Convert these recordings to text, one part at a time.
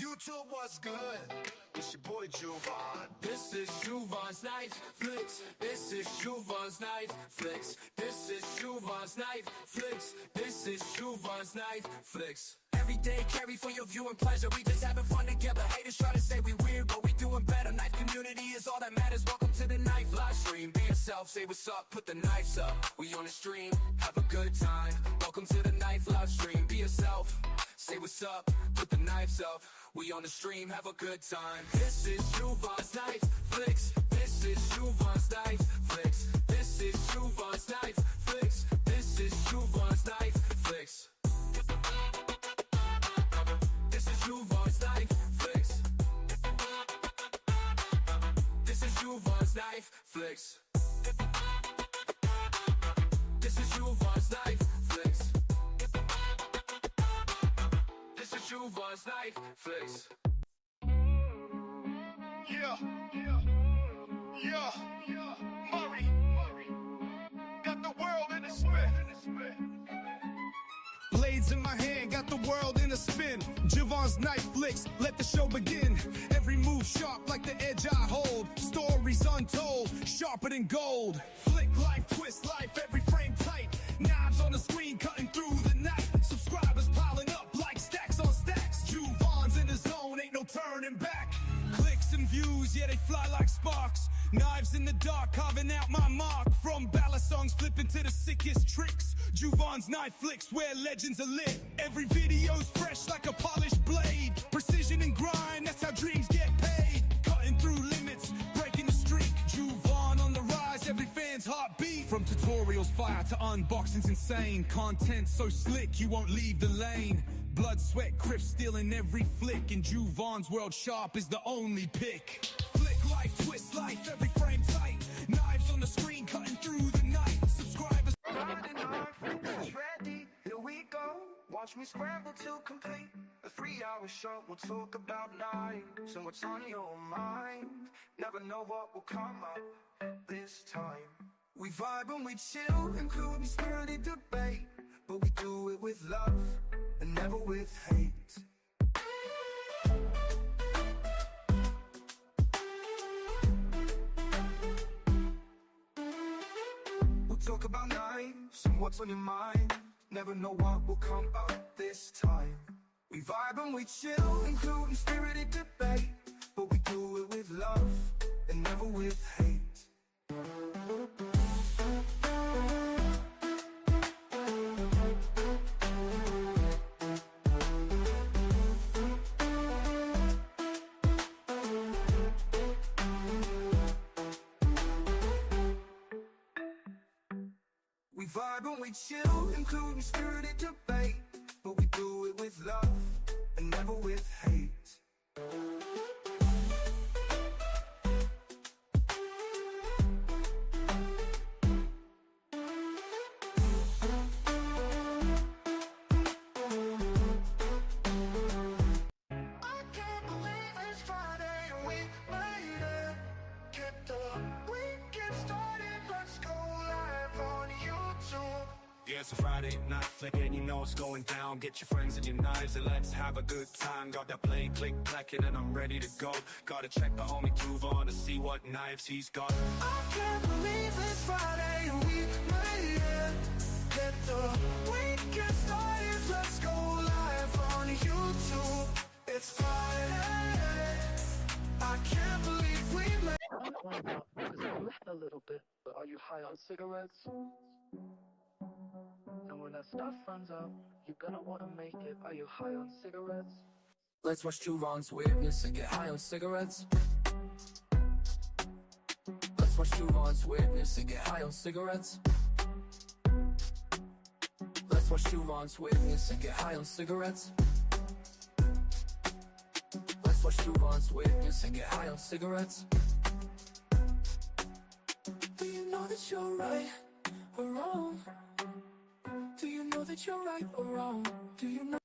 YouTube, what's good? It's your boy Jovan. This is Jovan's Night Flicks. This is Jovan's Night Flicks. This is Jovan's Night Flicks. This is Jovan's Night Flicks. Every day carry for your viewing pleasure. We just having fun together. Haters try to say we weird, but we doing better. Knife community is all that matters. Welcome to the Knife live stream. Be yourself, say what's up, put the knives up. We on the stream, have a good time. Welcome to the Knife live stream. Be yourself, say what's up, put the knives up. We on the stream, have a good time. This is Jovan's Night Flicks. This is Jovan's Night Flicks. This is Jovan's Night Flicks. This is Jovan's Night Flicks. This is Jovan's Night Flicks. This is Jovan's Night Flicks. This is Jovan's Night Flicks. This is Jovan's Night Flicks. Yeah, Murray, got the world in a spin. Blades in my hand, got the world in a spin. Jovan's Night Flicks, let the show begin. Every move sharp like the edge I hold. Stories untold, sharper than gold. Flick life, twist life, every frame tight. Knives on the screen, cutting through the night. Subscribers piling up like stacks on stacks. Jovan's in the zone, ain't no turning back. Clicks and views, yeah, they fly like sparks. Knives in the dark, carving out my mark. From ballad songs, flipping to the sickest tricks. Jovan's Night Flicks, where legends are lit. Every video's fresh like a polished blade. Precision and grind, that's how dreams get paid. Cutting through limits, breaking the streak. Jovan on the rise, every fan's heartbeat. From tutorials fire to unboxings insane. Content so slick, you won't leave the lane. Blood, sweat, crisp, stealing every flick. In Jovan's world, sharp is the only pick. Flick life, twist life, every frame tight. Knives on the screen, cutting through the night. Subscribers Riding hard, fitness ready, here we go. Watch me scramble to complete a 3-hour show. We'll talk about knives and what's on your mind. Never know what will come up this time. We vibe and we chill, including spirited debate. But we do it with love and never with hate. We'll talk about knives and what's on your mind. Never know what will come up this time. We vibe and we chill, including spirited debate. But we do it with love and never with hate. We vibe and we chill, including spirited debate. But we do it with love and never with hate. I can't believe it's Friday and we made it. Get the weekend started, let's go live on YouTube. Yeah, it's a Friday night flick and you know what's going down. Get your friends and your knives and let's have a good time. Got that play, click, clacking and I'm ready to go. Gotta check the homie Jovan to see what knives he's got. I can't believe it's Friday and we made it. Get the weekend started, let's go live on YouTube. It's Friday, I can't believe we made it. I'm flying out because I left a little bit, but are you high on cigarettes? And when that stuff runs out, you're gonna wanna make it. Are you high on cigarettes? Let's watch Jovan's weirdness and get high on cigarettes. Let's watch Jovan's weirdness and get high on cigarettes. Let's watch Jovan's weirdness and get high on cigarettes. Let's watch Jovan's weirdness and get high on cigarettes. Do you know that you're right or wrong? Do you know that you're right or wrong? Do you know?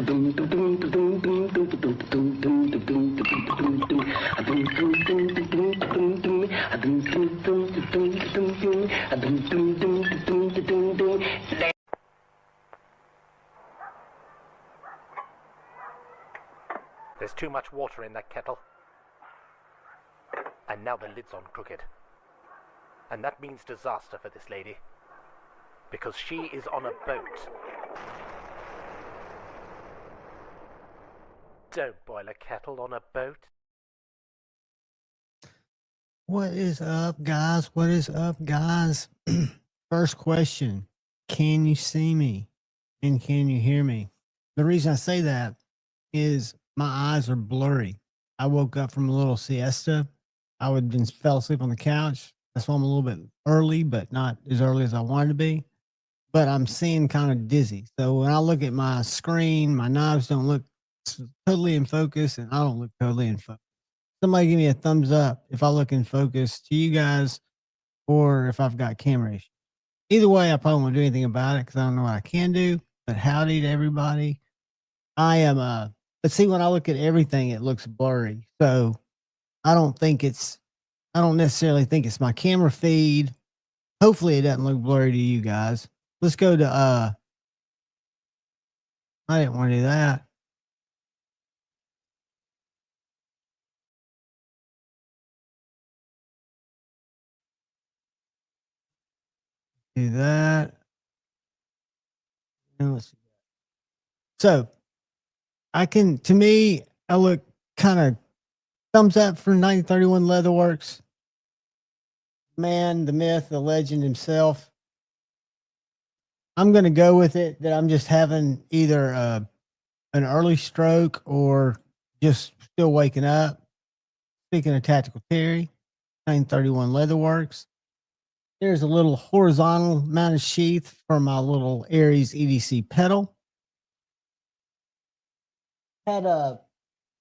There's too much water in that kettle. And now the lid's on crooked. And that means disaster for this lady. Because she is on a boat. Don't boil a kettle on a boat. What is up, guys? What is up, guys? First question. Can you see me? And can you hear me? The reason I say that is my eyes are blurry. I woke up from a little siesta. I would been fell asleep on the couch. That's why I'm a little bit early, but not as early as I wanted to be. But I'm seeing kind of dizzy. So when I look at my screen, my knobs don't look totally in focus, and I don't look totally in focus. Somebody give me a thumbs up if I look in focus to you guys, or if I've got camera issues. Either way, I probably won't do anything about it because I don't know what I can do. But howdy to everybody. I am but see, when I look at everything, it looks blurry. So I don't necessarily think it's my camera feed. Hopefully it doesn't look blurry to you guys. Let's go to I didn't want to do that. Do that. And let's see. So to me, I look kind of thumbs up for 1931 Leatherworks. Man, the myth, the legend himself. I'm going to go with it that I'm just having either an early stroke or just still waking up. Speaking of Tactical Terry, 1931 Leatherworks. There's a little horizontal mounted sheath for my little Aries EDC pedal. Had a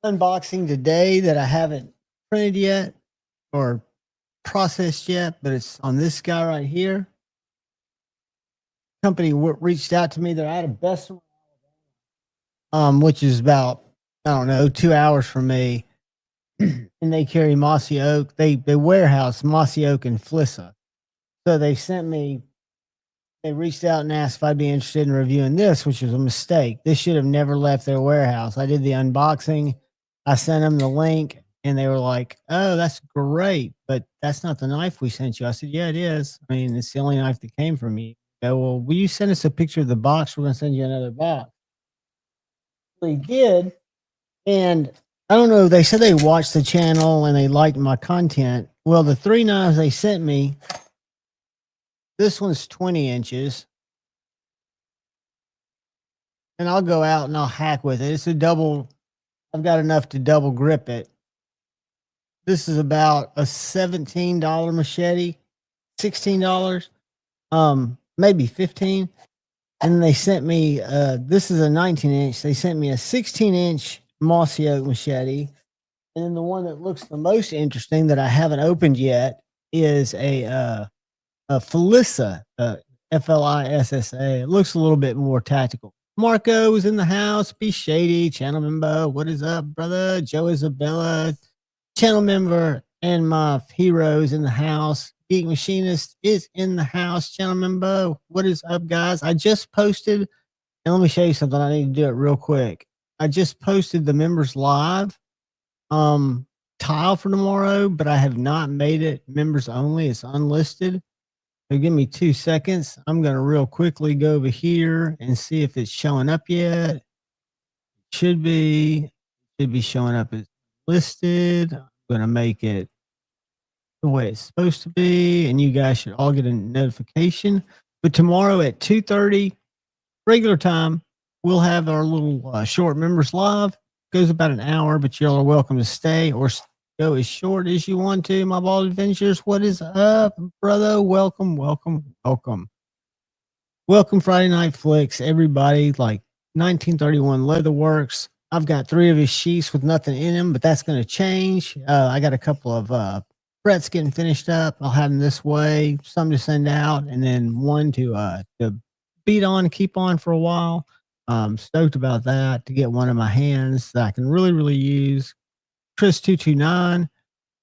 unboxing today that I haven't printed yet or processed yet, but it's on this guy right here. Company reached out to me. They're out of Bessemer, which is about, I don't know, 2 hours from me. And they carry Mossy Oak. They warehouse Mossy Oak and Flissa. So they reached out and asked if I'd be interested in reviewing this, which was a mistake. This should have never left their warehouse. I did the unboxing. I sent them the link, and they were like, oh, that's great, but that's not the knife we sent you. I said, yeah, it is. I mean, it's the only knife that came from me. They go, well, will you send us a picture of the box? We're going to send you another box. They did, and I don't know. They said they watched the channel and they liked my content. Well, the 3 knives they sent me, this one's 20 inches. And I'll go out and I'll hack with it. It's a double. I've got enough to double grip it. This is about a $17 machete, $16, maybe 15. And they sent me, this is a 19 inch. They sent me a 16-inch Mossy Oak machete. And then the one that looks the most interesting that I haven't opened yet is a Flissa, Flissa. It looks a little bit more tactical. Marco is in the house. Be shady, channel member. What is up, brother? Joe Isabella, channel member, and my heroes in the house. Geek Machinist is in the house, channel member. What is up, guys? I just posted, and let me show you something. I need to do it real quick. I just posted the members live tile for tomorrow, but I have not made it members only. It's unlisted. So give me 2 seconds. I'm going to real quickly go over here and see if it's showing up yet. It should be showing up as listed. I'm going to make it the way it's supposed to be, and you guys should all get a notification. But tomorrow at 2:30 regular time, we'll have our little short members live. Goes about an hour, but y'all are welcome to stay or go as short as you want to. My Bald Adventures, what is up, brother? Welcome, welcome, welcome. Welcome, Friday Night Flicks, everybody. Like 1931 Leatherworks. I've got 3 of his sheaths with nothing in them, but that's going to change. I got a couple of frets getting finished up. I'll have them this way, some to send out, and then one to beat on, keep on for a while. Stoked about that to get one in my hands that I can really, really use. Chris 229.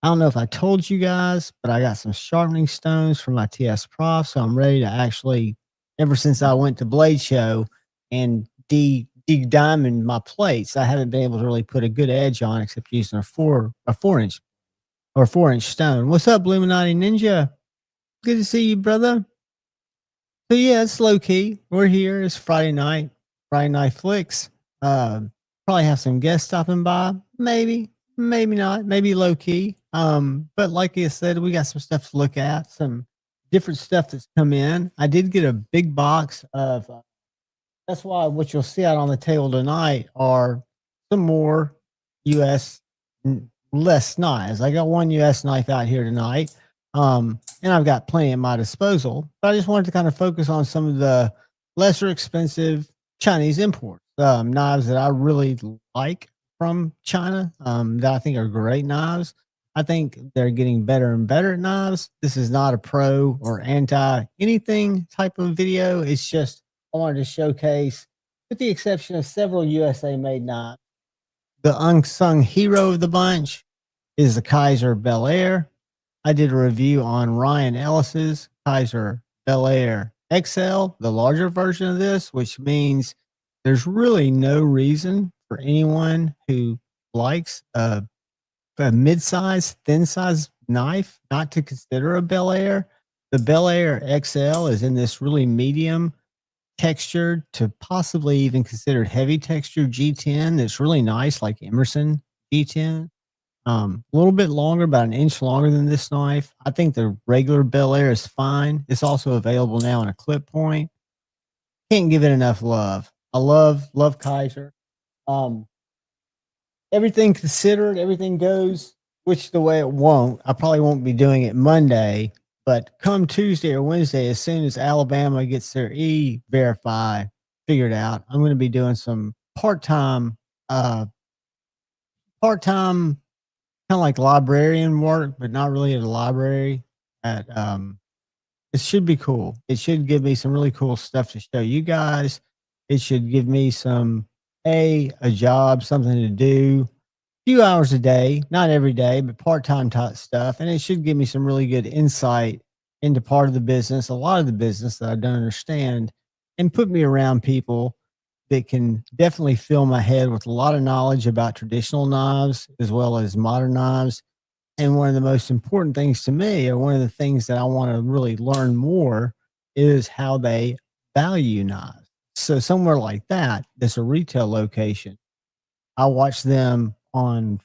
I don't know if I told you guys, but I got some sharpening stones for my TS Prof. So I'm ready to actually, ever since I went to Blade Show and de-diamond my plates, I haven't been able to really put a good edge on except using a 4-inch or 4-inch stone. What's up, Illuminati Ninja? Good to see you, brother. So yeah, it's low key. We're here. It's Friday night flicks. Probably have some guests stopping by. Maybe, maybe not. Maybe low key. But like I said, we got some stuff to look at. Some different stuff that's come in. I did get a big box of. That's why what you'll see out on the table tonight are some more U.S. less knives. I got one U.S. knife out here tonight. And I've got plenty at my disposal, but I just wanted to kind of focus on some of the lesser expensive Chinese imports, knives that I really like from China, that I think are great knives. I think they're getting better and better at knives. This is not a pro or anti anything type of video. It's just, I wanted to showcase, with the exception of several USA made knives, the unsung hero of the bunch is the Kaiser Bel Air. I did a review on Ryan Ellis's Kaiser Bel Air XL, the larger version of this, which means there's really no reason for anyone who likes a mid-size, thin-size knife not to consider a Bel Air. The Bel Air XL is in this really medium textured to possibly even considered heavy textured G10 that's really nice, like Emerson G10. A little bit longer, about an inch longer than this knife. I think the regular Bel Air is fine. It's also available now in a clip point. Can't give it enough love. I love Kaiser. Everything considered, everything goes which the way it won't. I probably won't be doing it Monday, but come Tuesday or Wednesday, as soon as Alabama gets their E-Verify figured out, I'm going to be doing some part-time kind of like librarian work, but not really at a library. At it should be cool. It should give me some really cool stuff to show you guys. It should give me some a job, something to do, a few hours a day, not every day, but part-time type stuff. And it should give me some really good insight into part of the business, a lot of the business that I don't understand, and put me around people that can definitely fill my head with a lot of knowledge about traditional knives as well as modern knives. And one of the most important things to me, or one of the things that I want to really learn more, is how they value knives. So somewhere like that, that's a retail location. I watched them on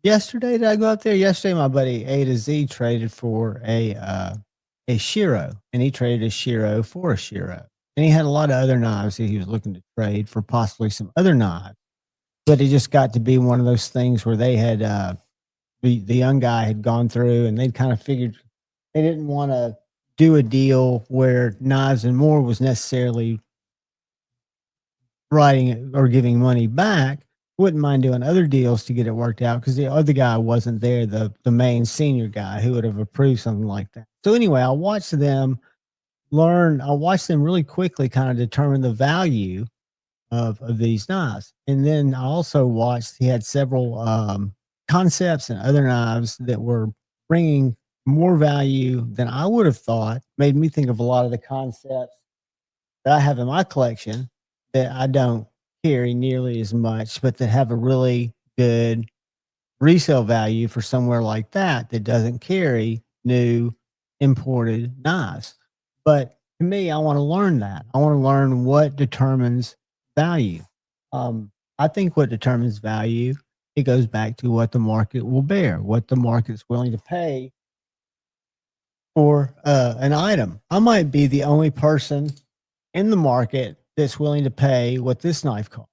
yesterday. Did I go up there? Yesterday, my buddy A to Z traded for a Shiro, and he traded a Shiro for a Shiro. And he had a lot of other knives that he was looking to trade for, possibly some other knives. But it just got to be one of those things where they had, the young guy had gone through and they'd kind of figured they didn't want to do a deal where Knives and More was necessarily writing or giving money back. Wouldn't mind doing other deals to get it worked out, because the other guy wasn't there, the main senior guy who would have approved something like that. So anyway, I watched them really quickly kind of determine the value of these knives. And then I also watched, he had several concepts and other knives that were bringing more value than I would have thought. Made me think of a lot of the concepts that I have in my collection that I don't carry nearly as much, but that have a really good resale value for somewhere like that doesn't carry new imported knives. But to me, I want to learn that. I want to learn what determines value. I think what determines value, it goes back to what the market will bear, what the market's willing to pay for an item. I might be the only person in the market that's willing to pay what this knife costs.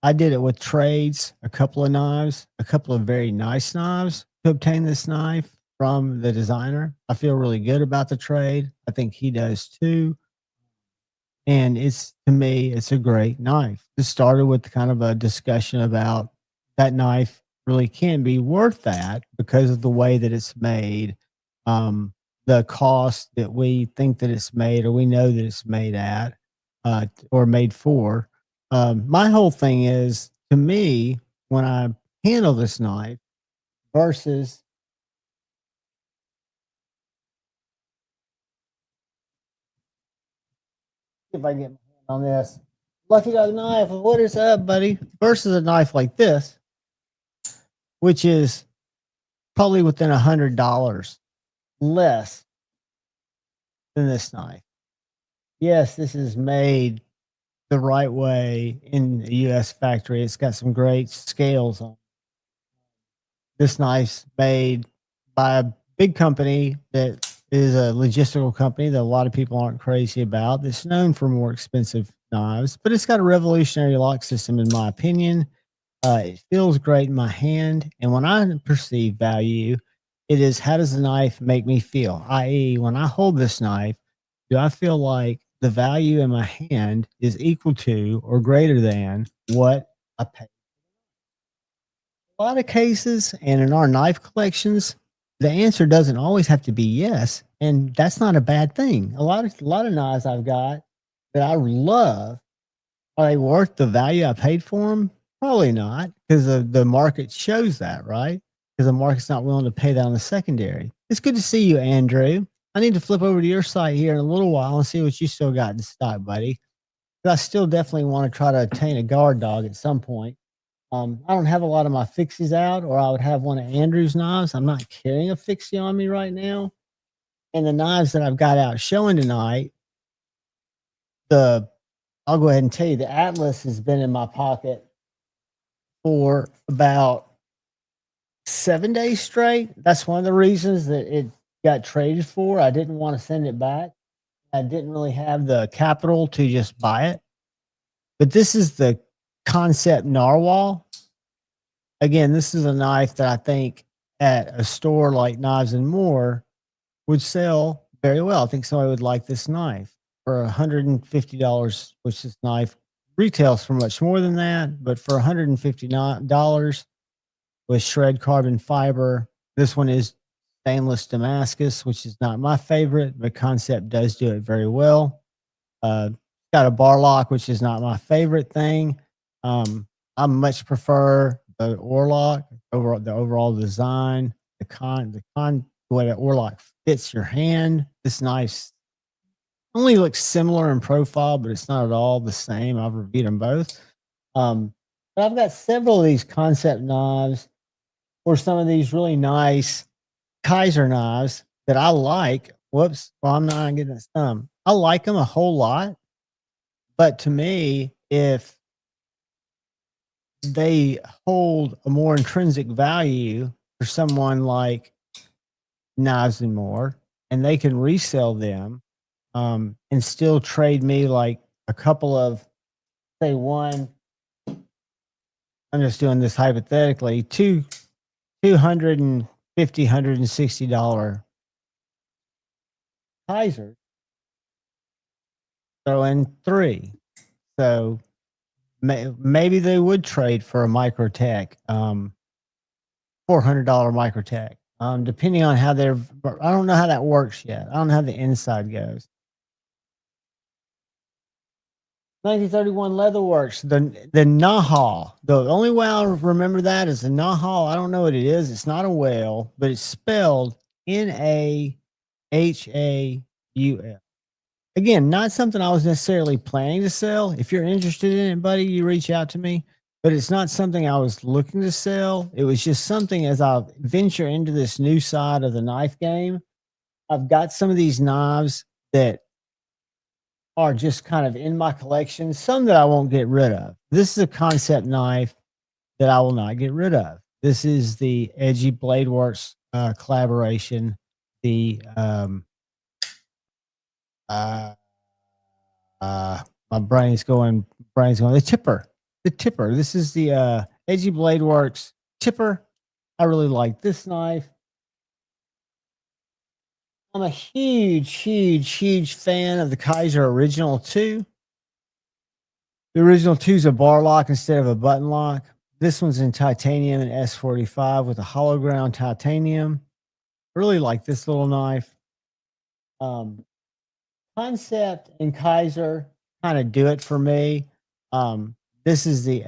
I did it with trades, a couple of knives, a couple of very nice knives to obtain this knife from the designer. I feel really good about the trade. I think he does too. And to me, it's a great knife. This started with kind of a discussion about that knife really can be worth that because of the way that it's made, the cost that we think that it's made, or we know that it's made at, or made for. My whole thing is, to me, when I handle this knife versus if I get my hand on this Lucky Dog knife, what is up, buddy? Versus a knife like this, which is probably within $100 less than this knife. Yes, this is made the right way in a U.S. factory. It's got some great scales on. This knife's made by a big company that is a logistical company that a lot of people aren't crazy about. That's known for more expensive knives, but it's got a revolutionary lock system, in my opinion. It feels great in my hand, and when I perceive value, it is how does the knife make me feel? I.e., when I hold this knife, do I feel like the value in my hand is equal to or greater than what I pay? A lot of cases, and in our knife collections, the answer doesn't always have to be yes, and that's not a bad thing. A lot of knives I've got that I love, are they worth the value I paid for them? Probably not, because the market shows that, right? Because the market's not willing to pay that on the secondary. It's good to see you, Andrew. I need to flip over to your site here in a little while and see what you still got in stock, buddy. But I still definitely want to try to attain a guard dog at some point. I don't have a lot of my fixies out, or I would have one of Andrew's knives. I'm not carrying a fixie on me right now. And the knives that I've got out showing tonight, I'll go ahead and tell you, the Atlas has been in my pocket for about 7 days straight. That's one of the reasons that it got traded for. I didn't want to send it back. I didn't really have the capital to just buy it. But this is the Concept Narwhal. Again, this is a knife that I think at a store like Knives and More would sell very well. I think somebody would like this knife for $150, which this knife retails for much more than that. But for $150 with shred carbon fiber, this one is stainless Damascus, which is not my favorite, but Concept does do it very well. Got a bar lock, which is not my favorite thing. I much prefer the Orlock over the overall design, the way the Orlock fits your hand. This knife only looks similar in profile, but it's not at all the same. I've reviewed them both. But I've got several of these Concept knives or some of these really nice Kaiser knives that I like. Whoops. Well, I'm not getting this thumb. I like them a whole lot. But to me, if they hold a more intrinsic value for someone like Knives and More, and they can resell them and still trade me like a couple of, say, one, I'm just doing this hypothetically, $250, $160 Kaisers, throw in 3. So maybe they would trade for a Microtech, $400 Microtech, depending on how they're. I don't know how that works yet. I don't know how the inside goes. 1931 Leatherworks, the Nahal. The only way I remember that is the Nahal. I don't know what it is. It's not a whale, but it's spelled Nahal. Again, not something I was necessarily planning to sell. If you're interested in it, buddy, you reach out to me. But it's not something I was looking to sell. It was just something as I venture into this new side of the knife game. I've got some of these knives that are just kind of in my collection, some that I won't get rid of. This is a Concept knife that I will not get rid of. This is the Edgy Blade Works collaboration. The my brain's going the tipper. This is the Edgy Blade Works tipper. I really like this knife. I'm a huge fan of the Kaiser Original 2. The Original 2 is a bar lock instead of a button lock. This one's in titanium and S45 with a hollow ground titanium. I really like this little knife. Concept and Kaiser kind of do it for me. This is the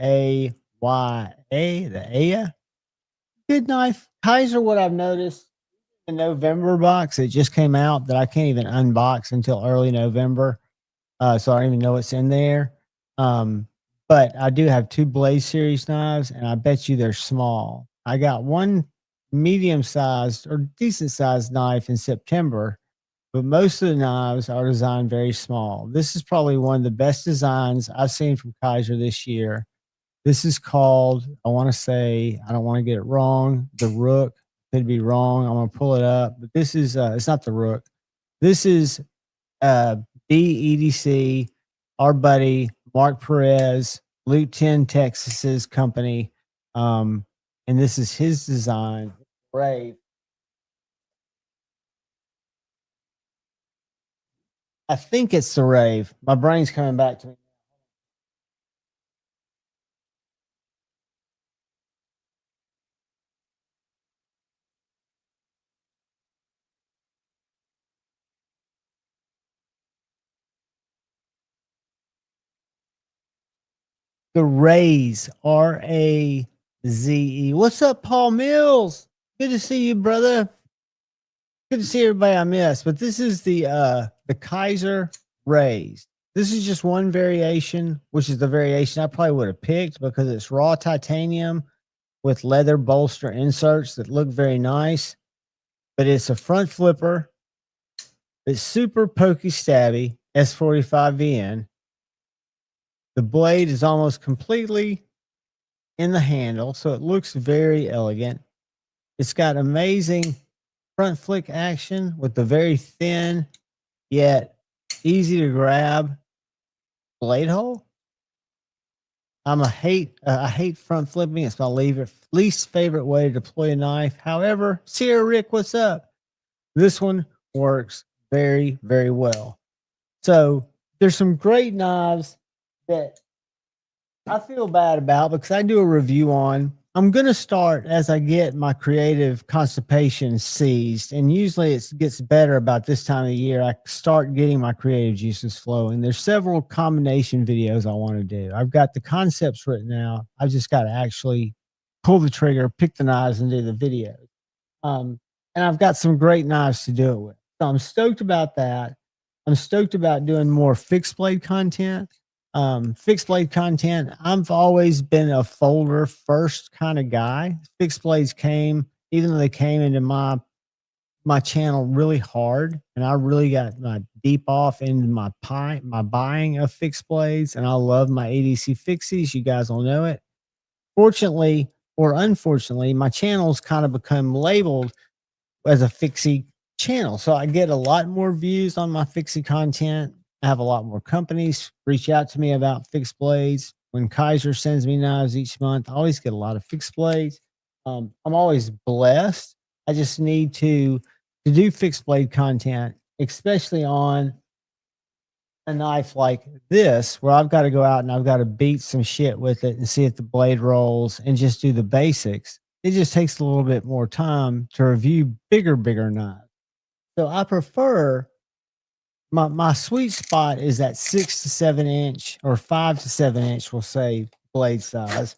the Aya. Good knife. Kaiser, what I've noticed, the November box, it just came out that I can't even unbox until early November. So I don't even know what's in there. Um, but I do have two Blaze Series knives, and I bet you they're small. I got one medium sized or decent sized knife in September, but most of the knives are designed very small. This is probably one of the best designs I've seen from Kaiser this year. This is called, I want to say, I don't want to get it wrong, the Rook. Could be wrong. I'm going to pull it up, but this is, it's not the Rook. This is uh, BEDC, our buddy Mark Perez, Loot 10 Texas's company. And this is his design. Brave. I think it's the Rave. My brain's coming back to me. The Raze, Raze. What's up, Paul Mills? Good to see you, brother. Good to see everybody I missed. But this is the Kaiser Raze. This is just one variation, which is the variation I probably would have picked because it's raw titanium with leather bolster inserts that look very nice. But it's a front flipper. It's super pokey stabby, S45VN. The blade is almost completely in the handle, so it looks very elegant. It's got amazing front flick action with the very thin yet easy to grab blade hole. I hate front flipping. It's my least favorite way to deploy a knife. However, Sierra Rick, what's up? This one works very, very well. So there's some great knives that I feel bad about because I do a review on. I'm going to start as I get my creative constipation seized. And usually it gets better about this time of the year. I start getting my creative juices flowing. There's several combination videos I want to do. I've got the concepts written out. I've just got to actually pull the trigger, pick the knives, and do the video. And I've got some great knives to do it with. So I'm stoked about that. I'm stoked about doing more fixed blade content. Fixed blade content, I've always been a folder first kind of guy. Fixed blades came, even though they came into my channel really hard, and I really got my deep off into my buying of fixed blades, and I love my ADC fixies. You guys all know it. Fortunately or unfortunately, my channel's kind of become labeled as a fixie channel, so I get a lot more views on my fixie content. I have a lot more companies reach out to me about fixed blades. When Kaiser sends me knives each month, I always get a lot of fixed blades. I'm always blessed. I just need to do fixed blade content, especially on a knife like this, where I've got to go out and I've got to beat some shit with it and see if the blade rolls and just do the basics. It just takes a little bit more time to review bigger knives. So I prefer my sweet spot is that 6 to 7 inch or 5 to 7 inch, we'll say, blade size.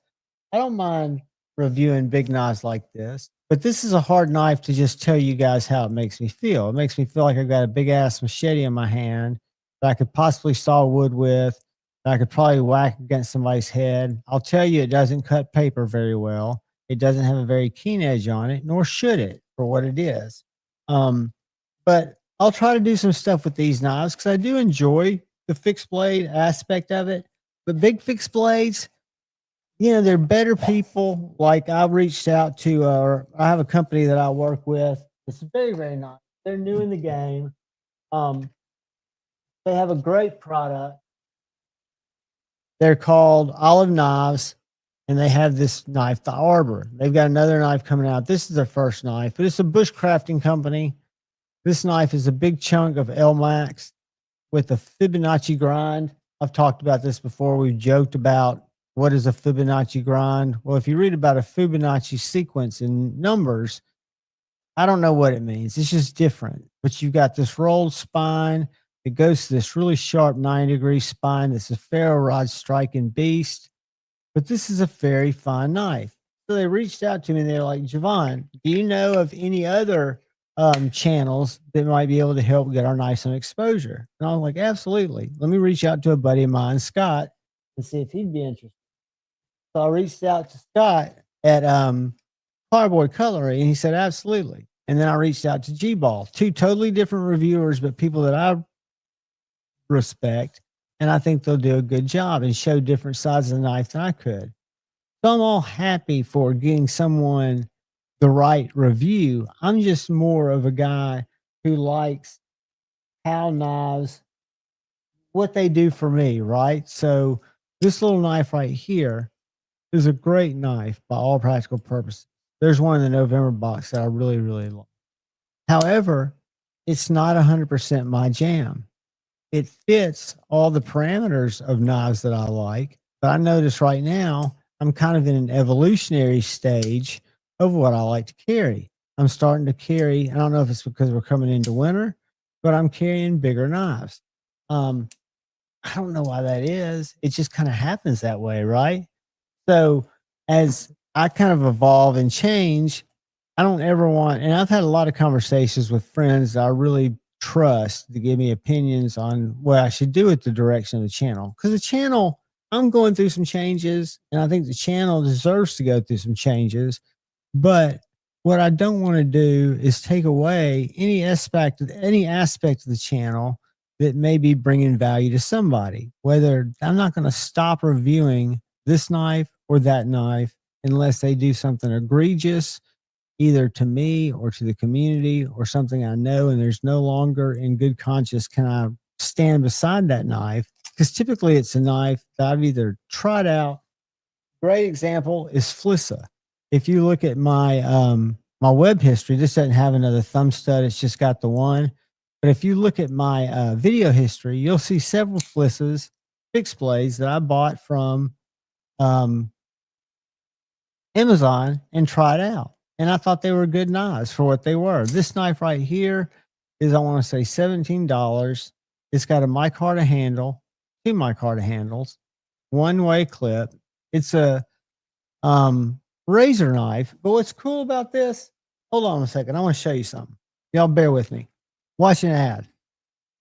I don't mind reviewing big knives like this, but this is a hard knife to just tell you guys how it makes me feel. It makes me feel like I've got a big ass machete in my hand that I could possibly saw wood with, that I could probably whack against somebody's head. I'll tell you, it doesn't cut paper very well. It doesn't have a very keen edge on it, nor should it for what it is. But I'll try to do some stuff with these knives because I do enjoy the fixed blade aspect of it. But big fixed blades, you know, they're better people. Like I reached out to, or I have a company that I work with. It's very, very nice. They're new in the game. They have a great product. They're called Olive Knives, and they have this knife, the Arbor. They've got another knife coming out. This is their first knife, but it's a bushcrafting company. This knife is a big chunk of L-Max with a Fibonacci grind. I've talked about this before. We've joked about what is a Fibonacci grind. Well, if you read about a Fibonacci sequence in numbers, I don't know what it means. It's just different. But you've got this rolled spine It goes to this really sharp 90-degree spine. It's a ferro rod striking beast, but this is a very fine knife. So they reached out to me and they're like, Javon, do you know of any other channels that might be able to help get our knives some exposure? And I was like, absolutely. Let me reach out to a buddy of mine, Scott, and see if he'd be interested. So I reached out to Scott at Cardboard Cutlery, and he said, absolutely. And then I reached out to G-Ball, two totally different reviewers, but people that I respect, and I think they'll do a good job and show different sides of the knife than I could. So I'm all happy for getting someone the right review. I'm just more of a guy who likes how knives, what they do for me, right? So this little knife right here is a great knife by all practical purposes. There's one in the November box that I really, really like. However, it's not 100% my jam. It fits all the parameters of knives that I like, but I notice right now I'm kind of in an evolutionary stage of what I like to carry. I'm starting to carry, I don't know if it's because we're coming into winter, but I'm carrying bigger knives. I don't know why that is. It just kind of happens that way, right? So as I kind of evolve and change, I don't ever want, and I've had a lot of conversations with friends that I really trust to give me opinions on what I should do with the direction of the channel. Because the channel, I'm going through some changes, and I think the channel deserves to go through some changes. But what I don't want to do is take away any aspect of the channel that may be bringing value to somebody. Whether I'm not going to stop reviewing this knife or that knife unless they do something egregious, either to me or to the community, or something I know, and there's no longer in good conscience can I stand beside that knife, because typically it's a knife that I've either tried out. Great example is Flissa. If you look at my my web history, this doesn't have another thumb stud, it's just got the one. But if you look at my video history, you'll see several Flissas, fixed blades that I bought from Amazon and tried out. And I thought they were good knives for what they were. This knife right here is, I want to say, $17. It's got a micarta handle, two micarta handles, one-way clip. It's a razor knife. But what's cool about this, hold on a second. I want to show you something. Y'all bear with me. Watch an ad.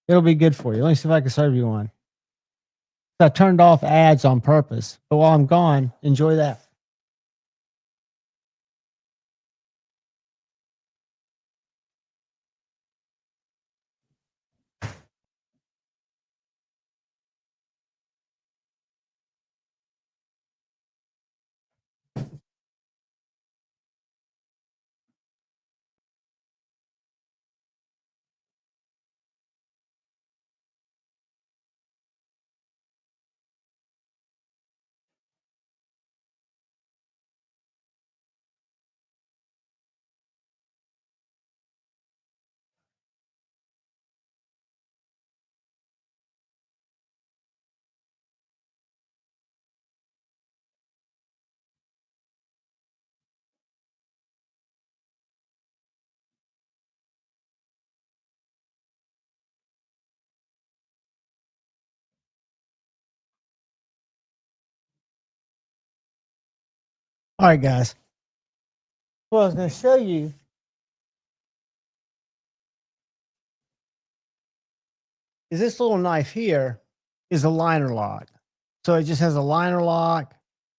It'll be good for you. Let me see if I can serve you one. I turned off ads on purpose. But while I'm gone, enjoy that. All right, guys. What I was going to show you is this little knife here is a liner lock. So it just has a liner lock,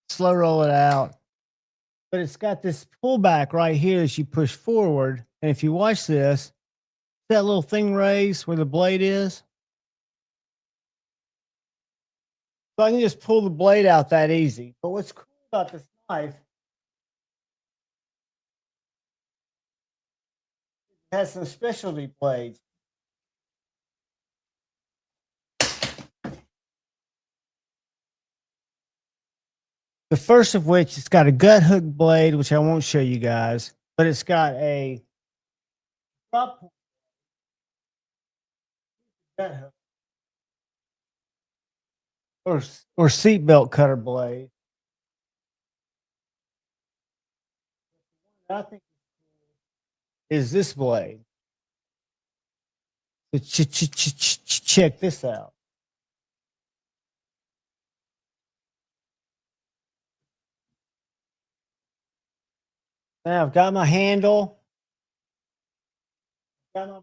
slow roll it out. But it's got this pullback right here as you push forward. And if you watch this, that little thing raised where the blade is. So I can just pull the blade out that easy. But what's cool about this knife, it has some specialty blades. The first of which, it's got a gut hook blade, which I won't show you guys, but it's got a drop gut hook or seatbelt cutter blade. I think is this blade. But check this out. Now I've got my handle. Got my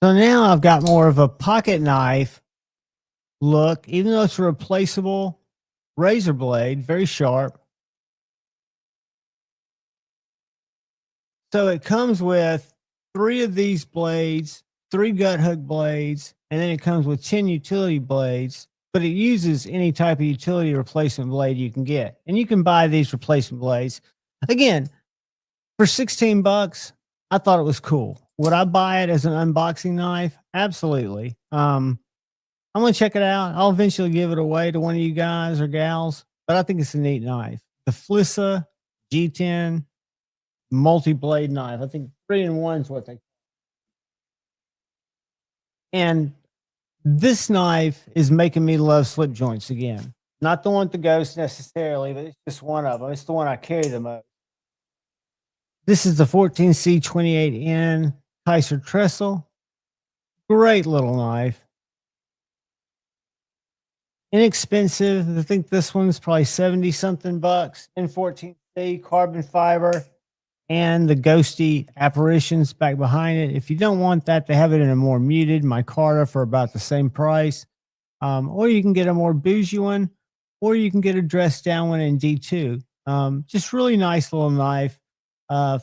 So now I've got more of a pocket knife look, even though it's a replaceable razor blade, very sharp. So it comes with 3 of these blades, 3 gut hook blades, and then it comes with 10 utility blades, but it uses any type of utility replacement blade you can get. And you can buy these replacement blades. Again, for $16, I thought it was cool. Would I buy it as an unboxing knife? Absolutely. I'm going to check it out. I'll eventually give it away to one of you guys or gals, but I think it's a neat knife. The Flissa G10 multi-blade knife. I think 3-in-1 is what they. And this knife is making me love slip joints again. Not the one with the ghost necessarily, but it's just one of them. It's the one I carry the most. This is the 14C28N Kaiser Trestle. Great little knife. Inexpensive. I think this one's probably 70 something bucks. N14C carbon fiber and the ghosty apparitions back behind it. If you don't want that, they have it in a more muted micarta for about the same price. Or you can get a more bougie one, or you can get a dressed down one in D2. Just really nice little knife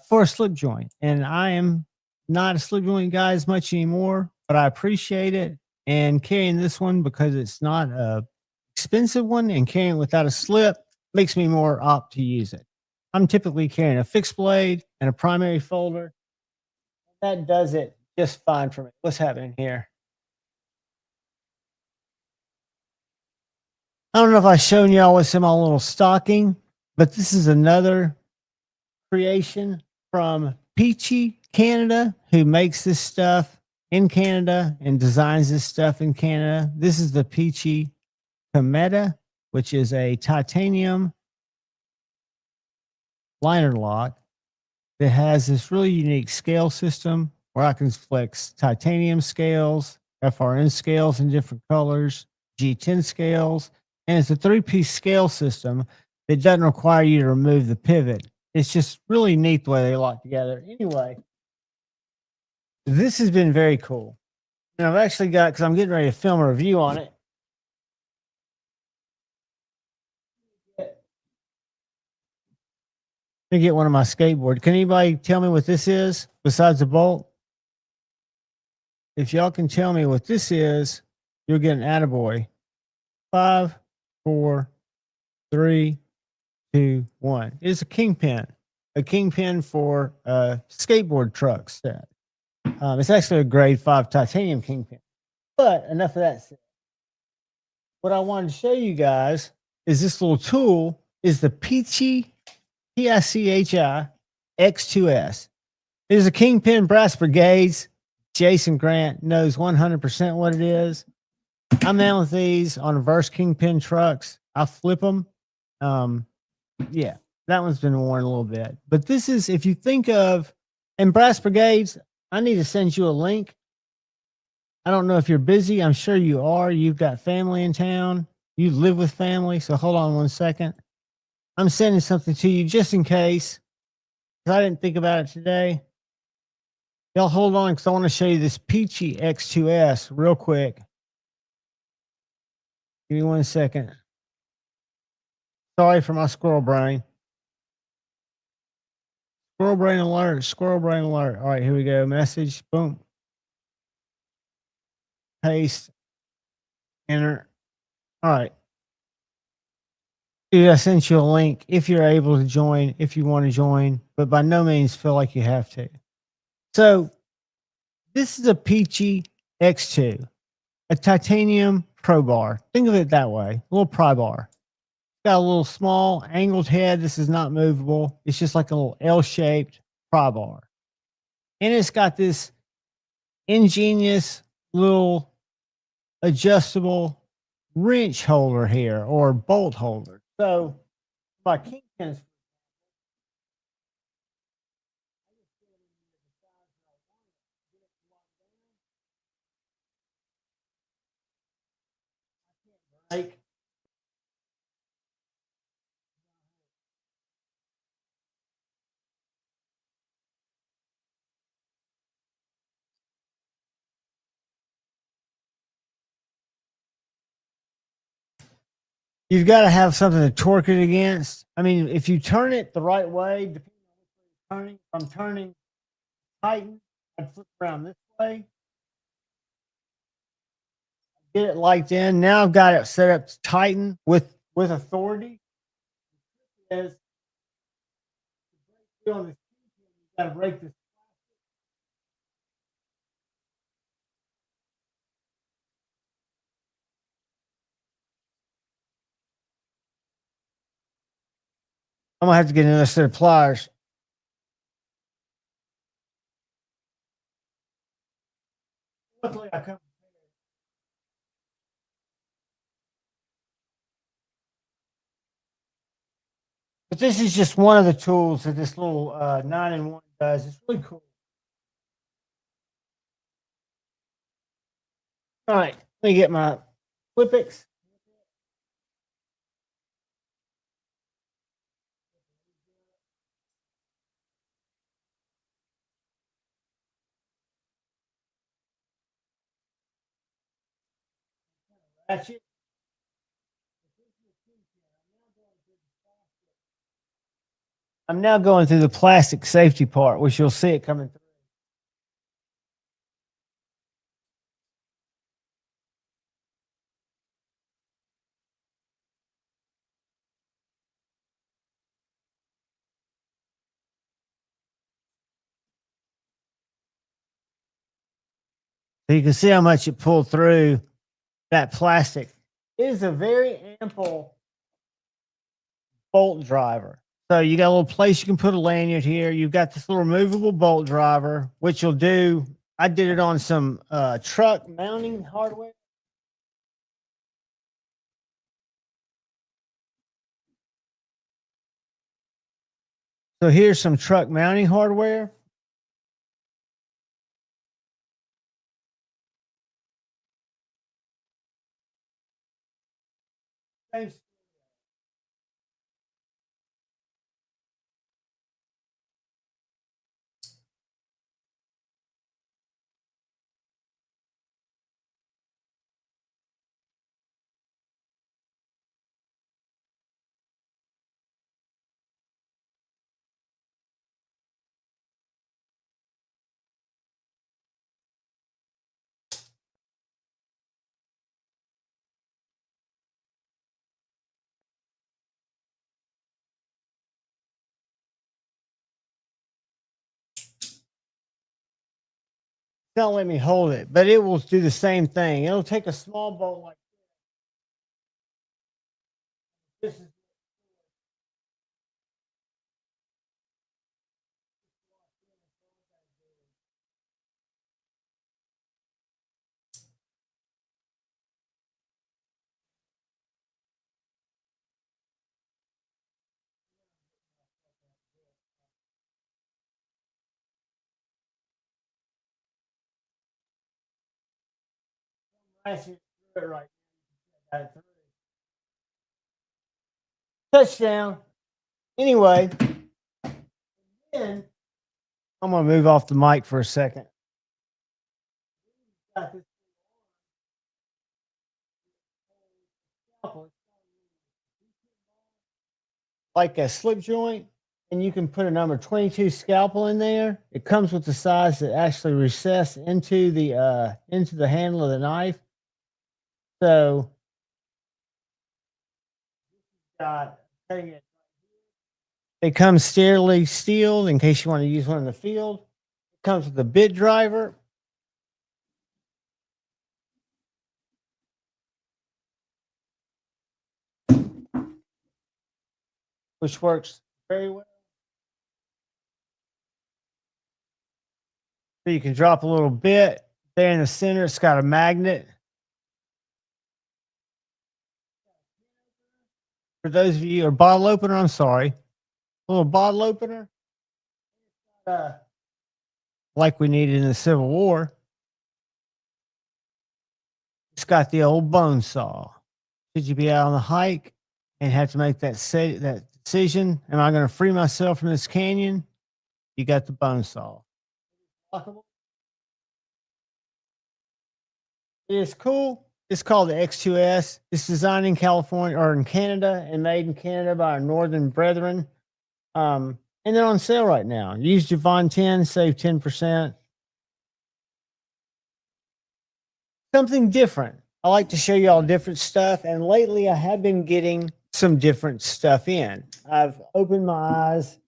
for a slip joint. And I am not a slip joint guy as much anymore, but I appreciate it. And carrying this one because it's not a expensive one and carrying it without a slip makes me more opt to use it. I'm typically carrying a fixed blade and a primary folder. That does it just fine for me. What's happening here? I don't know if I've shown y'all what's in my little stocking, but this is another creation from Peachy Canada, who makes this stuff in Canada and designs this stuff in Canada. This is the Peachy Cometa, which is a titanium liner lock that has this really unique scale system where I can flex titanium scales, FRN scales in different colors, G10 scales, and it's a 3-piece scale system that doesn't require you to remove the pivot. It's just really neat the way they lock together. Anyway, this has been very cool. And I've actually got, because I'm getting ready to film a review on it. Let me get one of my skateboard. Can anybody tell me what this is besides the bolt? If y'all can tell me what this is, you'll get an attaboy. 5, 4, 3, 2, 1. It's a kingpin for skateboard truck set. It's actually a grade 5 titanium kingpin. But enough of that said. What I wanted to show you guys is this little tool is the Peachy PICHI X2S. It is a Kingpin Brass Brigades. Jason Grant knows 100% what it is. I mount these on reverse Kingpin trucks. I flip them. Yeah, that one's been worn a little bit. But this is, if you think of, and Brass Brigades, I need to send you a link. I don't know if you're busy. I'm sure you are. You've got family in town. You live with family. So hold on one second. I'm sending something to you just in case, because I didn't think about it today. Y'all hold on, because I want to show you this Peachy X2S real quick. Give me 1 second. Sorry for my squirrel brain. Squirrel brain alert. Squirrel brain alert. All right, here we go. Message. Boom. Paste. Enter. All right. Dude, I sent you a link if you're able to join, if you want to join, but by no means feel like you have to. So this is a Peachy X2, a titanium pro bar. Think of it that way, a little pry bar. It's got a little small angled head. This is not movable. It's just like a little L-shaped pry bar. And it's got this ingenious little adjustable wrench holder here or bolt holder. So my kingpins, like you've got to have something to torque it against. I mean, if you turn it the right way, depending on turning, if I'm turning Tighten, I'd flip around this way, get it liked in. Now I've got it set up to tighten with authority. Is on this, you got to break this. I'm gonna have to get another set of pliers. Luckily, I come. But this is just one of the tools that this little 9-in-1 does. It's really cool. All right, let me get my Whippix. Ratchet. I'm now going through the plastic safety part, which you'll see it coming through. So you can see how much it pulled through that plastic. It is a very ample bolt driver. So you got a little place you can put a lanyard here. You've got this little removable bolt driver, which you'll do. I did it on some truck mounting hardware. So here's some truck mounting hardware. Thanks. Don't let me hold it, but it will do the same thing. It'll take a small bolt like this. Is right. Touchdown. Anyway, then I'm gonna move off the mic for a second. Like a slip joint, and you can put a number 22 scalpel in there. It comes with the size that actually recess into the handle of the knife. So got cutting it. They come sterilely sealed in case you want to use one in the field. It comes with a bit driver. Which works very well. So you can drop a little bit there in the center. It's got a magnet. For those of you, or bottle opener, I'm sorry. A little bottle opener. Like we needed in the Civil War. It's got the old bone saw. Should you be out on the hike and have to make that decision, am I going to free myself from this canyon? You got the bone saw. It's cool. It's called the X2S. It's designed in California or in Canada and made in Canada by our northern brethren. And they're on sale right now. Use Javon 10, save 10%. Something different. I like to show you all different stuff. And lately I have been getting some different stuff in. I've opened my eyes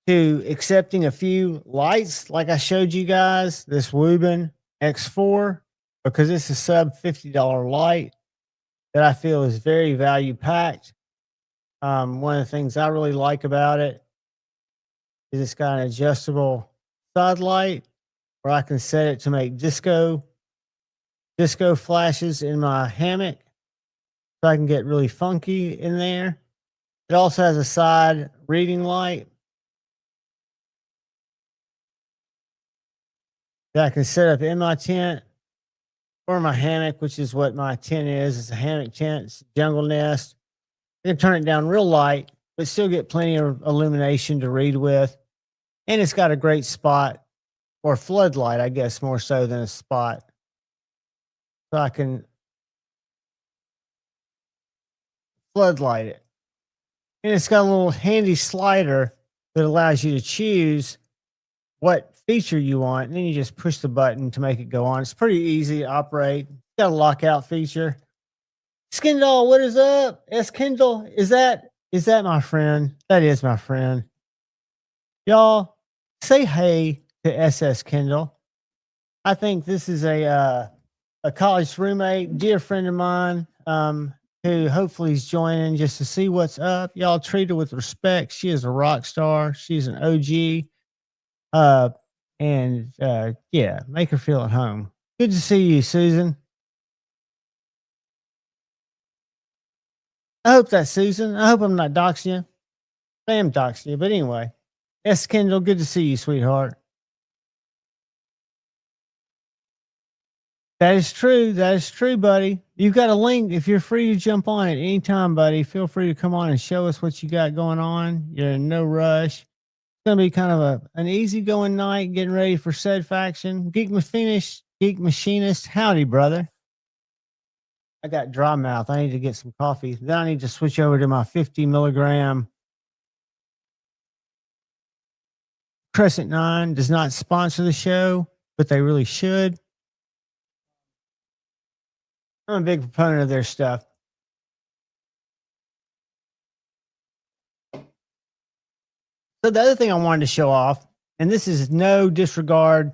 to accepting a few lights like I showed you guys. This Wubin X4, because it's a sub $50 light that I feel is very value packed. One of the things I really like about it is it's got an adjustable side light where I can set it to make disco flashes in my hammock, so I can get really funky in there. It also has a side reading light that I can set up in my tent or my hammock, which is what my tent is. It's a hammock tent. It's a jungle nest. You can turn it down real light, but still get plenty of illumination to read with. And it's got a great spot, or floodlight, I guess, more so than a spot. So I can floodlight it. And it's got a little handy slider that allows you to choose what feature you want. And then you just push the button to make it go on. It's pretty easy to operate. It's got a lockout feature. Skindall, what is up? S. Kendall, is that my friend? That is my friend. Y'all, say hey to SS Kendall. I think this is a college roommate, dear friend of mine, who hopefully is joining just to see what's up. Y'all treat her with respect. She is a rock star. She's an OG. Yeah, make her feel at home. Good to see you, Susan. I hope that's Susan. I hope I'm not doxing you. I am doxing you, but anyway. S. Kendall, good to see you, sweetheart. That is true. That is true, buddy. You've got a link. If you're free to jump on at any time, buddy, feel free to come on and show us what you got going on. You're in no rush. It's going to be kind of an easygoing night, getting ready for said faction. Geek Machinist, howdy, brother. I got dry mouth. I need to get some coffee. Then I need to switch over to my 50 milligram Crescent 9. Does not sponsor the show, but they really should. I'm a big proponent of their stuff. So the other thing I wanted to show off, and this is no disregard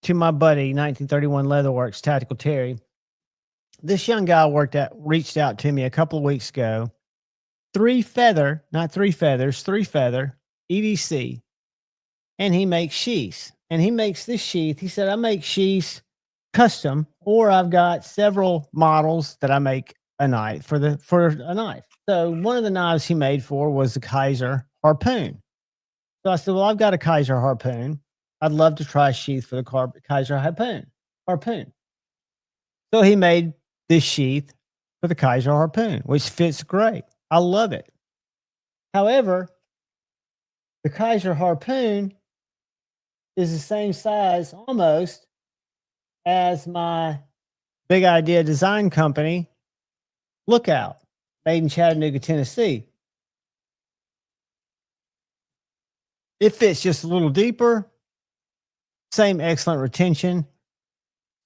to my buddy, 1931 Leatherworks, Tactical Terry. This young guy reached out to me a couple of weeks ago. 3-feather, not 3 feathers, 3-feather EDC. And he makes sheaths. And he makes this sheath. He said, I make sheaths custom, or I've got several models that I make a knife for a knife. So one of the knives he made was the Kaiser harpoon. So I said, well, I've got a Kaiser harpoon. I'd love to try a sheath for the Kaiser harpoon. So he made this sheath for the Kaiser harpoon, which fits great. I love it. However, the Kaiser harpoon is the same size almost as my Big Idea Design Company Lookout, made in Chattanooga, Tennessee. It fits just a little deeper. Same excellent retention.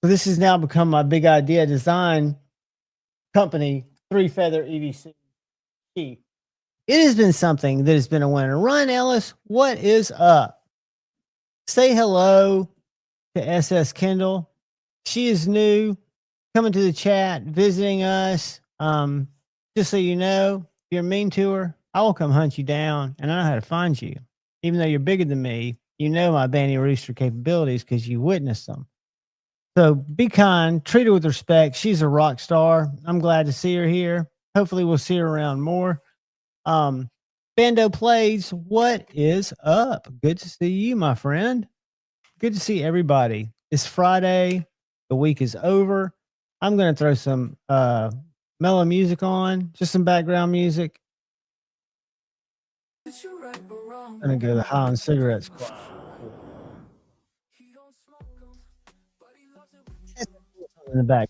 So this has now become my Big Idea Design Company 3-feather EDC sheath. It has been something that has been a winner. Ryan Ellis, what is up? Say hello to SS Kendall. She is new, coming to the chat, visiting us. Just so you know, if you're mean to her, I will come hunt you down, and I know how to find you. Even though you're bigger than me, you know my Banty Rooster capabilities because you witnessed them. So be kind, treat her with respect. She's a rock star. I'm glad to see her here. Hopefully we'll see her around more. Bando Plays, what is up? Good to see you, my friend. Good to see everybody. It's Friday. The week is over. I'm going to throw some mellow music on, just some background music. I'm going to go to the High on Cigarettes Club. In the back.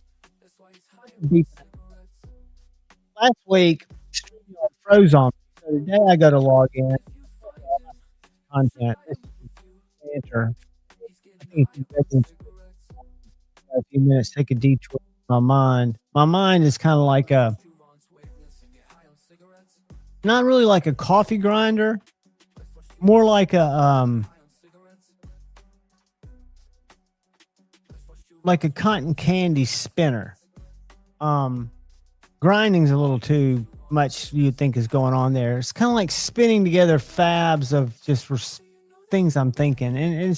Last week, StreamYard froze on me. So today I go to log in. Content. This is banter. I think it's a few minutes, take a detour in my mind. My mind is kind of like not really like a coffee grinder, more like a cotton candy spinner. Grinding's a little too much you'd think is going on there. It's kind of like spinning together fabs of just things I'm thinking, and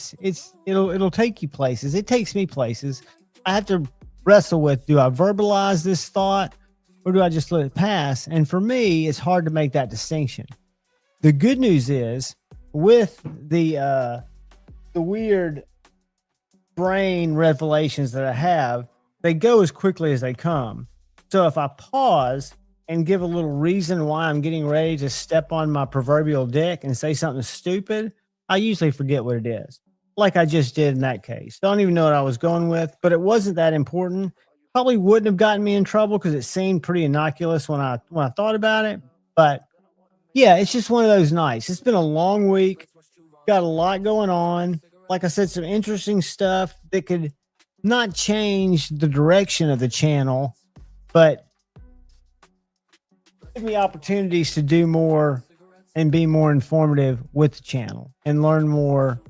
it'll take you places. It takes me places. I have to wrestle with, do I verbalize this thought or do I just let it pass? And for me, it's hard to make that distinction. The good news is, with the weird brain revelations that I have, they go as quickly as they come. So if I pause and give a little reason why I'm getting ready to step on my proverbial dick and say something stupid, I usually forget what it is, like I just did in that case. Don't even know what I was going with, but it wasn't that important. Probably wouldn't have gotten me in trouble because it seemed pretty innocuous when I thought about it. But yeah, it's just one of those nights. It's been a long week. Got a lot going on. Like I said, some interesting stuff that could not change the direction of the channel, but give me opportunities to do more and be more informative with the channel and learn more,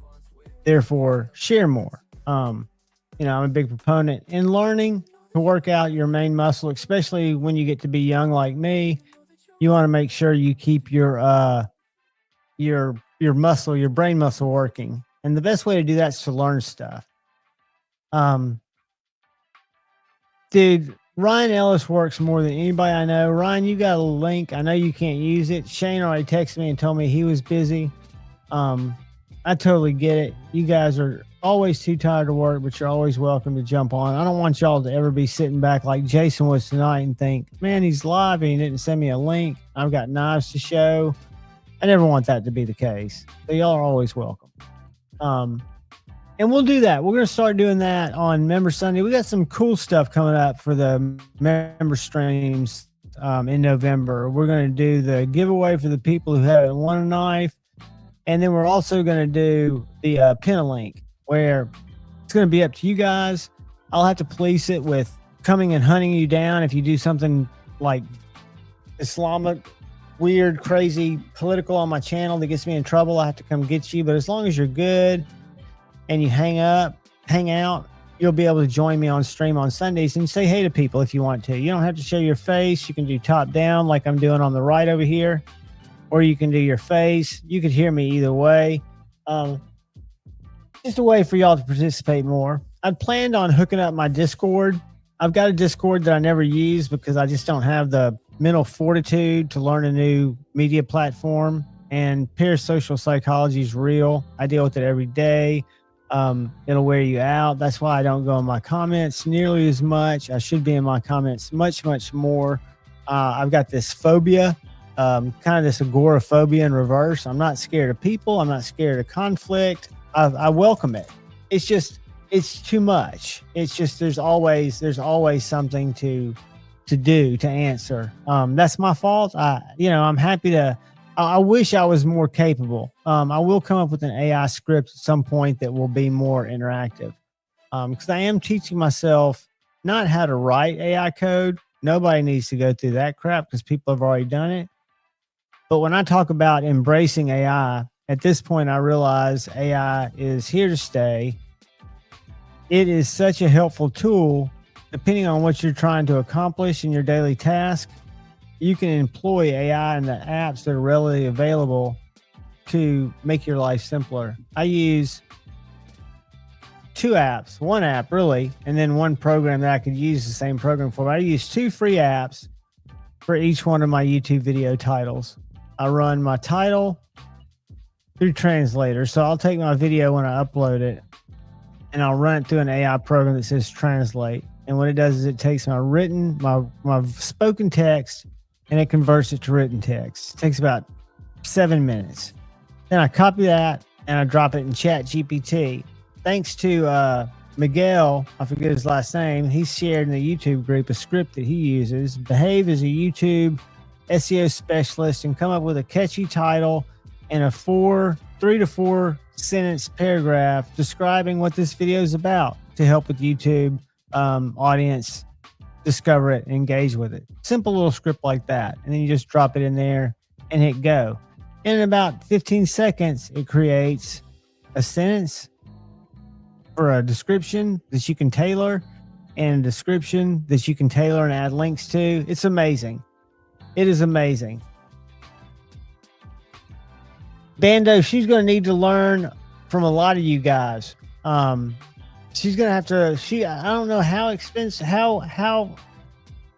therefore share more. I'm a big proponent in learning to work out your main muscle, especially when you get to be young like me. You want to make sure you keep your muscle, your brain muscle working. And the best way to do that is to learn stuff. Dude, Ryan Ellis works more than anybody I know. Ryan, you got a link. I know you can't use it. Shane already texted me and told me he was busy. I totally get it. You guys are always too tired to work, but you're always welcome to jump on. I don't want y'all to ever be sitting back like Jason was tonight and think, man, he's live and he didn't send me a link. I've got knives to show. I never want that to be the case. So y'all are always welcome. And we'll do that. We're going to start doing that on Member Sunday. We got some cool stuff coming up for the member streams in November. We're going to do the giveaway for the people who haven't won a knife. And then we're also going to do the pin a link, where it's going to be up to you guys. I'll have to police it with coming and hunting you down if you do something like Islamic, weird, crazy, political on my channel that gets me in trouble. I have to come get you. But as long as you're good and you hang out, you'll be able to join me on stream on Sundays and say hey to people if you want to. You don't have to show your face. You can do top down like I'm doing on the right over here, or you can do your face. You could hear me either way. Just a way for y'all to participate more. I'd planned on hooking up my Discord. I've got a Discord that I never use because I just don't have the mental fortitude to learn a new media platform. And parasocial psychology is real. I deal with it every day. It'll wear you out. That's why I don't go in my comments nearly as much. I should be in my comments much, much more. I've got this phobia, kind of this agoraphobia in reverse. I'm not scared of people. I'm not scared of conflict. I welcome it. It's just, it's too much. It's just, there's always something to do, to answer. That's my fault. I'm happy to, I wish I was more capable. I will come up with an AI script at some point that will be more interactive. Because I am teaching myself not how to write AI code. Nobody needs to go through that crap because people have already done it. But when I talk about embracing AI, at this point, I realize AI is here to stay. It is such a helpful tool, depending on what you're trying to accomplish in your daily task. You can employ AI and the apps that are readily available to make your life simpler. I use two apps, one app really, and then one program that I could use the same program for. I use two free apps for each one of my YouTube video titles. I run my title through translator. So I'll take my video when I upload it and I'll run it through an AI program that says translate. And what it does is it takes my written, my spoken text, and it converts it to written text. It takes about 7 minutes. Then I copy that and I drop it in Chat GPT. Thanks to Miguel, I forget his last name, he shared in the YouTube group a script that he uses. Behave as a YouTube SEO specialist and come up with a catchy title and a 3 to 4 sentence paragraph describing what this video is about to help with YouTube audience discover it and engage with it. Simple little script like that. And then you just drop it in there and hit go. In about 15 seconds, it creates a sentence for a description that you can tailor and a description that you can tailor and add links to. It's amazing. It is amazing. Bando, she's going to need to learn from a lot of you guys. She's going to have to, I don't know how expensive, how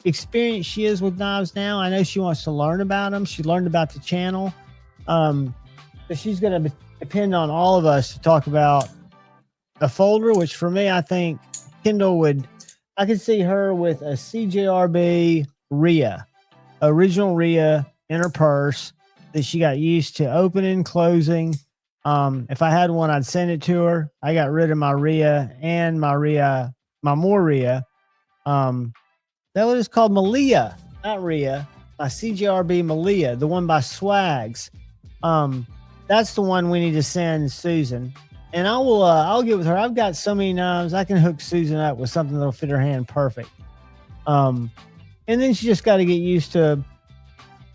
experienced she is with knives now. I know she wants to learn about them. She learned about the channel. But she's going to depend on all of us to talk about a folder, which for me, I think Kendall I could see her with a CJRB RIA, original RIA in her purse that she got used to opening, closing. If I had one, I'd send it to her. I got rid of my RIA and my more RIA. That what it's called, Malia, not RIA. My CJRB Malia, the one by Swags. That's the one we need to send Susan. And I'll get with her. I've got so many knives. I can hook Susan up with something that'll fit her hand perfect. And then she just got to get used to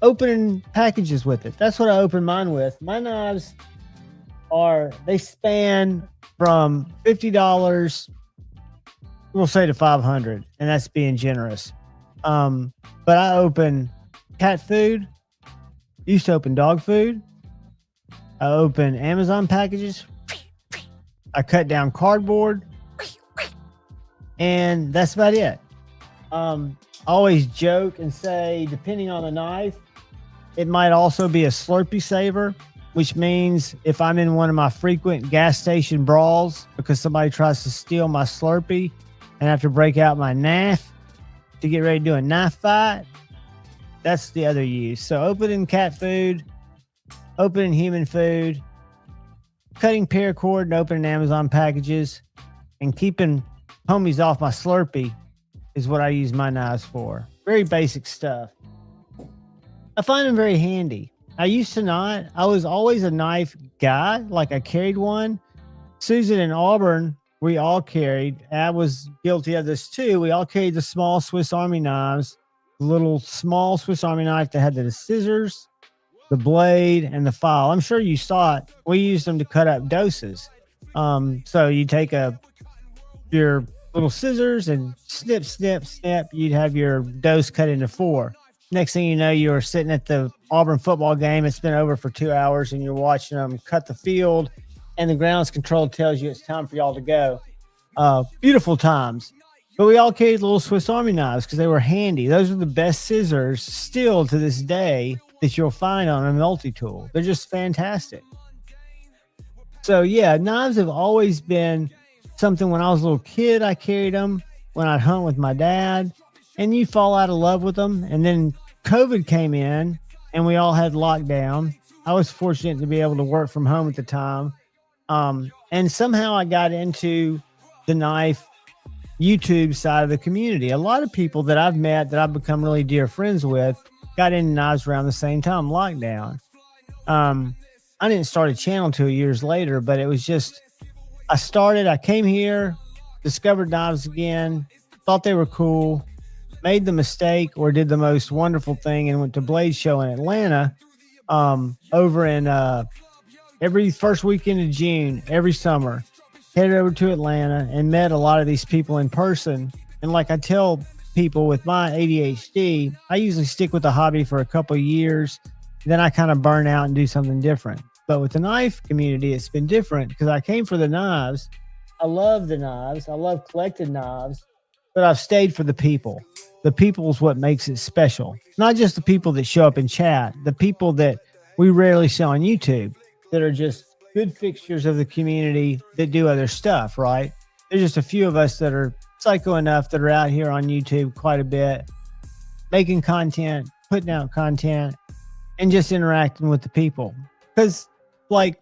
opening packages with it. That's what I open mine with. My knives they span from $50, we'll say, to $500, and that's being generous. But I open cat food, used to open dog food. I open Amazon packages. I cut down cardboard, and that's about it. I always joke and say, depending on the knife, it might also be a Slurpee saver, which means if I'm in one of my frequent gas station brawls because somebody tries to steal my Slurpee and I have to break out my knife to get ready to do a knife fight, that's the other use. So opening cat food, opening human food, cutting paracord and opening Amazon packages, and keeping homies off my Slurpee is what I use my knives for. Very basic stuff. I find them very handy. I used to not. I was always a knife guy. Like I carried one. Susan and Auburn, we all carried. I was guilty of this too. We all carried the small Swiss Army knives, the little small Swiss Army knife that had the scissors, the blade, and the file. I'm sure you saw it. We used them to cut up doses. So you take your little scissors and snip, snip, snip. You'd have your dose cut into 4. Next thing you know, you're sitting at the Auburn football game. It's been over for 2 hours, and you're watching them cut the field, and the grounds control tells you it's time for y'all to go. Beautiful times. But we all carried little Swiss Army knives because they were handy. Those are the best scissors still to this day that you'll find on a multi-tool. They're just fantastic. So, yeah, knives have always been something. When I was a little kid, I carried them when I'd hunt with my dad, and you fall out of love with them. And then COVID came in, and we all had lockdown. I was fortunate to be able to work from home at the time. And somehow I got into the knife YouTube side of the community. A lot of people that I've met that I've become really dear friends with got into knives around the same time, lockdown. I didn't start a channel until years later, but it was just, I came here, discovered knives again, thought they were cool, made the mistake or did the most wonderful thing and went to Blade Show in Atlanta over in every first weekend of June, every summer. Headed over to Atlanta and met a lot of these people in person. And like I tell people with my ADHD, I usually stick with the hobby for a couple of years. Then I kind of burn out and do something different. But with the knife community, it's been different because I came for the knives. I love the knives. I love collecting knives. But I've stayed for the people. The people is what makes it special. Not just the people that show up in chat. The people that we rarely see on YouTube that are just good fixtures of the community that do other stuff, right? There's just a few of us that are psycho enough that are out here on YouTube quite a bit, making content, putting out content, and just interacting with the people. Because, like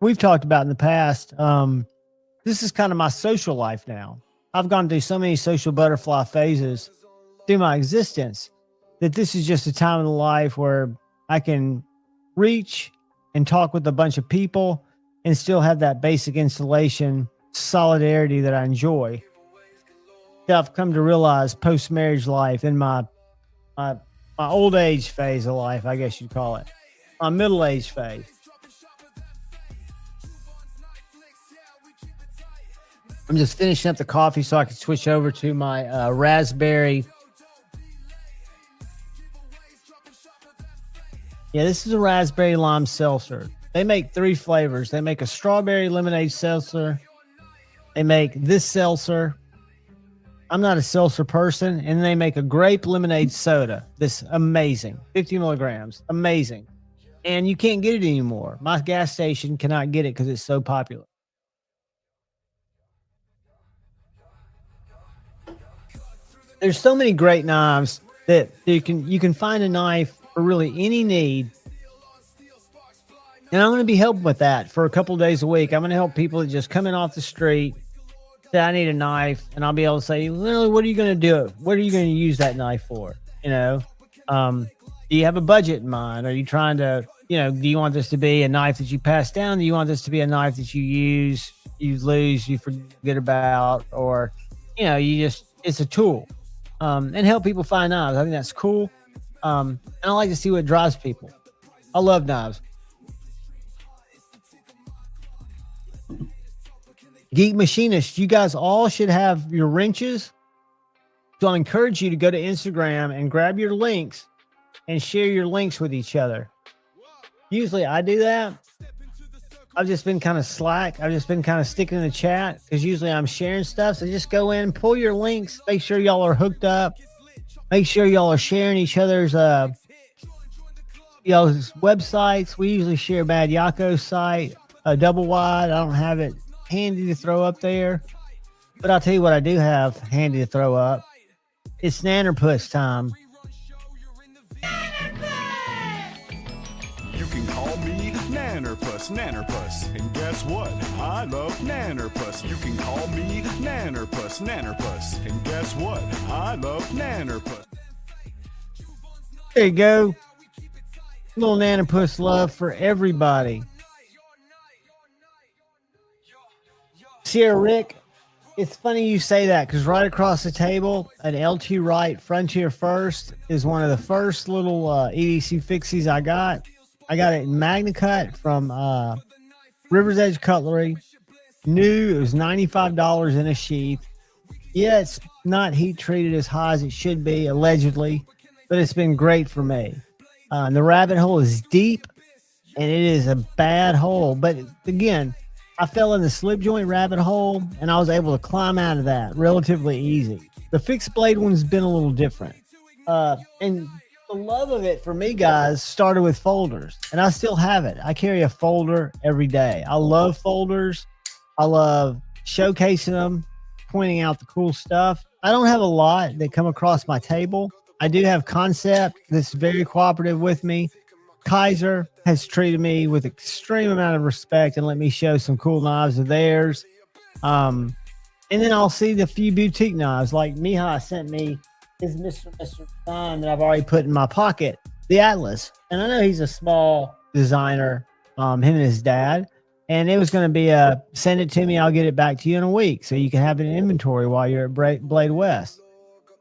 we've talked about in the past, this is kind of my social life now. I've gone through so many social butterfly phases through my existence that this is just a time in the life where I can reach and talk with a bunch of people and still have that basic installation solidarity that I enjoy. That I've come to realize post-marriage life in my old age phase of life, I guess you'd call it. My middle age phase. I'm just finishing up the coffee so I can switch over to my raspberry. Yeah, this is a raspberry lime seltzer. They make 3 flavors. They make a strawberry lemonade seltzer. They make this seltzer. I'm not a seltzer person. And they make a grape lemonade soda. This amazing. 50 milligrams. Amazing. And you can't get it anymore. My gas station cannot get it because it's so popular. There's so many great knives that you can find a knife for really any need. And I'm going to be helping with that for a couple of days a week. I'm going to help people that just come in off the street, say, I need a knife. And I'll be able to say, literally, what are you going to do? What are you going to use that knife for? You know, do you have a budget in mind? Are you trying to, do you want this to be a knife that you pass down? Do you want this to be a knife that you use, you lose, you forget about, or, it's a tool. And help people find knives. I think that's cool. And I like to see what drives people. I love knives. Geek Machinist, you guys all should have your wrenches. So I encourage you to go to Instagram and grab your links and share your links with each other. Usually I do that. I've just been kind of slack. I've just been kind of sticking in the chat because usually I'm sharing stuff. So just go in, pull your links, make sure y'all are hooked up. Make sure y'all are sharing each other's y'all's websites. We usually share Bad Yako's site, Double Wide. I don't have it handy to throw up there, but I'll tell you what I do have handy to throw up. It's Nannerpuss time. You can call me Nannerpuss. And guess what? I love Nannerpuss. You can call me Nannerpuss. And guess what? I love Nannerpuss. There you go. Little Nannerpuss love for everybody. Sierra Rick, it's funny you say that because right across the table, an LT Wright Frontier First is one of the first little EDC fixies I got. I got it in MagnaCut from River's Edge Cutlery. New, it was $95 in a sheath. Yeah, it's not heat treated as high as it should be, allegedly, but it's been great for me. The rabbit hole is deep, and it is a bad hole. But again, I fell in the slip joint rabbit hole, and I was able to climb out of that relatively easy. The fixed blade one's been a little different. And the love of it for me, guys, started with folders, and I still have it. I carry a folder every day. I love folders. I love showcasing them, pointing out the cool stuff. I don't have a lot that come across my table. I do have Concept that's very cooperative with me. Kaiser has treated me with extreme amount of respect and let me show some cool knives of theirs. And then I'll see the few boutique knives like Mihai sent me his Mr. Design that I've already put in my pocket, the Atlas. And I know he's a small designer, him and his dad. And it was going to be send it to me. I'll get it back to you in a week so you can have it in inventory while you're at Blade West.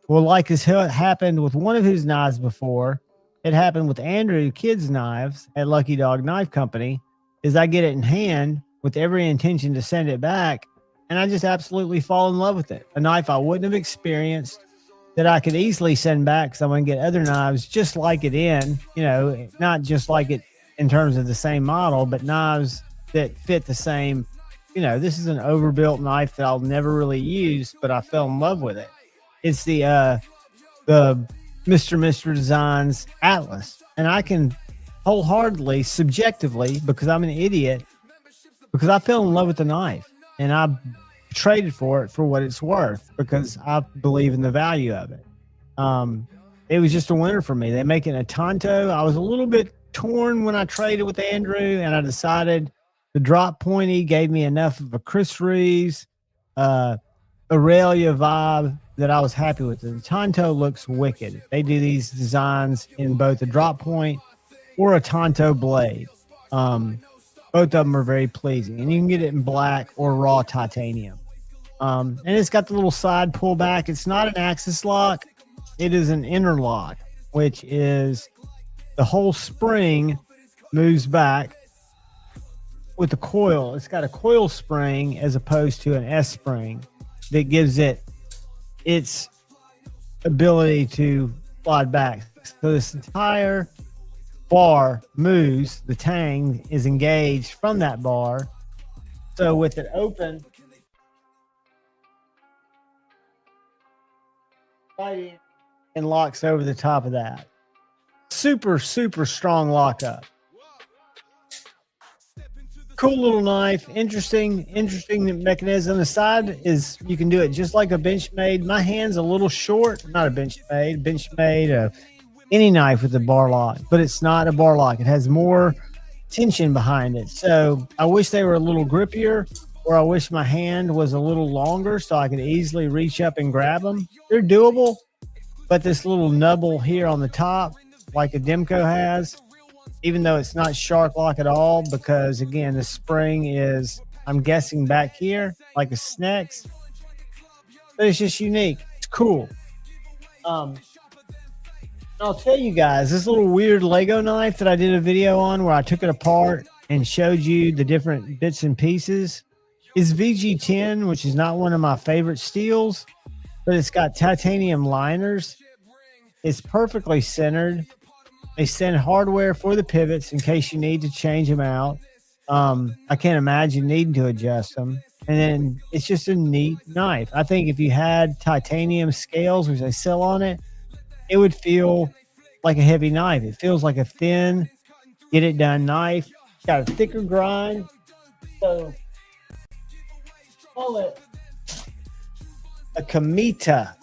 Well, like as it happened with one of his knives before, it happened with Andrew Kids Knives at Lucky Dog Knife Company, is I get it in hand with every intention to send it back, and I just absolutely fall in love with it. A knife I wouldn't have experienced that I could easily send back because I'm going to get other knives just like it in, not just like it in terms of the same model, but knives that fit the same. This is an overbuilt knife that I'll never really use, but I fell in love with it. It's the Mr. Designs Atlas, and I can wholeheartedly, subjectively, because I'm an idiot, because I fell in love with the knife and I traded for it for what it's worth because I believe in the value of it. It was just a winner for me. They make it a Tonto. I was a little bit torn when I traded with Andrew, and I decided the drop pointy gave me enough of a Chris Reeves, Aurelia vibe that I was happy with it. The Tonto looks wicked. They do these designs in both a drop point or a Tonto blade. Both of them are very pleasing, and you can get it in black or raw titanium. And it's got the little side pullback. It's not an axis lock. It is an interlock, which is the whole spring moves back with the coil. It's got a coil spring as opposed to an S spring that gives it its ability to slide back. So this entire bar moves. The tang is engaged from that bar. So with it open, and locks over the top of that. Super, super strong lockup. Cool little knife. Interesting mechanism. The side is, you can do it just like a Benchmade. My hand's a little short. Not a Benchmade, any knife with a bar lock, but it's not a bar lock. It has more tension behind it. So I wish they were a little grippier, or I wish my hand was a little longer so I could easily reach up and grab them. They're doable, but this little nubble here on the top, like a Demko has, even though it's not shark lock at all, because again, the spring is, I'm guessing, back here like a Snex, but it's just unique. It's cool. I'll tell you guys, this little weird Lego knife that I did a video on where I took it apart and showed you the different bits and pieces is VG10, which is not one of my favorite steels, but it's got titanium liners. It's perfectly centered. They send hardware for the pivots in case you need to change them out. I can't imagine needing to adjust them. And then it's just a neat knife. I think if you had titanium scales, which they sell on it, it would feel like a heavy knife. It feels like a thin, get it done knife. It's got a thicker grind. So call it a Kamita,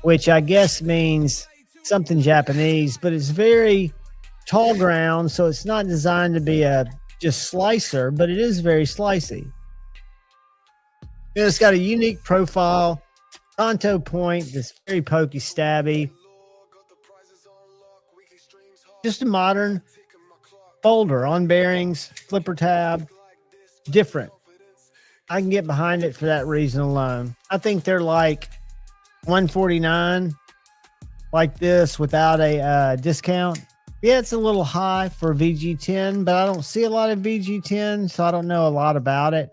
which I guess means something Japanese, but it's very tall ground, so it's not designed to be a just slicer, but it is very slicey. And it's got a unique profile, Tonto point, this very pokey, stabby. Just a modern folder on bearings, flipper tab, different. I can get behind it for that reason alone. I think they're like $149 like this without a discount. Yeah, it's a little high for VG10, but I don't see a lot of VG10, so I don't know a lot about it.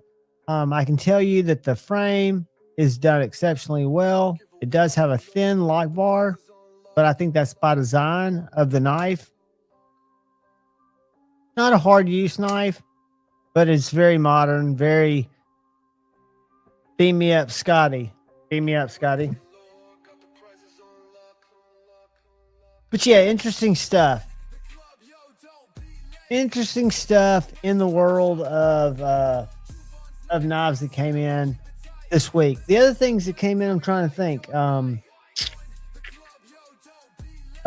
I can tell you that the frame is done exceptionally well. It does have a thin lock bar, but I think that's by design of the knife. Not a hard use knife, but it's very modern, very beam me up, Scotty. Beam me up, Scotty. But yeah, interesting stuff. Interesting stuff in the world of knives that came in this week. The other things that came in, I'm trying to think. A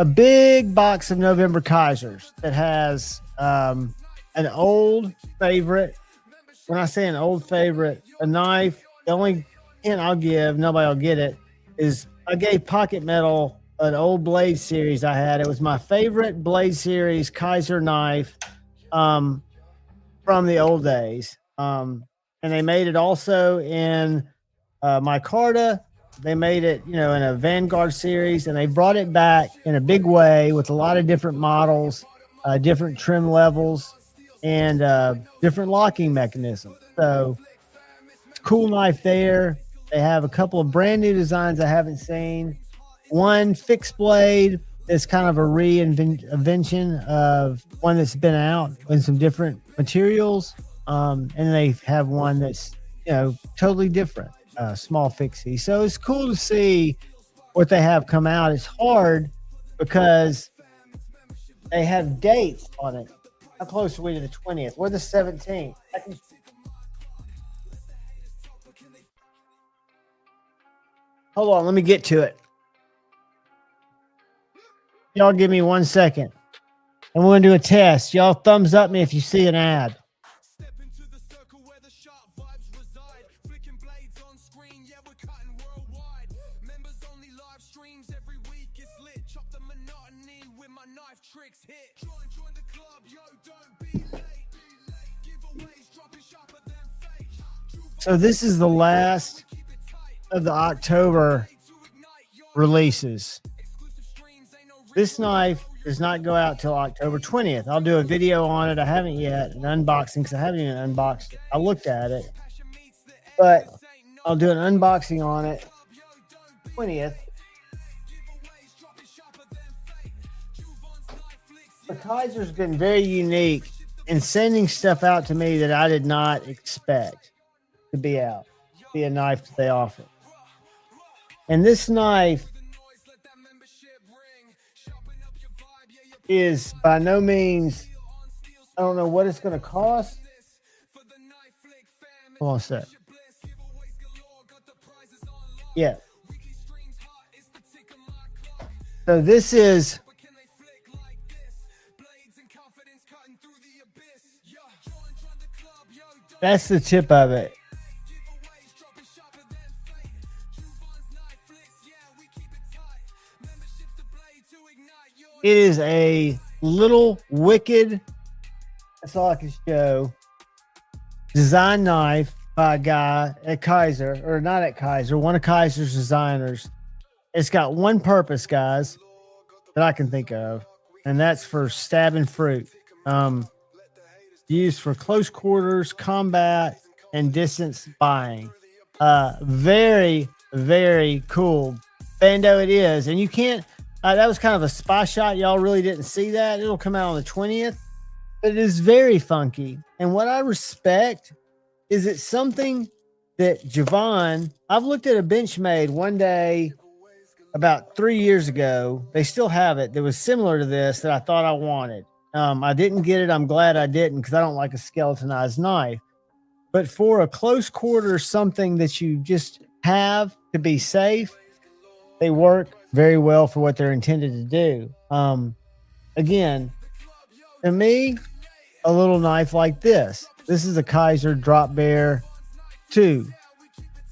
big box of November Kaisers that has an old favorite. When I say an old favorite, a knife, the only hint I'll give, nobody will get it, is I gave Pocket Metal an old Blade series I had. It was my favorite Blade series Kaiser knife from the old days. And they made it also in micarta. They made it, in a Vanguard series, and they brought it back in a big way with a lot of different models, different trim levels, and different locking mechanisms. So cool knife there. They have a couple of brand new designs I haven't seen. One fixed blade that's kind of a reinvention of one that's been out in some different materials. And they have one that's, totally different, small fixie. So it's cool to see what they have come out. It's hard because they have dates on it. How close are we to the 20th? We're the 17th. Hold on, let me get to it. Y'all give me 1 second. I'm going to do a test. Y'all thumbs up me if you see an ad. Step into the circle where the sharp vibes reside. Flicking blades on screen, yeah, we're cutting worldwide. Members only live streams every week. It's lit. Chop the monotony with my knife tricks hit. Join the club, yo, don't be late. Giveaways dropping sharper than fate. So this is the last of the October releases. This knife does not go out till October 20th. I'll do a video on it. I haven't yet, an unboxing, because I haven't even unboxed it. I looked at it, but I'll do an unboxing on it 20th. The Kaiser's been very unique in sending stuff out to me that I did not expect to be out, be a knife that they offer. And this knife is by no means, I don't know what it's going to cost. Hold on a sec. Yeah. So this is, that's the tip of it. It is a little wicked, that's all I can show, design knife by a guy at Kaiser, or not at Kaiser, one of Kaiser's designers. It's got one purpose, guys, that I can think of, and that's for stabbing fruit. Used for close quarters, combat, and distance buying. Very, very cool. Bando it is, and you can't, that was kind of a spy shot. Y'all really didn't see that. It'll come out on the 20th. But it is very funky. And what I respect is it's something that Javon, I've looked at a Benchmade one day about 3 years ago. They still have it. That was similar to this that I thought I wanted. I didn't get it. I'm glad I didn't, because I don't like a skeletonized knife. But for a close quarter, something that you just have to be safe, they work very well for what they're intended to do. Again, to me, a little knife like this. This is a Kaiser Drop Bear 2.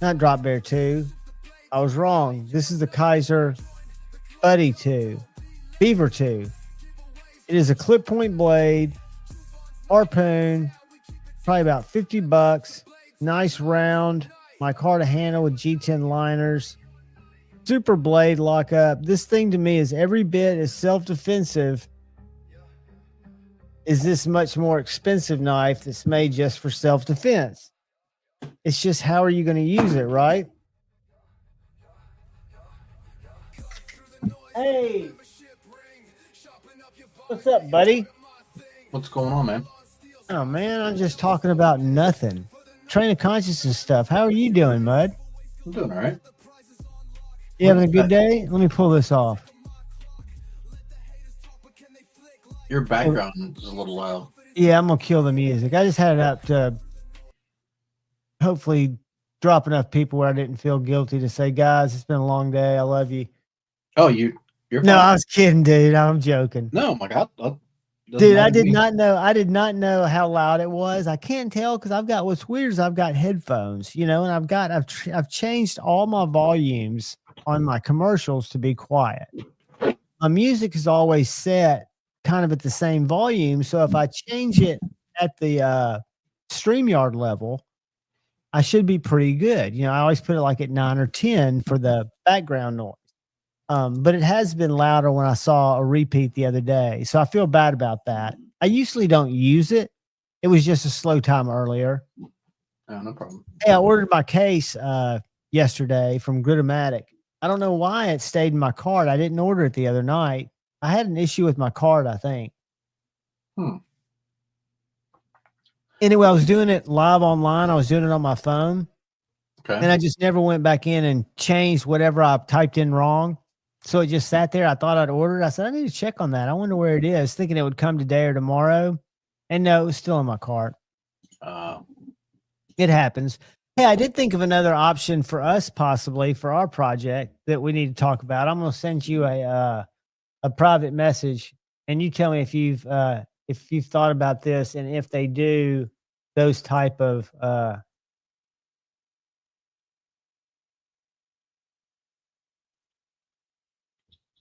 Not Drop Bear 2. I was wrong. This is the Kaiser Buddy 2. Beaver 2. It is a clip point blade. Harpoon. Probably about $50. Nice round. micarta handle with G10 liners. Super blade lockup. This thing to me is every bit as self-defensive as this much more expensive knife that's made just for self-defense. It's just, how are you going to use it, right? Hey, what's up, buddy? What's going on, man? Oh, man, I'm just talking about nothing. Train of consciousness stuff. How are you doing, Mud? I'm doing all right. You having a good day? Let me pull this off. Your background is a little loud. Yeah, I'm going to kill the music. I just had it up to hopefully drop enough people where I didn't feel guilty to say, guys, it's been a long day. I love you. Oh, you're No, fine. I was kidding, dude. I'm joking. No, my God. Dude, I did not know how loud it was. I can't tell because what's weird is I've got headphones, and I've changed all my volumes on my commercials to be quiet. My music is always set kind of at the same volume. So if I change it at the StreamYard level, I should be pretty good. I always put it like at 9 or 10 for the background noise. But it has been louder when I saw a repeat the other day. So I feel bad about that. I usually don't use it. It was just a slow time earlier. Oh, no problem. Hey, I ordered my case yesterday from Gritomatic. I don't know why it stayed in my cart. I didn't order it the other night. I had an issue with my cart, I think. Anyway, I was doing it live online. I was doing it on my phone. Okay. And I just never went back in and changed whatever I typed in wrong. So it just sat there. I thought I'd order it. I said, I need to check on that. I wonder where it is, thinking it would come today or tomorrow. And no, it was still in my cart. Uh, It happens. Hey, I did think of another option for us, possibly for our project that we need to talk about. I'm going to send you a private message, and you tell me if you've thought about this and if they do those type of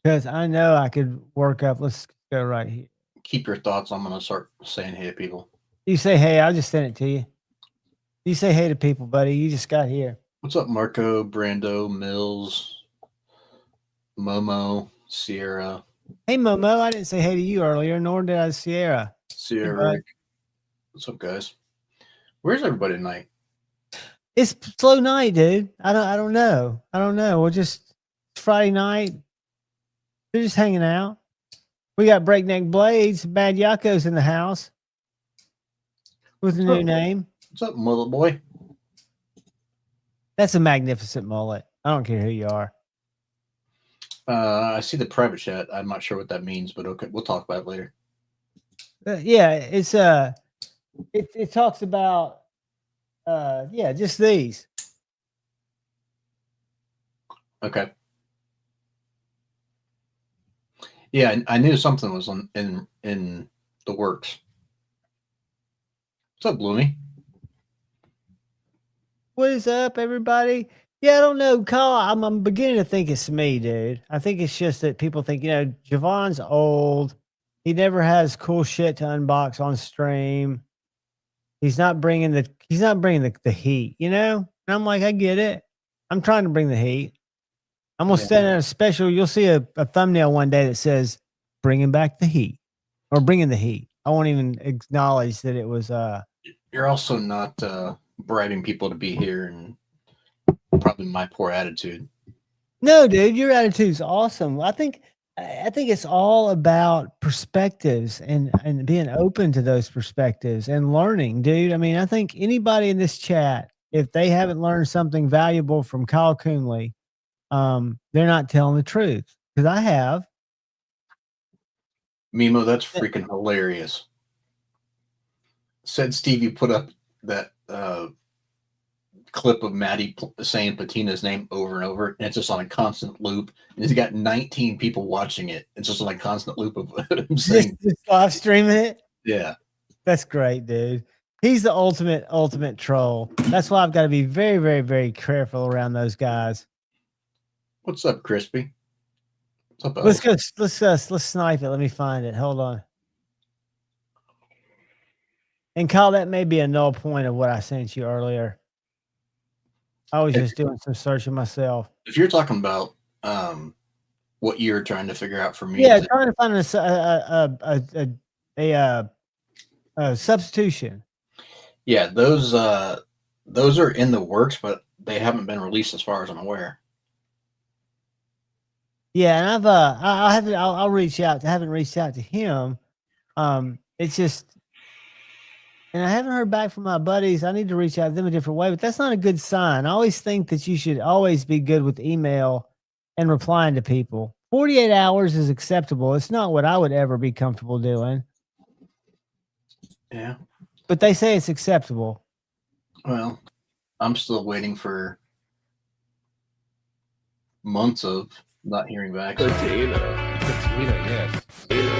because I know I could work up. Let's go right here. keep your thoughts. I'm gonna start saying hey to people. You say hey, I'll just send it to you. You say hey to people, buddy. You just got here. What's up, Marco, Brando, Mills, Momo, Sierra, Hey, Momo. I didn't say hey to you earlier, nor did I, Sierra. Sierra? bud. What's up, guys? Where's everybody tonight? It's slow night, dude. I don't know. We're just it's Friday night. They're just hanging out. We got Breakneck Blades, Bad Yakko's in the house with a new name. What's up, mullet boy? That's a magnificent mullet. I don't care who you are. I see the private chat. I'm not sure what that means, but okay, we'll talk about it later. Yeah, it's it talks about yeah, just these. Okay. Yeah, I knew something was in the works. What's up, Bloomy? What is up, everybody? Yeah, I don't know, Kyle. I'm beginning to think it's me, dude. I think it's just that people think, Javon's old. He never has cool shit to unbox on stream. He's not bringing the heat, And I'm like, I get it. I'm trying to bring the heat. I'm gonna send out a special. You'll see a thumbnail one day that says "Bringing back the heat" or "Bringing the heat." I won't even acknowledge that it was. You're also not bribing people to be here, and probably my poor attitude. No, dude, your attitude's awesome. I think it's all about perspectives and being open to those perspectives and learning, dude. I mean, I think anybody in this chat, if they haven't learned something valuable from Kyle Coonley, they're not telling the truth. Because I have. Mimo, that's freaking hilarious. Said Steve, you put up that clip of Maddie saying Patina's name over and over, and it's just on a constant loop. And he's got 19 people watching it. It's just on a constant loop of him saying, just live streaming it. Yeah, that's great, dude. He's the ultimate troll. That's why I've got to be very, very, very careful around those guys. What's up, Crispy? What's up, Let's go. Let's snipe it. Let me find it. Hold on. And Kyle, that may be a null point of what I sent you earlier. I was just doing some searching myself. If you're talking about what you're trying to figure out for me, yeah, trying to find a substitution. Yeah, those are in the works, but they haven't been released as far as I'm aware. Yeah, and I'll reach out. I haven't reached out to him. It's just. And I haven't heard back from my buddies. I need to reach out to them a different way, but that's not a good sign. I always think that you should always be good with email and replying to people. 48 hours is acceptable. It's not what I would ever be comfortable doing. Yeah. But they say it's acceptable. Well, I'm still waiting for months of not hearing back. Patina, yes. Patina.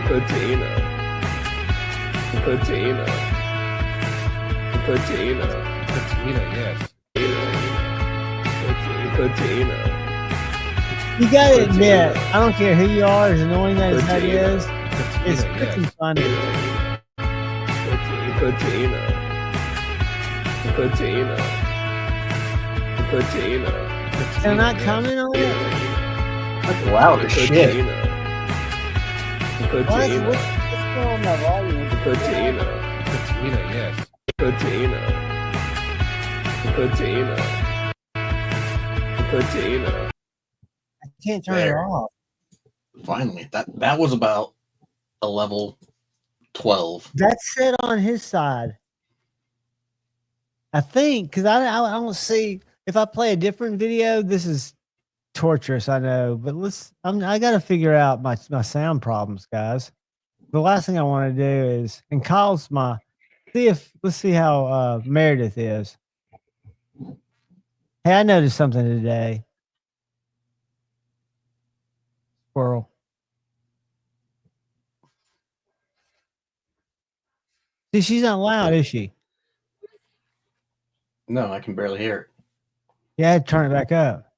Patina, yes. Patina. You gotta admit, I don't care who you are, as annoying as that is, it's freaking funny. Patina. Can I not comment on it? That's loud as shit. What's going on my volume? Patina, yes. Patina. I can't turn it off. Finally, that was about a level 12. That's set on his side. I think, because I don't see, if I play a different video, this is torturous, I know, but I got to figure out my sound problems, guys. the last thing I want to do is, and Kyle's let's see how Meredith is. Hey, I noticed something today. Squirrel. See, she's not loud, is she? No, I can barely hear it. Yeah, I had to turn it back up.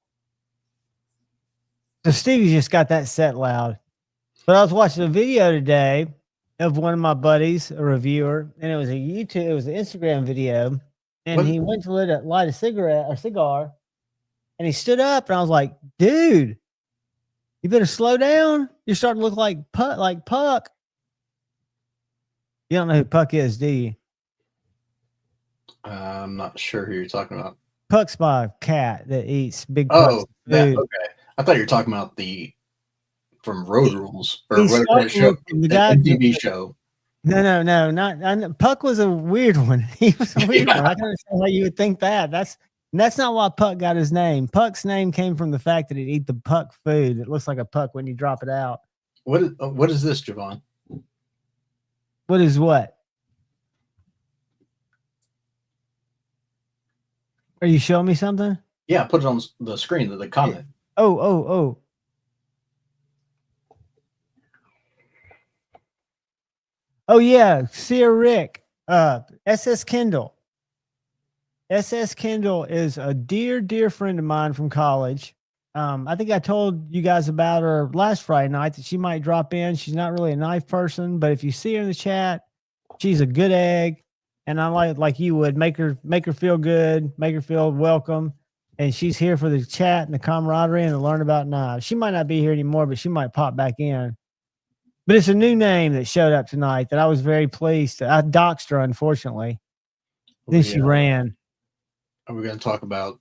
So Stevie just got that set loud. But I was watching a video today of one of my buddies, a reviewer, and it was an Instagram video, and What? he went to light a cigar, and he stood up, and I was like, dude, you better slow down. You're starting to look like Puck. You don't know who Puck is, do you? I'm not sure who you're talking about. Puck's my cat that eats big Oh, food. okay. I thought you were talking about from Road Rules or He's whatever that show, the guy, MTV show. No, not Puck was a weird one. He was a weird one. I can understand why you would think that. That's not why Puck got his name. Puck's name came from the fact that he'd eat the Puck food that looks like a puck when you drop it out. What is this, Javon? What is what? Are you showing me something? Yeah, put it on the screen, the comment. Oh. Oh yeah, Sierra Rick. SS Kendall. SS Kendall is a dear friend of mine from college. I think I told you guys about her last Friday night that she might drop in. She's not really a knife person, but if you see her in the chat, she's a good egg. And I like you would make her feel good, make her feel welcome. And she's here for the chat and the camaraderie and to learn about knives. She might not be here anymore, but she might pop back in. But it's a new name that showed up tonight that I was very pleased. I doxed her, unfortunately. Then she ran. Are we going to talk about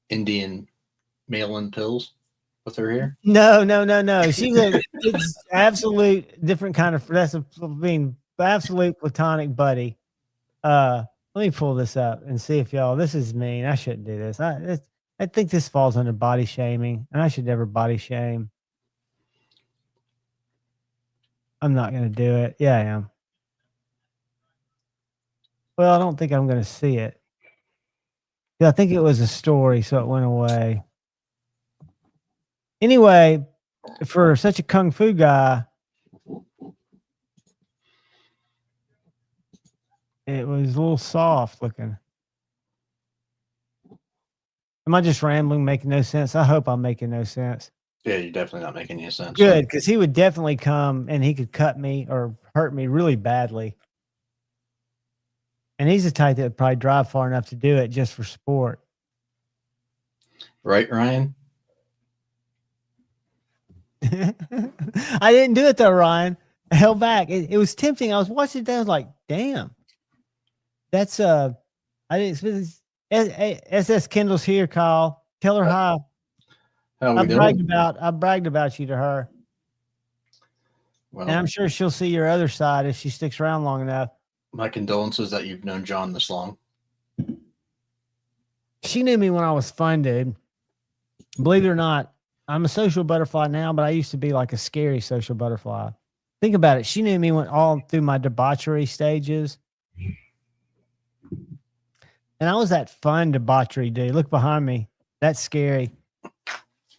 Indian mail-in pills with her here? No. It's absolute different kind of. That's absolute platonic buddy. Let me pull this up and see if y'all. This is mean. I shouldn't do this. I think this falls under body shaming, and I should never body shame. I'm not going to do it. Yeah, I am. Well, I don't think I'm going to see it. Yeah, I think it was a story, so it went away. Anyway, for such a kung fu guy, it was a little soft looking. Am I just rambling, making no sense? I hope I'm making no sense. Yeah, you're definitely not making any sense. Good, because he would definitely come and he could cut me or hurt me really badly. And he's the type that would probably drive far enough to do it just for sport. Right, Ryan? I didn't do it though, Ryan. I held back. It was tempting. I was watching it. I was like, damn. That's I didn't expect SS Kendall's here, Kyle. Tell her hi. I bragged about you to her. Well, and I'm sure she'll see your other side if she sticks around long enough. My condolences that you've known John this long. She knew me when I was fun, dude. Believe it or not, I'm a social butterfly now, but I used to be like a scary social butterfly. Think about it. She knew me all through my debauchery stages. And I was that fun debauchery dude. Look behind me. That's scary.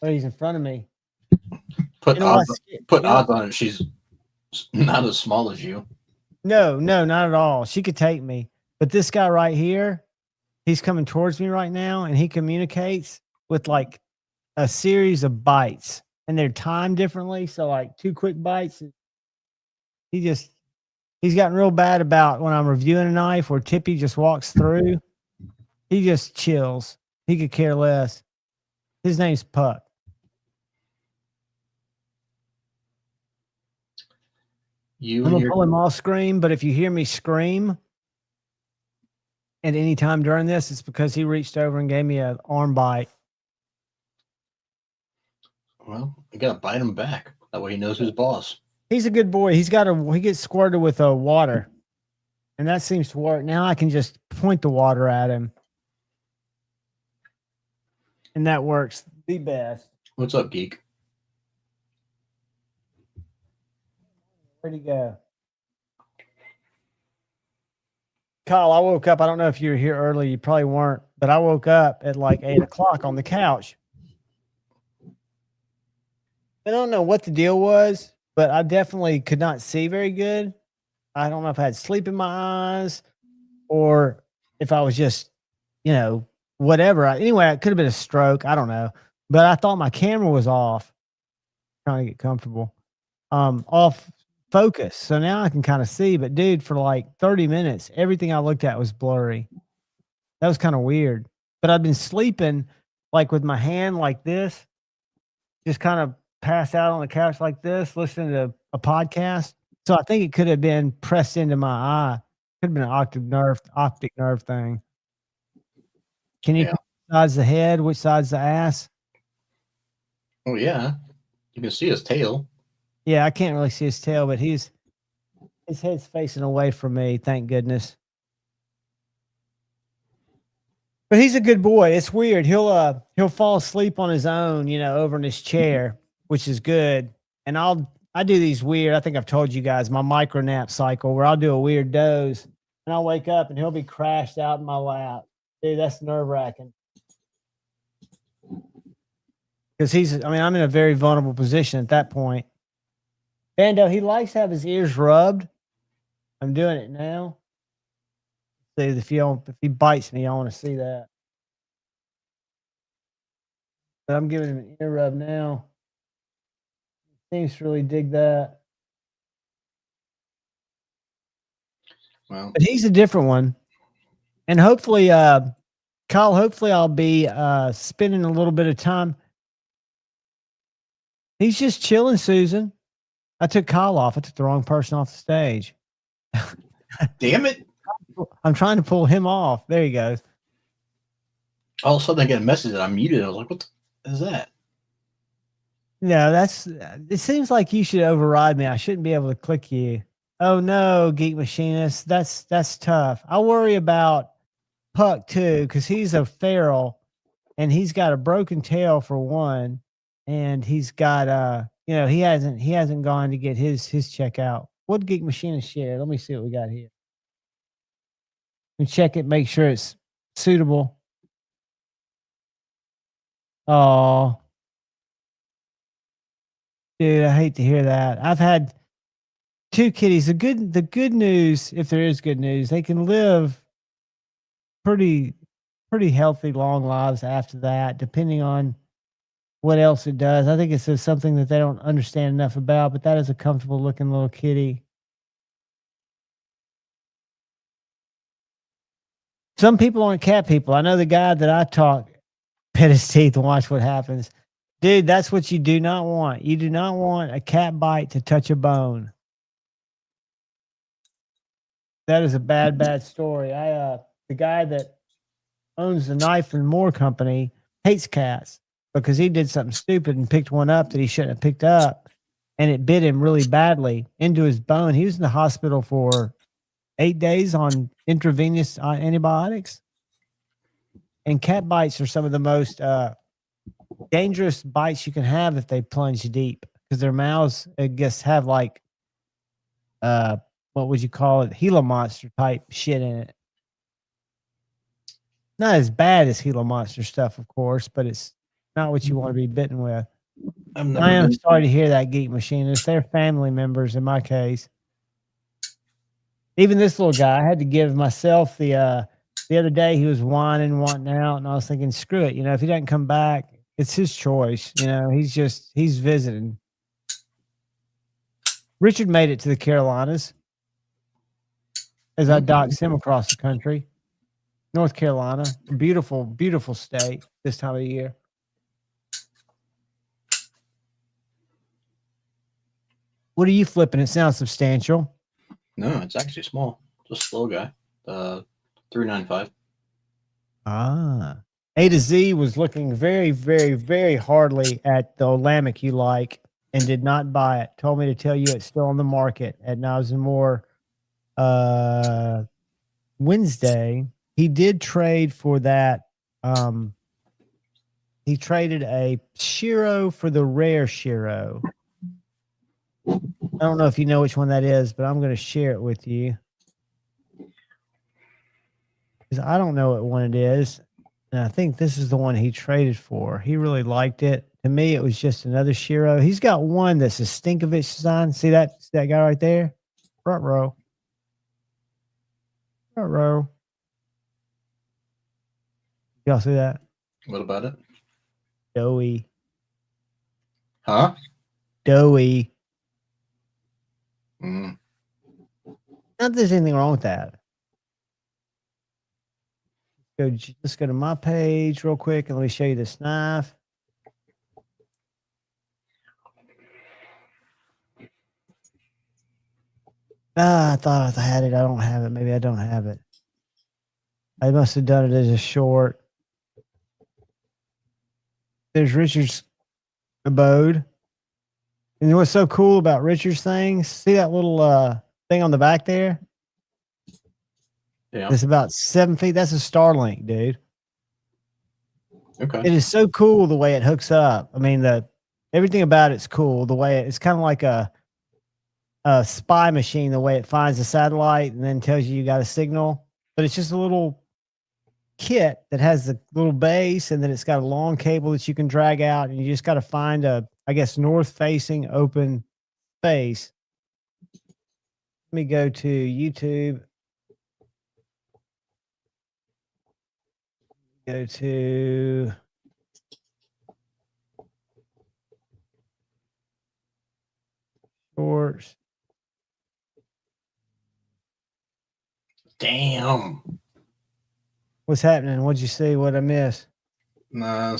Oh, he's in front of me. Put odds on it. She's not as small as you. No, not at all. She could take me. But this guy right here, he's coming towards me right now, and he communicates with like a series of bites, and they're timed differently. So like 2 quick bites. He's gotten real bad about when I'm reviewing a knife where Tippy just walks through. He just chills. He could care less. His name's Puck. I'm going to pull him off screen, but if you hear me scream at any time during this, it's because he reached over and gave me an arm bite. Well, you got to bite him back. That way he knows who's boss. He's a good boy. He gets squirted with water, and that seems to work. Now I can just point the water at him, and that works the best. What's up, geek? Where'd he go? Kyle, I woke up. I don't know if you were here early. You probably weren't, but I woke up at like 8 o'clock on the couch. I don't know what the deal was, but I definitely could not see very good. I don't know if I had sleep in my eyes or if I was just, whatever. Anyway, it could have been a stroke. I don't know. But I thought my camera was off, trying to get comfortable, off focus. So now I can kind of see. But dude, for like 30 minutes, everything I looked at was blurry. That was kind of weird. But I've been sleeping like with my hand like this, just kind of passed out on the couch like this, listening to a podcast. So I think it could have been pressed into my eye. Could have been an optic nerve thing. Can you Yeah. which side's the head? Which side's the ass? Oh yeah, you can see his tail. Yeah, I can't really see his tail, but his head's facing away from me. Thank goodness. But he's a good boy. It's weird. He'll fall asleep on his own, over in his chair, which is good. And I do these weird. I think I've told you guys my micro nap cycle where I'll do a weird doze and I'll wake up and he'll be crashed out in my lap. Dude, that's nerve wracking. Because I'm in a very vulnerable position at that point. Bando, he likes to have his ears rubbed. I'm doing it now. See if he bites me, I want to see that. But I'm giving him an ear rub now. He seems to really dig that. Well, but he's a different one. And hopefully, Kyle, I'll be spending a little bit of time. He's just chilling, Susan. I took Kyle off. I took the wrong person off the stage. Damn it. I'm trying to pull him off. There he goes. All of a sudden I get a message that I'm muted. I was like, what is that? No, it seems like you should override me. I shouldn't be able to click you. Oh no, Geek Machinist. That's tough. I worry about Puck too, because he's a feral and he's got a broken tail for one, and he's got he hasn't gone to get his check out. What Geek Machinist share? Let me see what we got here. And check it, make sure it's suitable. Oh, dude, I hate to hear that. I've had 2 kitties. The good news, if there is good news, they can live pretty healthy, long lives after that, depending on what else it does. I think it's just something that they don't understand enough about, but that is a comfortable looking little kitty. Some people aren't cat people. I know the guy that I taught pet his teeth and watch what happens. Dude, that's what you do not want. You do not want a cat bite to touch a bone. That is a bad story. The guy that owns the Knife and More company hates cats because he did something stupid and picked one up that he shouldn't have picked up, and it bit him really badly into his bone. He was in the hospital for 8 days on intravenous antibiotics. And cat bites are some of the most dangerous bites you can have if they plunge deep, because their mouths, I guess, have like, what would you call it? Gila monster type shit in it. Not as bad as Gila monster stuff, of course, but it's not what you want to be bitten with. I am sorry to hear that, Geek Machinist. They're family members in my case. Even this little guy, I had to give myself the other day, he was whining, wanting out, and I was thinking, screw it. If he doesn't come back, it's his choice. He's visiting. Richard made it to the Carolinas as I doxed him across the country. North Carolina, beautiful, beautiful state this time of year. What are you flipping? It sounds substantial. No, it's actually small. Just a slow guy. 395. A to Z was looking very, very, very hardly at the Olamic you like and did not buy it. Told me to tell you it's still on the market at Niles and More Wednesday. He did trade for that. He traded a Shiro for the rare Shiro. I don't know if you know which one that is, but I'm going to share it with you. because I don't know what one it is. And I think this is the one he traded for. He really liked it. To me, it was just another Shiro. He's got one that's a Stinkovich design. See that guy right there? Front row. Front row. Y'all see that? What about it? Doughy. Huh? Doughy. Mm. Not that there's anything wrong with that. Let's go to my page real quick and let me show you this knife. I thought I had it. I don't have it. Maybe I don't have it. I must have done it as a short. There's Richard's abode. And what's so cool about Richard's things? See that little thing on the back there? Yeah. It's about 7 feet. That's a Starlink, dude. Okay. It is so cool the way it hooks up. I mean, everything about it's cool. The way it's kind of like a spy machine, the way it finds the satellite and then tells you got a signal. But it's just a little kit that has the little base, and then it's got a long cable that you can drag out, and you just got to find I guess, north-facing open space. Let me go to YouTube. Go to shorts. Damn. What's happening? What'd you see? What'd I miss?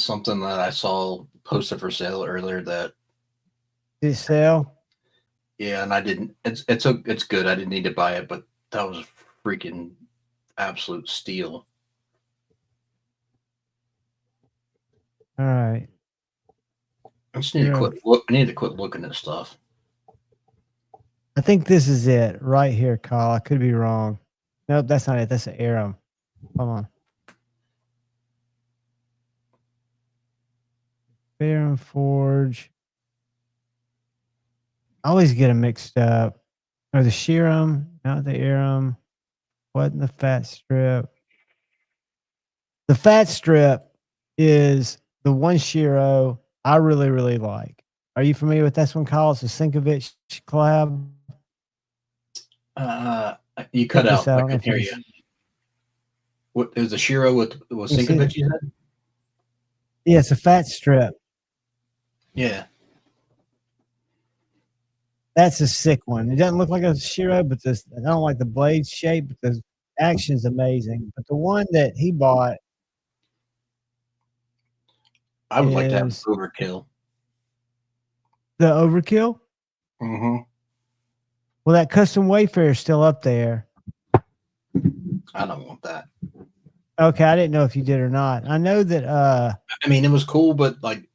Something that I saw posted for sale earlier that Did it sell? Yeah, and I didn't. It's good. I didn't need to buy it, but that was freaking absolute steal. All right. I just need to quit. Look, I need to quit looking at stuff. I think this is it right here, Kyle. I could be wrong. Nope, that's not it. That's an Aram. Hold on. Aram Forge. I always get them mixed up. Or the Shiram, not the Aram. What in the fat strip? The fat strip is the one Shiro I really, really like. Are you familiar with this one, Kyle? It's a Sinkovich collab. You cut out. I can can hear you. What is the Shiro with Sinkovich? You said? Yeah, it's a fat strip. Yeah. That's a sick one. It doesn't look like a Shiro, but I don't like the blade shape, but the action's amazing. But the one that he bought, I would like to have Overkill. The Overkill? Mm-hmm. Well, that custom Wayfarer is still up there. I don't want that. Okay, I didn't know if you did or not. I know that I mean, it was cool, but like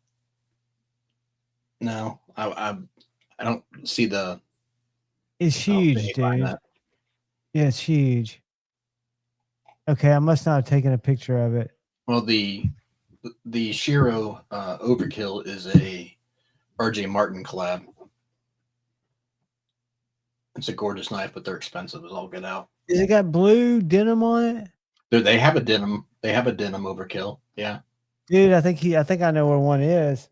no, I don't see the it's huge, dude. Yeah, it's huge. Okay, I must not have taken a picture of it. Well, the Shiro Overkill is a RJ Martin collab. It's a gorgeous knife, but they're expensive as all get out. Is it got blue denim on it? They have a denim. They have a denim Overkill. Yeah, dude. I think I know where one is.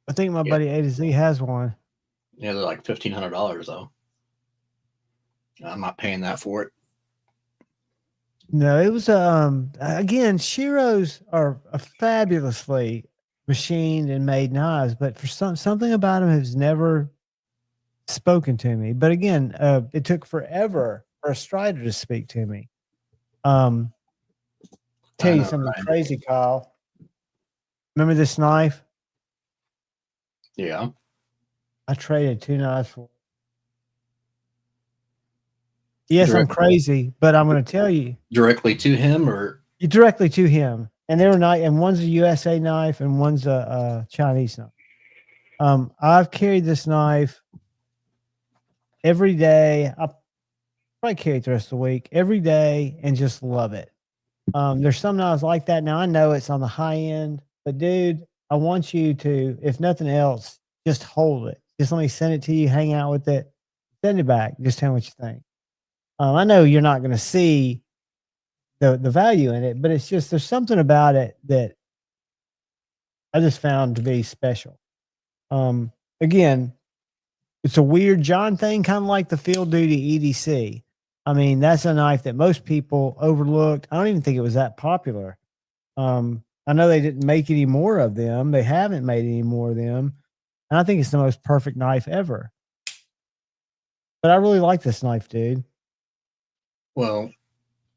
I think my buddy A to Z has one. Yeah, they're like $1,500 though. I'm not paying that for it. No, it was again, Shiros are a fabulously machined and made knives, but for something about them has never spoken to me. But again, it took forever for a Strider to speak to me. Tell you something crazy, Kyle. Remember this knife? Yeah. I traded 2 knives for it. Yes, I'm crazy, but I'm going to tell you. Directly to him or? Directly to him. And they were not, and one's a USA knife and one's a Chinese knife. I've carried this knife every day. I'll probably carry it the rest of the week, every day, and just love it. There's some knives like that. Now, I know it's on the high end, but dude, I want you to, if nothing else, just hold it. Just let me send it to you, hang out with it, send it back. Just tell me what you think. I know you're not going to see the value in it, but it's just there's something about it that I just found to be special. Again, it's a weird John thing, kind of like the field duty EDC. I mean, that's a knife that most people overlooked. I don't even think it was that popular. I know they didn't make any more of them. They haven't made any more of them. And I think it's the most perfect knife ever. But I really like this knife, dude. Well,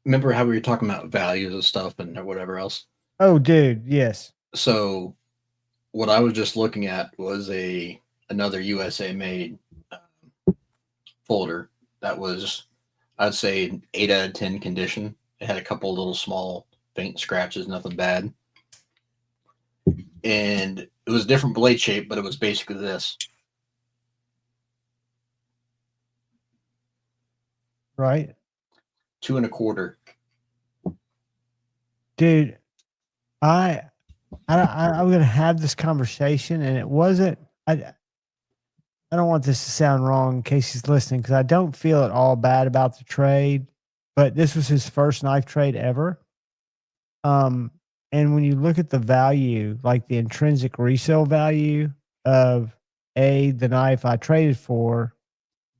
remember how we were talking about values and stuff and whatever else? Oh, dude, yes. So what I was just looking at was another USA made folder that was, I'd say, an 8 out of 10 condition. It had a couple of little small faint scratches, nothing bad. And it was a different blade shape, but it was basically this. Right. 2 1/4. Dude, I'm going to have this conversation, and it wasn't. I don't want this to sound wrong in case he's listening, because I don't feel at all bad about the trade, but this was his first knife trade ever. And when you look at the value, like the intrinsic resale value of the knife I traded for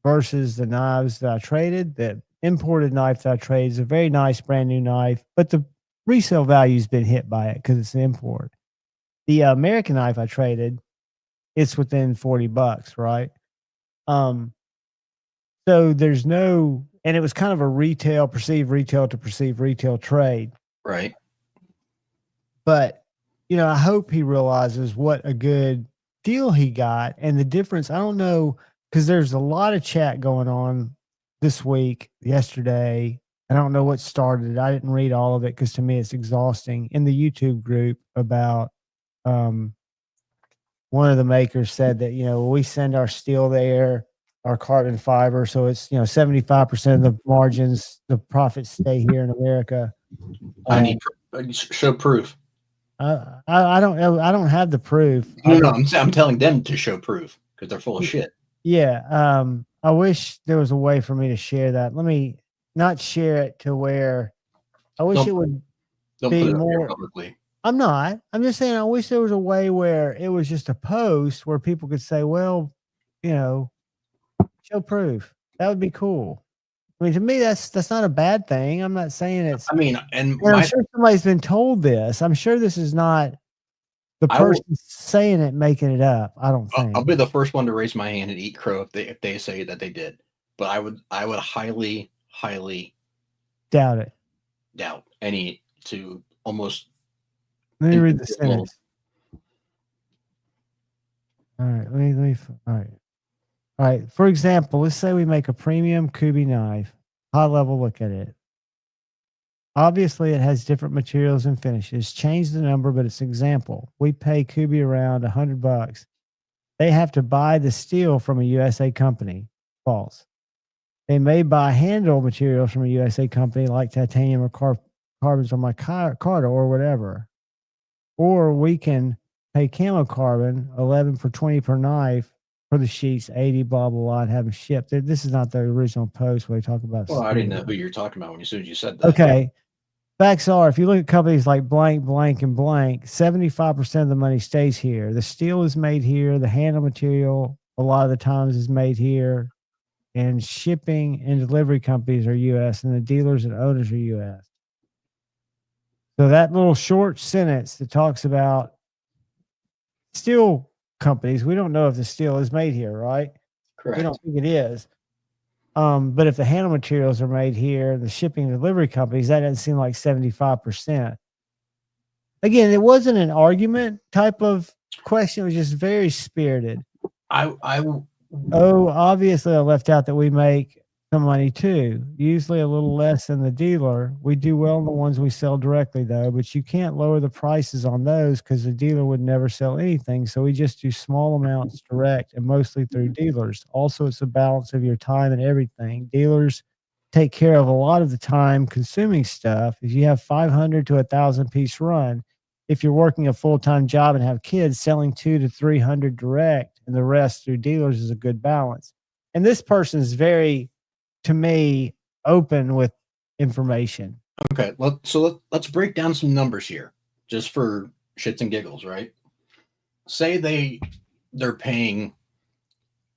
versus the knives that I traded, the imported knife that I traded is a very nice brand new knife, but the resale value's been hit by it because it's an import. The American knife I traded, it's within $40, right? So there's no, and it was kind of a perceived retail to perceived retail trade. Right. But, I hope he realizes what a good deal he got and the difference. I don't know, because there's a lot of chat going on this week, yesterday. I don't know what started it. I didn't read all of it because to me it's exhausting. In the YouTube group about one of the makers said that, we send our steel there, our carbon fiber. So it's, 75% of the margins, the profits stay here in America. I need show proof. I don't have the proof. No, I'm telling them to show proof because they're full of shit. Yeah. I wish there was a way for me to share that. Let me not share it to where I wish it would be more publicly. I'm not. I'm just saying I wish there was a way where it was just a post where people could say, well, show proof. That would be cool. I mean, to me, that's not a bad thing. I'm not saying it's. I mean, and I'm sure somebody's been told this. I'm sure this is not the person saying it making it up. I don't think. I'll be the first one to raise my hand and eat crow if they say that they did. But I would highly doubt it. Doubt any to almost. Let me read the sentence. All right. Let me. All right. For example, let's say we make a premium Kubi knife. High level look at it. Obviously, it has different materials and finishes. Change the number, but it's an example. We pay Kubi around $100. They have to buy the steel from a USA company. False. They may buy handle materials from a USA company like titanium or carbons on my Carter or whatever. Or we can pay camo carbon 11 for 20 per knife for the sheets, 80, blah, blah, blah, and have them shipped. This is not the original post where they talk about. Well, I didn't know who you're talking about as soon as you said that. Okay. Facts are, if you look at companies like blank, blank, and blank, 75% of the money stays here. The steel is made here. The handle material, a lot of the times, is made here. And shipping and delivery companies are U.S., and the dealers and owners are U.S. So that little short sentence that talks about steel companies, we don't know if the steel is made here, right? Correct. We don't think it is. But if the handle materials are made here, the shipping and delivery companies, that doesn't seem like 75%. Again, it wasn't an argument type of question. It was just very spirited. Obviously I left out that we make some money too, usually a little less than the dealer. We do well in the ones we sell directly though, but you can't lower the prices on those because the dealer would never sell anything. So we just do small amounts direct and mostly through dealers. Also, it's a balance of your time and everything. Dealers take care of a lot of the time consuming stuff. If you have 500 to 1,000 piece run, if you're working a full-time job and have kids, selling 200 to 300 direct and the rest through dealers is a good balance. And this person is very, to me, open with information. Okay, let's break down some numbers here, just for shits and giggles, right? Say they're paying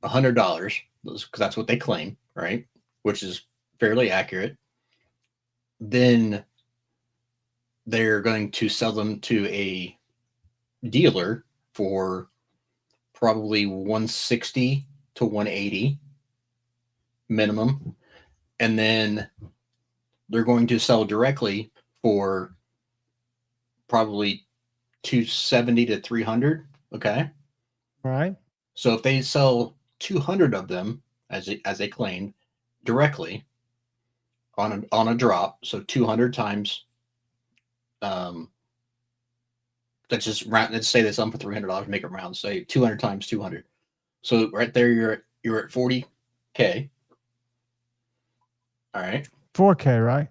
$100 because that's what they claim, right? Which is fairly accurate. Then they're going to sell them to a dealer for probably 160 to 180 minimum, and then they're going to sell directly for probably 270 to 300. Okay. All right. So if they sell 200 of them, as they claim, directly on a drop, so 200 times, let's just round. Let's say that's on for $300. Make it round. Say 200 times 200. So right there, you're at 40K. All right. 4K, right?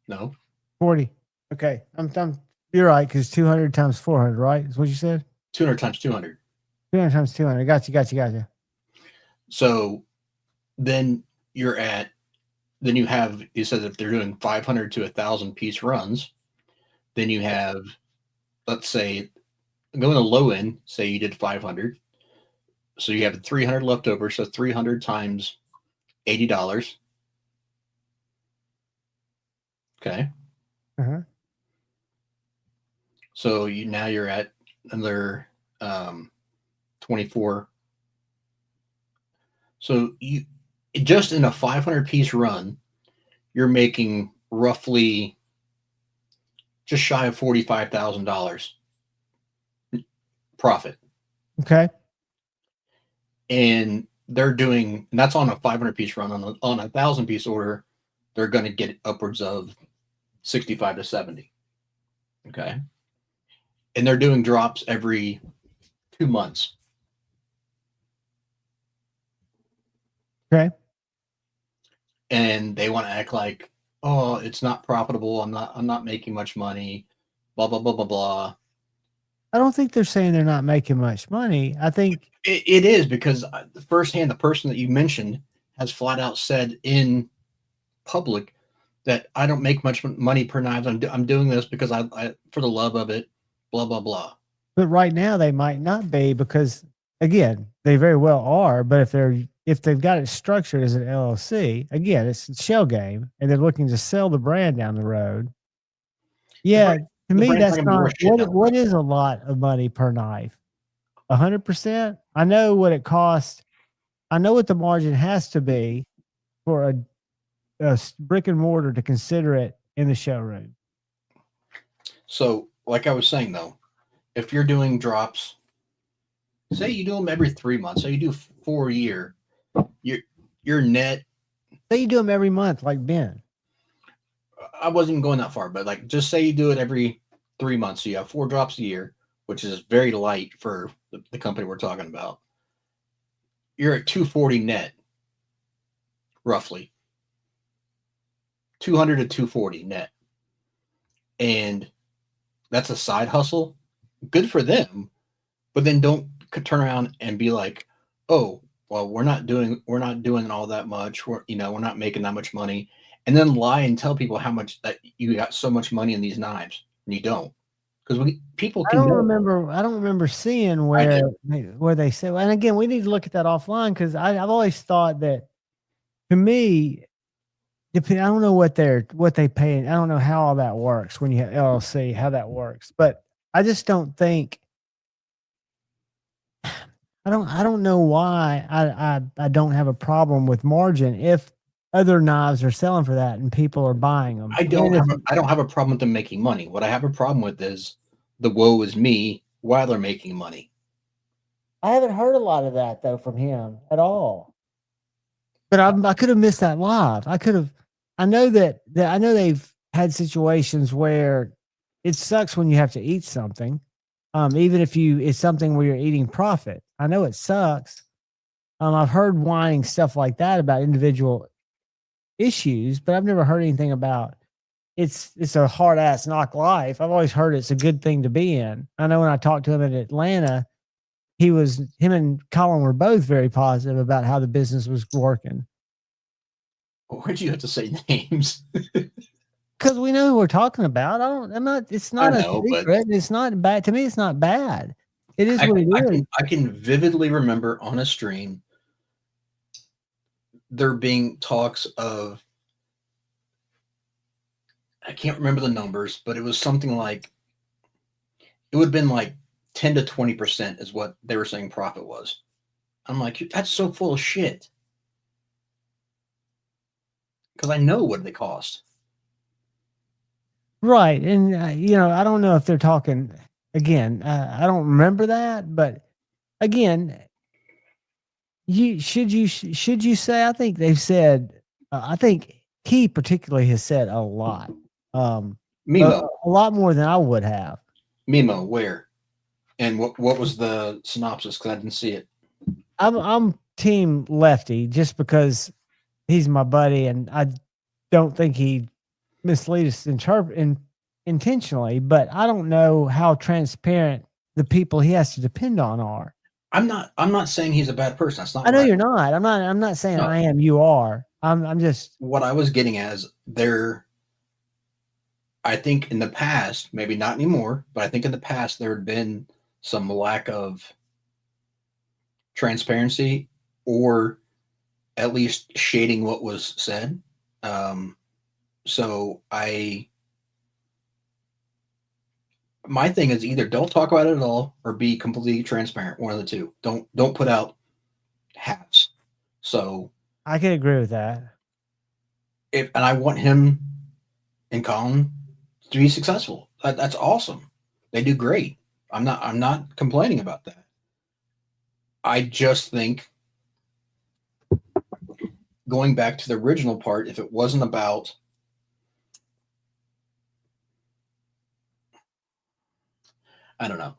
No. 40. Okay. You're right, because 200 times 400, right? Is what you said? 200 times 200. 200 times 200. Gotcha. So then you said if they're doing 500 to 1,000 piece runs, then you have, let's say, going to low end, say you did 500. So you have 300 left over. So 300 times $80. Okay. Uh-huh. So you're at another 24. So you just in a 500 piece run, you're making roughly just shy of $45,000 profit. Okay. And that's on a 500 piece run. On a 1,000 piece order, they're going to get upwards of 65 to 70. Okay. And they're doing drops every 2 months. Okay. And they want to act like, oh, it's not profitable. I'm not making much money. Blah, blah, blah, blah, blah. I don't think they're saying they're not making much money. I think it is, because firsthand, the person that you mentioned has flat out said in public that I don't make much money per knives. I'm doing this because I for the love of it, blah, blah, blah. But right now they might not be, because again, they very well are. But if they've got it structured as an LLC, again, it's a shell game, and they're looking to sell the brand down the road. Yeah, to me, that's not what is a lot of money per knife. 100%. I know what it costs. I know what the margin has to be for a brick and mortar to consider it in the showroom. So, like I was saying though, if you're doing drops, say you do them every 3 months, say you do 4 a year, your net. Say you do them every month, like Ben. I wasn't even going that far, but like just say you do it every 3 months, so you have 4 drops a year, which is very light for the company we're talking about. You're at 240 net, roughly 200 to 240 net, and that's a side hustle. Good for them, but then don't turn around and be like, oh, well, we're not doing all that much. We're not making that much money, and then lie and tell people how much that you got so much money in these knives, and you don't, because people can. I don't remember seeing where they say. And again, we need to look at that offline, because I've always thought that, to me, I don't know what they pay. I don't know how all that works when you have LLC, how that works, but I just don't think. I don't know why I don't have a problem with margin if other knives are selling for that and people are buying them. I don't have a problem with them making money. What I have a problem with is the woe is me while they're making money. I haven't heard a lot of that though from him at all. But I could have missed that live. I know they've had situations where it sucks when you have to eat something. Even if it's something where you're eating profit. I know it sucks. I've heard whining stuff like that about individual issues, but I've never heard anything about it's a hard ass knock life. I've always heard it's a good thing to be in. I know when I talked to him in Atlanta, him and Colin were both very positive about how the business was working. Why'd you have to say names? Because we know who we're talking about. I'm not. It's not I a know, but- secret. It's not bad. To me, it's not bad. It is what it is. I can vividly remember on a stream there being talks of, I can't remember the numbers, but it was something like, it would have been like 10 to 20% is what they were saying profit was. I'm like, that's so full of shit. Because I know what they cost. Right. And, I don't know if they're talking again. I don't remember that. But again, should you say, I think they've said, I think he particularly has said a lot. Mimo. A lot more than I would have. Mimo, where? And what was the synopsis? Because I didn't see it. I'm team Lefty just because he's my buddy, and I don't think he misleads us intentionally, but I don't know how transparent the people he has to depend on are. I'm not saying he's a bad person. That's not. I know you're not. I'm not saying No. I am. You are. I'm just. What I was getting at is I think in the past, maybe not anymore, but I think in the past there had been some lack of transparency, or at least shading what was said. So my thing is either don't talk about it at all or be completely transparent. One of the two. Don't put out halves. So I can agree with that. and I want him and Colin to be successful. That's awesome. They do great. I'm not complaining about that. I just think, going back to the original part, if it wasn't about I don't know.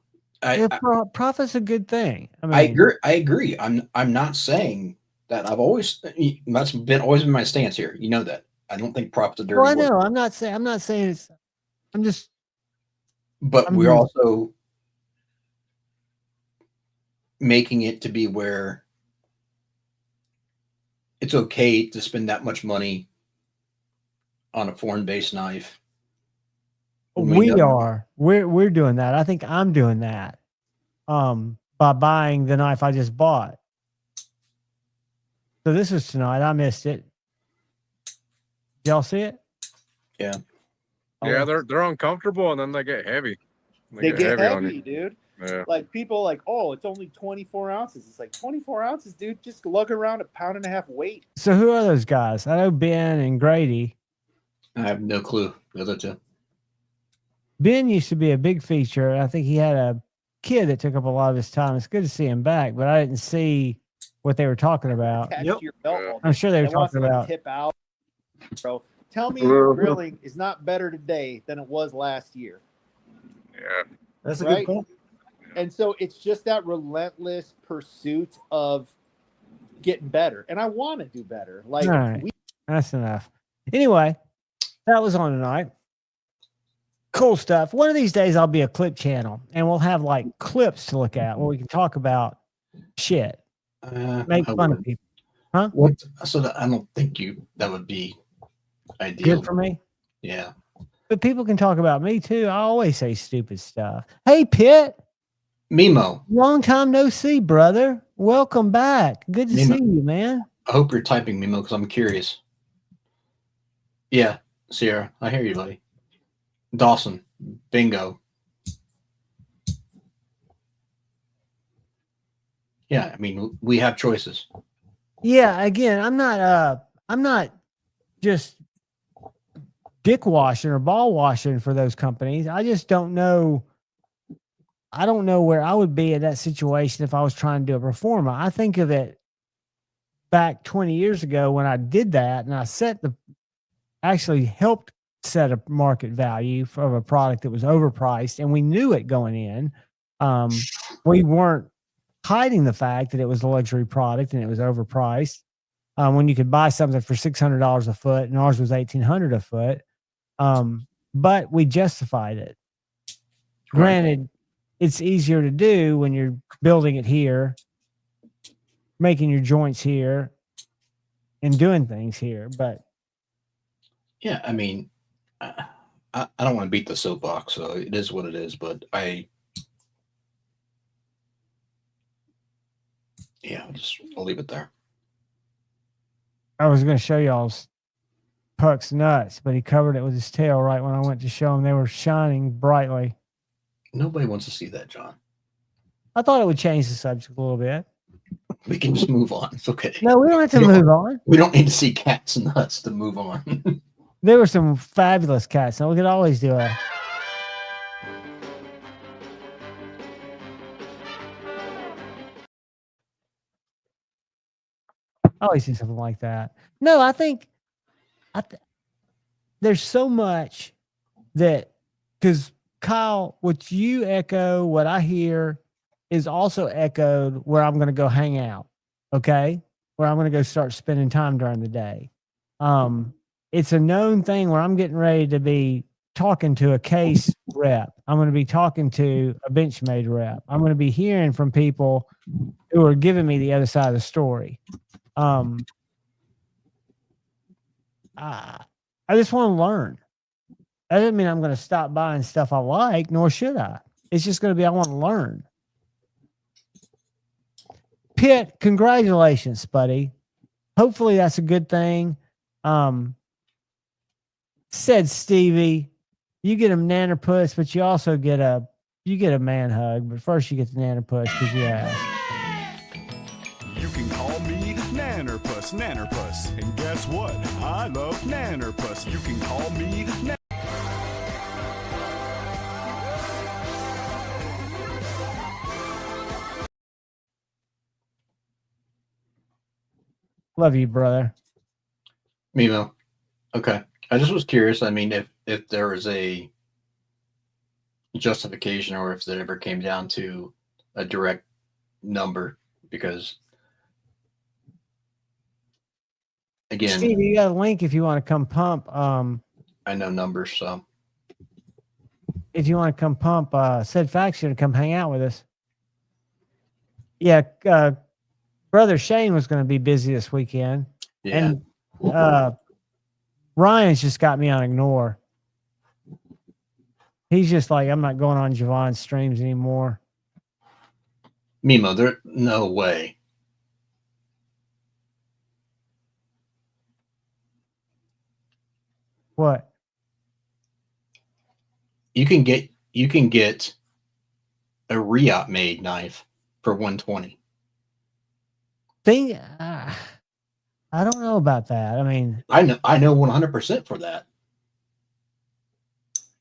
Profit's a good thing. I mean, I agree. I'm not saying that. That's always been my stance here. You know that. I don't think profit's a dirty well, I word. know. I'm not saying it's. But we're also making it to be where it's okay to spend that much money on a foreign-based knife. We're doing that. I think I'm doing that. By buying the knife I just bought. So this is tonight. I missed it. Y'all see it? Yeah. Yeah, they're uncomfortable and then they get heavy. They get on you. heavy, dude. Yeah. Like people like, oh, it's only 24 ounces. It's like 24 ounces, dude. Just lug around 1.5 pounds weight. So who are those guys? I know Ben and Grady. I have no clue. The other two. Ben used to be a big feature. I think he had a kid that took up a lot of his time. It's good to see him back, but I didn't see what they were talking about. Attached to your belt all day. I'm sure they were wants talking to about. tip out, bro. Tell me your grilling is not better today than it was last year. Yeah. That's a Right? good point. And so it's just that relentless pursuit of getting better. And I want to do better. Like, All right. That's enough. Anyway, that was on tonight. Cool stuff. One of these days I'll be a clip channel and we'll have like clips to look at where we can talk about shit. Make fun of people. Huh? What? So I don't think that would be ideal. Good for me. Yeah. But people can talk about me too. I always say stupid stuff. Hey, Pitt. Mimo. Long time no see, brother. Welcome back. Good to Mimo. see you, man. I hope you're typing, Mimo, because I'm curious. Yeah, Sierra, I hear you, buddy. Dawson, bingo. Yeah, I mean, we have choices. Yeah, again, I'm not just dick washing or ball washing for those companies. I just don't know. I don't know where I would be in that situation if I was trying to do a performer. I think of it back 20 years ago when I did that and I actually helped set a market value for a product that was overpriced, and we knew it going in. We weren't hiding the fact that it was a luxury product and it was overpriced. When you could buy something for $600 a foot and ours was $1,800 a foot. But we justified it. Granted, it's easier to do when you're building it here, making your joints here, in doing things here. But Yeah, I mean, I don't want to beat the soapbox, so it is what it is. But I'll leave it there. I was going to show y'all's Puck's nuts, but he covered it with his tail right when I went to show him. They were shining brightly. Nobody wants to see that, John. I thought it would change the subject a little bit. We can just move on. It's okay. No, we don't have to move on. We don't need to see cats nuts to move on. There were some fabulous cats. Now we could always do a. I always do something like that. No, I think there's so much that, because Kyle, what you echo, what I hear is also echoed where I'm going to go hang out. Okay. Where I'm going to go start spending time during the day. It's a known thing where I'm getting ready to be talking to a case rep. I'm going to be talking to a Benchmade rep. I'm going to be hearing from people who are giving me the other side of the story. I just want to learn. That doesn't mean I'm going to stop buying stuff I like, nor should I. It's just going to be, I want to learn. Pitt, congratulations, buddy. Hopefully that's a good thing. Said Stevie, you get a nannerpuss, but you also get a man hug. But first you get the nannerpuss because you asked. You can call me Nannerpuss. And guess what? I love Nannerpuss. You can call me Love you, brother. Mimo. Okay. I just was curious. I mean, if there was a justification or if it ever came down to a direct number, because again, Steve, you got a link if you want to come pump. I know numbers, so if you want to come pump, said faction to come hang out with us. Yeah, brother Shane was going to be busy this weekend, yeah. and Ryan's just got me on ignore. He's just like, I'm not going on Javon's streams anymore. Mimo, there no way. What? You can get a Riot made knife for $120. I don't know about that. I mean, I know 100% for that.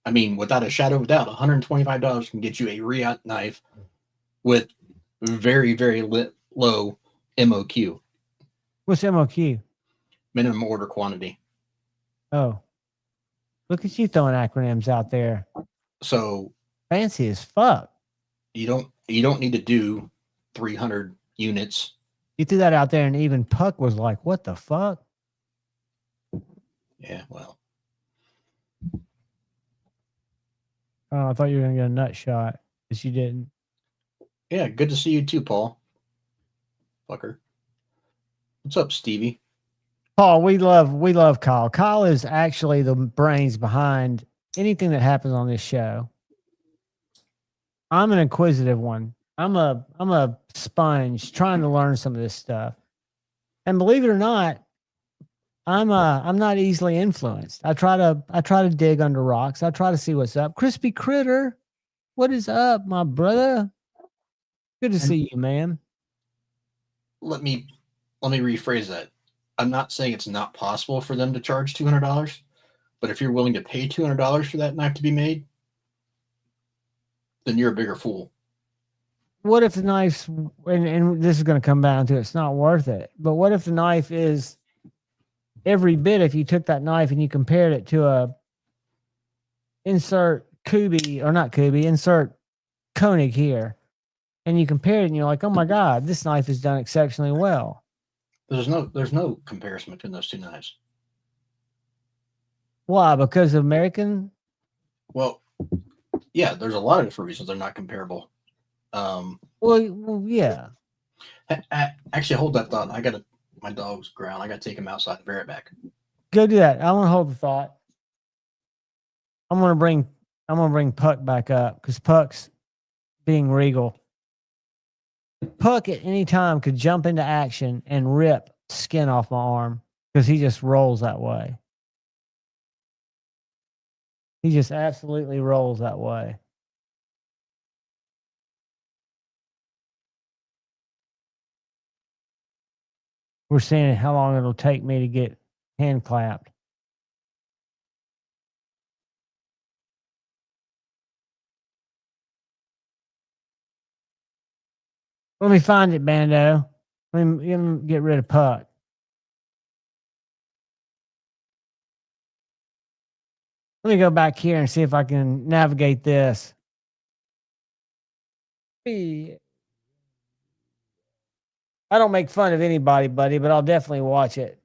I mean, without a shadow of a doubt, $125 can get you a Riot knife with very, very low MOQ. What's MOQ? Minimum order quantity. Oh, look at you throwing acronyms out there. So fancy as fuck. You don't need to do 300 units. You threw that out there, and even Puck was like, "What the fuck?" Yeah, well. Oh, I thought you were gonna get a nut shot, but you didn't. Yeah, good to see you too, Paul. Fucker. What's up, Stevie? Paul, we love Kyle. Kyle is actually the brains behind anything that happens on this show. I'm an inquisitive one. I'm a sponge trying to learn some of this stuff. And believe it or not, I'm not easily influenced. I try to dig under rocks. I try to see what's up. Crispy Critter, what is up, my brother? Good to see you, man. Let me rephrase that. I'm not saying it's not possible for them to charge $200, but if you're willing to pay $200 for that knife to be made, then you're a bigger fool. What if the knife's, and this is going to come down to it's not worth it, but what if the knife is every bit, if you took that knife and you compared it to a insert insert Koenig here, and you compare it and you're like, oh my God, this knife is done exceptionally well. There's no comparison between those two knives. Why? Because of American? Well, yeah, there's a lot of different reasons they're not comparable. Well, yeah. Actually, hold that thought. I gotta My dog's ground. I got to take him outside and bear it back. Go do that. I want to hold the thought. I'm gonna bring Puck back up because Puck's being regal. Puck at any time could jump into action and rip skin off my arm because he just rolls that way. He just absolutely rolls that way. We're seeing how long it'll take me to get hand clapped. Let me find it, Bando. Let me get rid of Puck. Let me go back here and see if I can navigate this. I don't make fun of anybody, buddy, but I'll definitely watch it.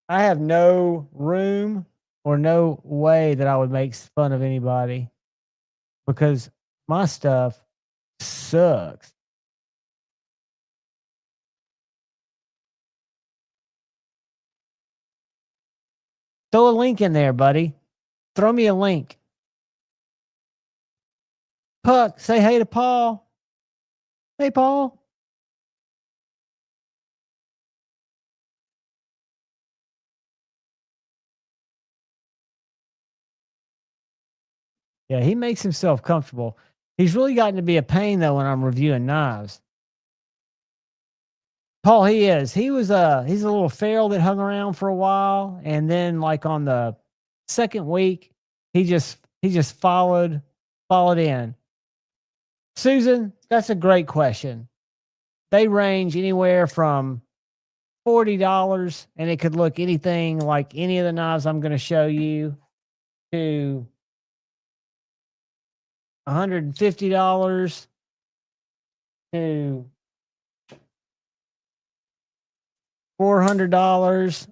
I have no room or no way that I would make fun of anybody because my stuff sucks. Throw a link in there, buddy. Throw me a link. Puck, say hey to Paul. Hey, Paul. Yeah, he makes himself comfortable. He's really gotten to be a pain, though, when I'm reviewing knives. Paul, he is. He's a little feral that hung around for a while, and then like on the second week, he just followed in. Susan, that's a great question. They range anywhere from $40, and it could look anything like any of the knives I'm going to show you, to $150 to $400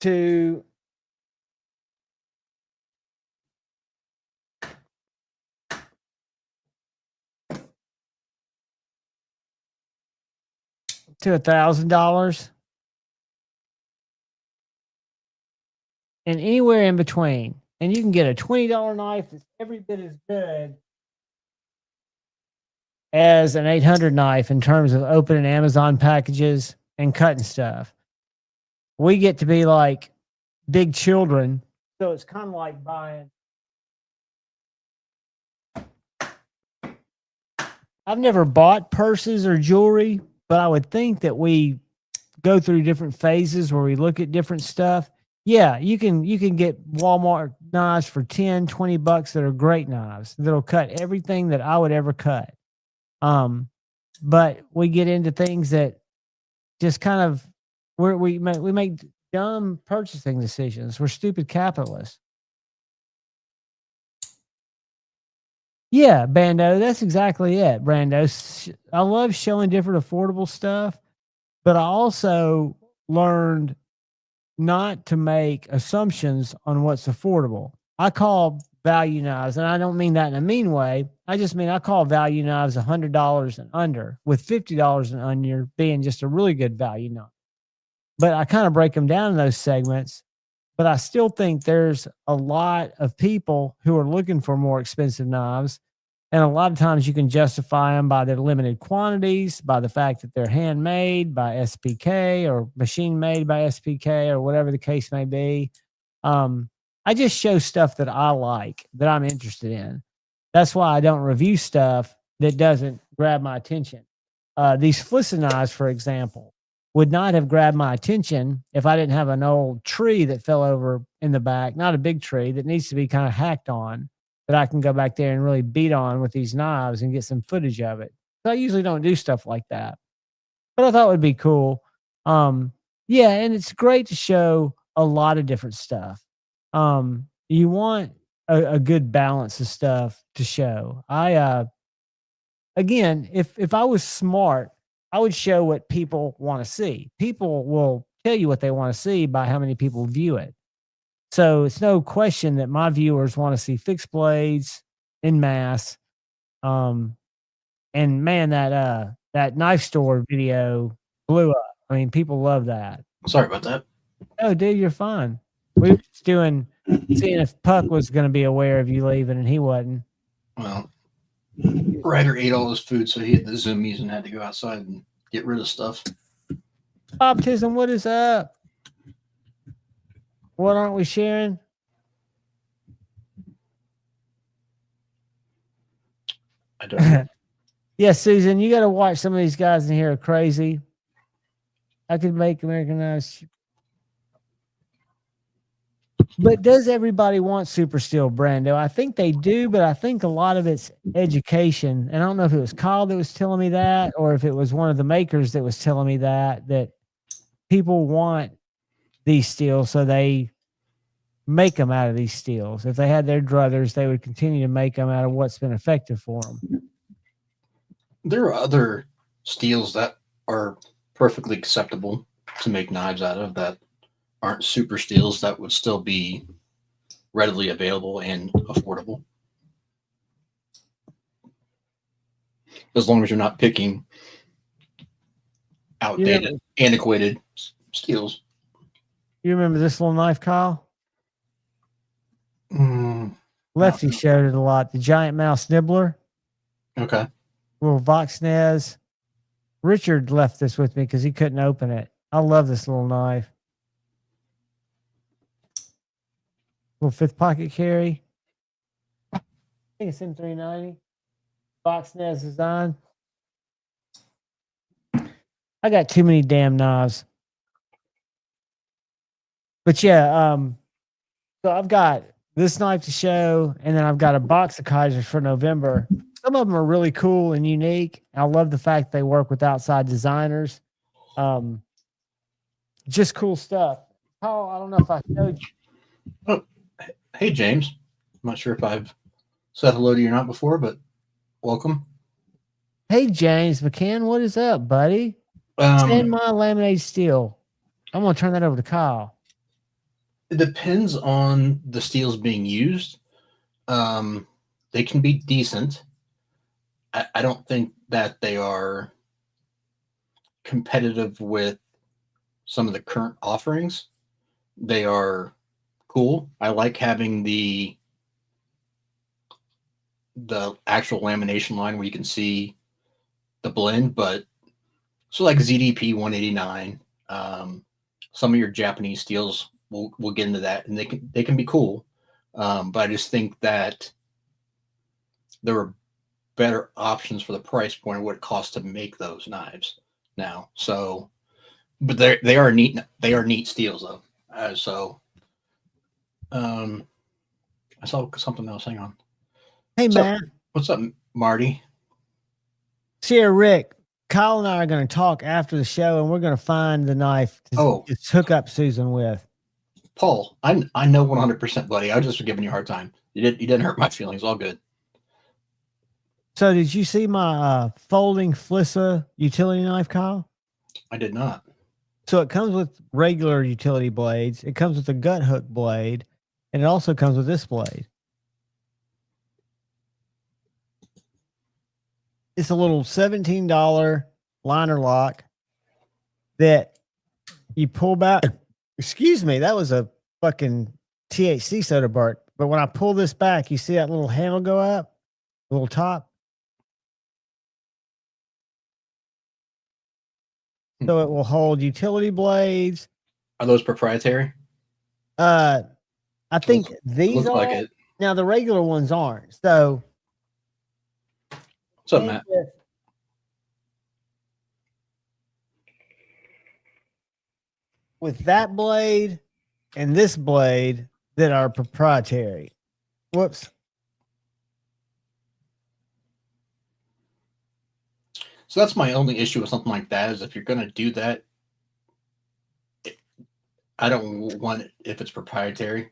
to $1,000 and anywhere in between. And you can get a $20 knife that's every bit as good as an $800 knife in terms of opening Amazon packages and cutting stuff. We get to be like big children, so it's kind of like buying. I've never bought purses or jewelry, but I would think that we go through different phases where we look at different stuff. Yeah, you can get Walmart knives for $10-$20 that are great knives that'll cut everything that I would ever cut. But we get into things that just kind of we make dumb purchasing decisions. We're stupid capitalists. Yeah, Bando, that's exactly it, Brando. I love showing different affordable stuff, but I also learned not to make assumptions on what's affordable. I call value knives, and I don't mean that in a mean way. I just mean I call value knives $100 and under, with $50 and under being just a really good value knife. But I kind of break them down in those segments. But I still think there's a lot of people who are looking for more expensive knives. And a lot of times you can justify them by their limited quantities, by the fact that they're handmade by SPK or machine made by SPK or whatever the case may be. I just show stuff that I like, that I'm interested in. That's why I don't review stuff that doesn't grab my attention. These Flisson knives, for example, would not have grabbed my attention if I didn't have an old tree that fell over in the back, not a big tree that needs to be kind of hacked on, that I can go back there and really beat on with these knives and get some footage of it. So I usually don't do stuff like that, but I thought it would be cool. Yeah, and it's great to show a lot of different stuff. You want a good balance of stuff to show. Again, if I was smart, I would show what people want to see. People will tell you what they want to see by how many people view it. So it's no question that my viewers want to see fixed blades in mass. And man, that that knife store video blew up. I mean, people love that. Sorry about that. Oh, dude, you're fine. We were just seeing if Puck was going to be aware of you leaving, and he wasn't. Well, Ryder ate all his food, so he had the zoomies and had to go outside and get rid of stuff. Baptism, what is up? What aren't we sharing? I don't know. Yeah, Susan, you got to watch some of these guys in here are crazy. I could make American knives. But does everybody want super steel, Brando? I think they do, but I think a lot of it's education. And I don't know if it was Kyle that was telling me that, or if it was one of the makers that was telling me that people want these steels, so they make them out of these steels. If they had their druthers, they would continue to make them out of what's been effective for them. There are other steels that are perfectly acceptable to make knives out of that aren't super steels that would still be readily available and affordable. As long as you're not picking outdated, antiquated steels. You remember this little knife, Kyle? Lefty showed it a lot. The giant mouse nibbler. Okay. Little Voxnez. Richard left this with me because he couldn't open it. I love this little knife. Little fifth pocket carry. I think it's M390. Voxnez design. I got too many damn knives. But yeah, so I've got this knife to show, and then I've got a box of Kaisers for November. Some of them are really cool and unique. I love the fact they work with outside designers. Just cool stuff. Oh, I don't know if I showed you. Oh, hey, James. I'm not sure if I've said hello to you or not before, but welcome. Hey, James McCann, what is up, buddy? Send my laminated steel. I'm going to turn that over to Kyle. It depends on the steels being used. They can be decent. I don't think that they are competitive with some of the current offerings. They are cool. I like having the actual lamination line where you can see the blend, but so like ZDP 189, some of your Japanese steels we'll get into that, and they can be cool. But I just think that there are better options for the price point of what it costs to make those knives now. So, but they are neat. They are neat steels though. I saw something else. Hang on. Hey, Matt. What's up, Marty? Sierra Rick, Kyle and I are going to talk after the show, and we're going to find the knife to just hook up Susan with. Paul, I know 100%, buddy. I was just giving you a hard time. You didn't hurt my feelings. All good. So did you see my folding Flissa utility knife, Kyle? I did not. So it comes with regular utility blades. It comes with a gut hook blade, and it also comes with this blade. It's a little $17 liner lock that you pull back. Excuse me, that was a fucking THC soda bar. But when I pull this back, you see that little handle go up, the little top. So it will hold utility blades. Are those proprietary? I think these look are. like it. Now the regular ones aren't. So what's up, Matt? With that blade and this blade that are proprietary. Whoops. So that's my only issue with something like that is if you're going to do that, I don't want it if it's proprietary.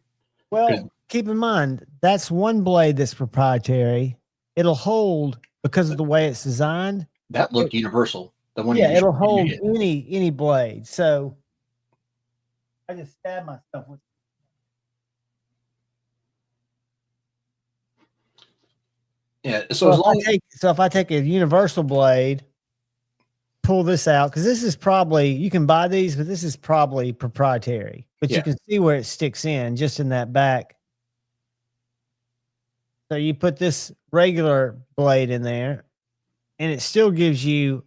Well, keep in mind, that's one blade that's proprietary. It'll hold because of the way it's designed. That looked universal. The one, it'll hold any blade. So I just stabbed myself with. Yeah. So if I take a universal blade pull this out because this is probably, you can buy these, but this is probably proprietary. But you can see where it sticks in just in that back. So you put this regular blade in there and it still gives you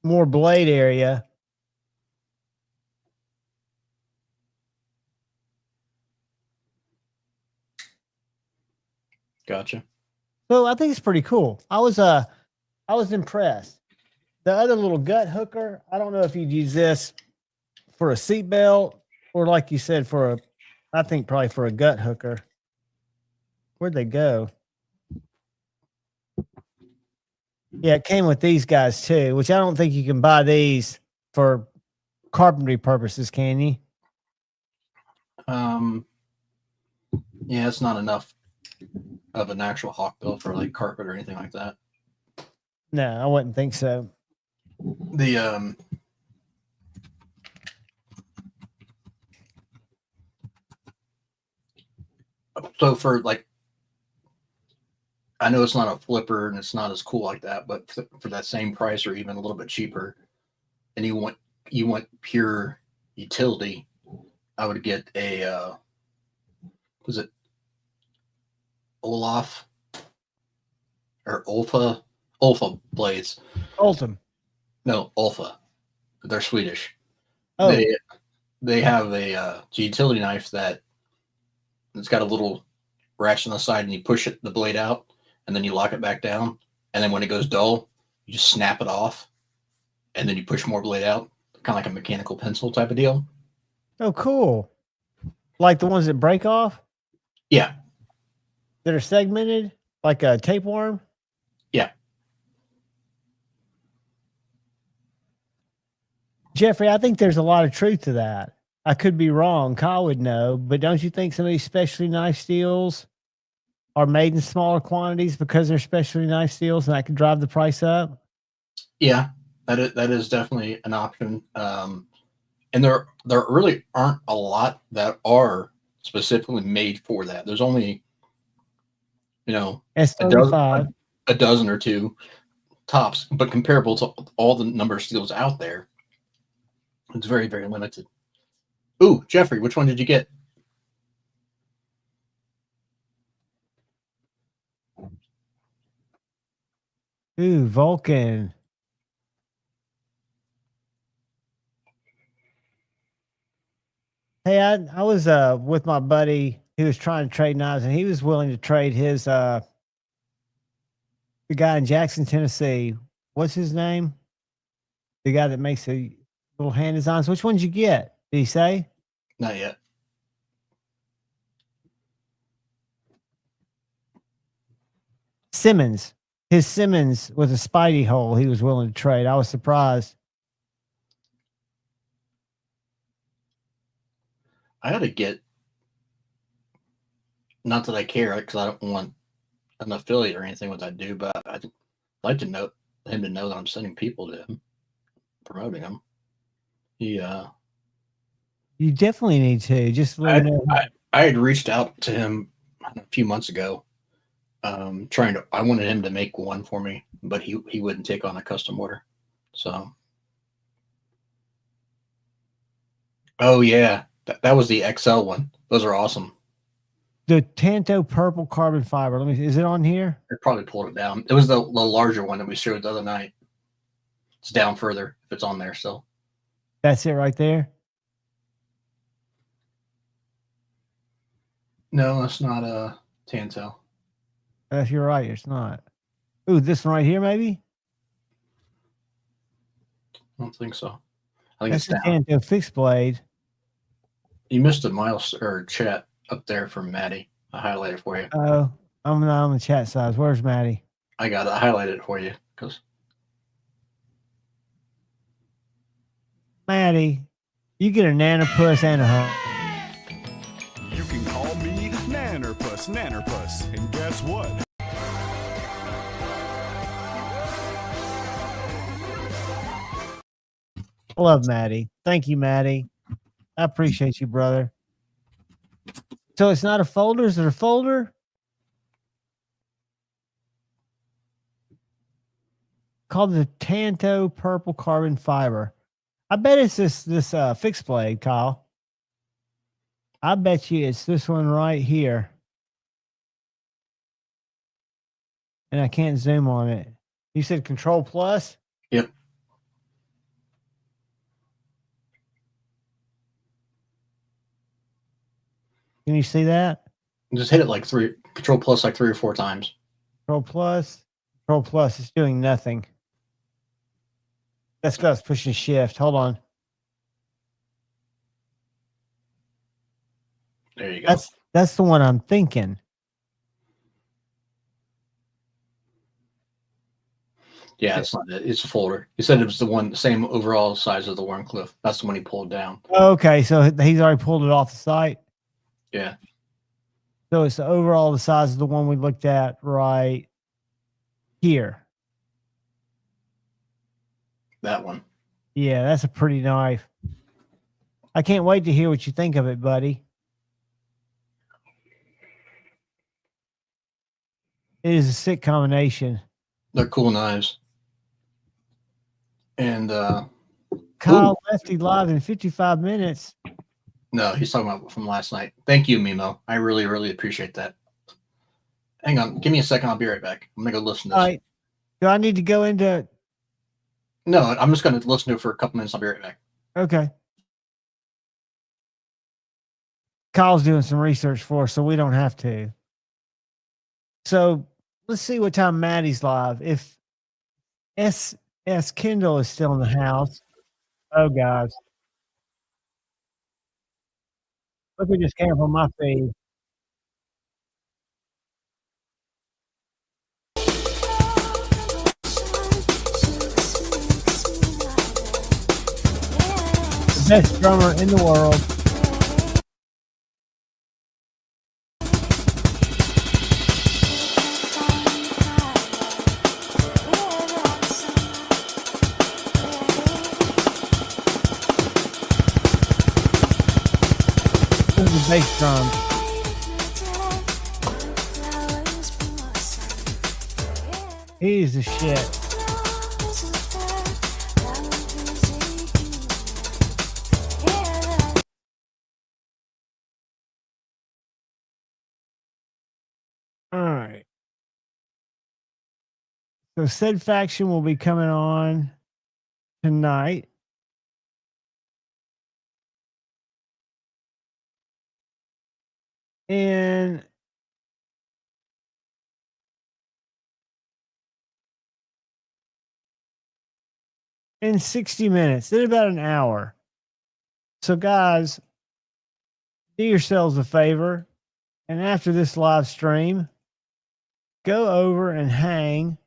more blade area. Gotcha. So I think it's pretty cool. I was impressed. The other little gut hooker, I don't know if you'd use this for a seatbelt or like you said, I think probably for a gut hooker. Where'd they go? Yeah, it came with these guys too, which I don't think you can buy these for carpentry purposes, can you? Yeah, it's not enough of an actual hawk bill for like carpet or anything like that. No, I wouldn't think so. The so for like, I know it's not a flipper and it's not as cool like that, but for that same price or even a little bit cheaper, and you want pure utility, I would get a was it Olaf or Olfa blades? Ultim. No, Olfa. They're Swedish. Oh. They have a utility knife that it's got a little ratchet on the side, and you push the blade out, and then you lock it back down, and then when it goes dull, you just snap it off, and then you push more blade out, kind of like a mechanical pencil type of deal. Oh, cool. Like the ones that break off? Yeah. That are segmented like a tapeworm? Yeah. Jeffrey, I think there's a lot of truth to that. I could be wrong. Kyle would know, but don't you think some of these specialty knife steels are made in smaller quantities because they're specialty knife steels and that could drive the price up? Yeah, that is definitely an option. And there really aren't a lot that are specifically made for that. There's only, a dozen or two tops, but comparable to all the number of steels out there, it's very, very limited. Ooh, Jeffrey, which one did you get? Ooh, Vulcan. Hey, I was with my buddy who was trying to trade knives, and he was willing to trade his the guy in Jackson, Tennessee. What's his name? The guy that makes the little hand designs. Which one did you get? Did he say? Not yet. Simmons. His Simmons with a Spidey hole he was willing to trade. I was surprised. I ought to get, not that I care, because I don't want an affiliate or anything with that dude, but I'd like to know him to know that I'm sending people to him, promoting him. You definitely need to. Just let me know. I had reached out to him a few months ago, I wanted him to make one for me, but he wouldn't take on a custom order. So, oh yeah, that was the XL one. Those are awesome. The Tanto purple carbon fiber. Is it on here? I probably pulled it down. It was the larger one that we showed the other night. It's down further if it's on there still. That's it right there? No, that's not a Tanto. If you're right, it's not. Ooh, this one right here, maybe? I don't think so. I think that's it's a Tanto fixed blade. You missed a miles or chat up there from Maddie. I highlighted it for you. Oh, I'm not on the chat size. Where's Maddie? I got it. I highlighted it for you because Maddie, you get a nanopus and a hug. You can call me Nannerpuss, and guess what? I love Maddie. Thank you, Maddie. I appreciate you, brother. So it's not a folder? Is it a folder? called the Tanto Purple Carbon Fiber. I bet it's this fixed blade, Kyle. I bet you it's this one right here. And I can't zoom on it. You said Control Plus? Yep. Can you see that? Just hit it like Control Plus like 3 or 4 times. Control Plus. Control Plus. It's doing nothing. That's because it's pushing shift. Hold on. There you go. That's the one I'm thinking. Yeah, it's not it. It's a folder. He said it was the same overall size of the Warncliffe. That's the one he pulled down. Okay, so he's already pulled it off the site. Yeah. So it's the overall the size of the one we looked at right here. That one. Yeah, that's a pretty knife. I can't wait to hear what you think of it, buddy. It is a sick combination. They're cool knives. And Kyle Lefty live in 55 minutes. No, he's talking about from last night. Thank you, Mimo. I really, really appreciate that. Hang on. Give me a second. I'll be right back. I'm going to go listen to this. All right. Do I need to go into... No, I'm just going to listen to it for a couple minutes. I'll be right back. Okay. Kyle's doing some research for us, so we don't have to. So let's see what time Maddie's live. If S. Kendall is still in the house. Oh, guys. Look what just came from my feed. The best drummer in the world. The bass drum. He's the shit. All right. So said faction will be coming on tonight. And in 60 minutes, in about an hour. So, guys, do yourselves a favor. And after this live stream, go over and hang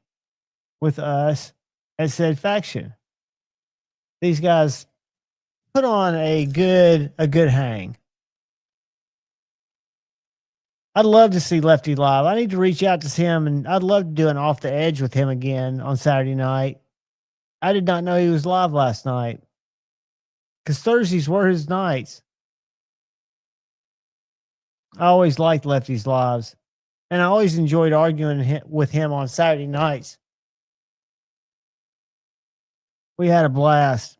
with us at said faction. These guys put on a good hang. I'd love to see Lefty live. I need to reach out to him, and I'd love to do an off the edge with him again on Saturday night. I did not know he was live last night because Thursdays were his nights. I always liked Lefty's lives, and I always enjoyed arguing with him on Saturday nights. We had a blast.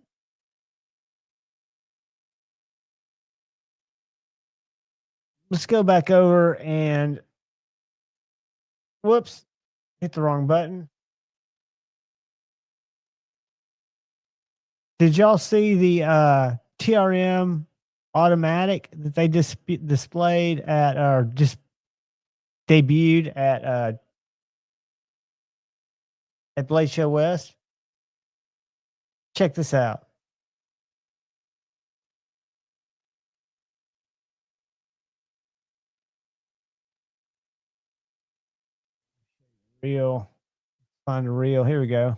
Let's go back over and whoops, hit the wrong button. Did y'all see the TRM automatic that they displayed at or just debuted at Blade Show West? Check this out. Reel. Find a reel. Here we go.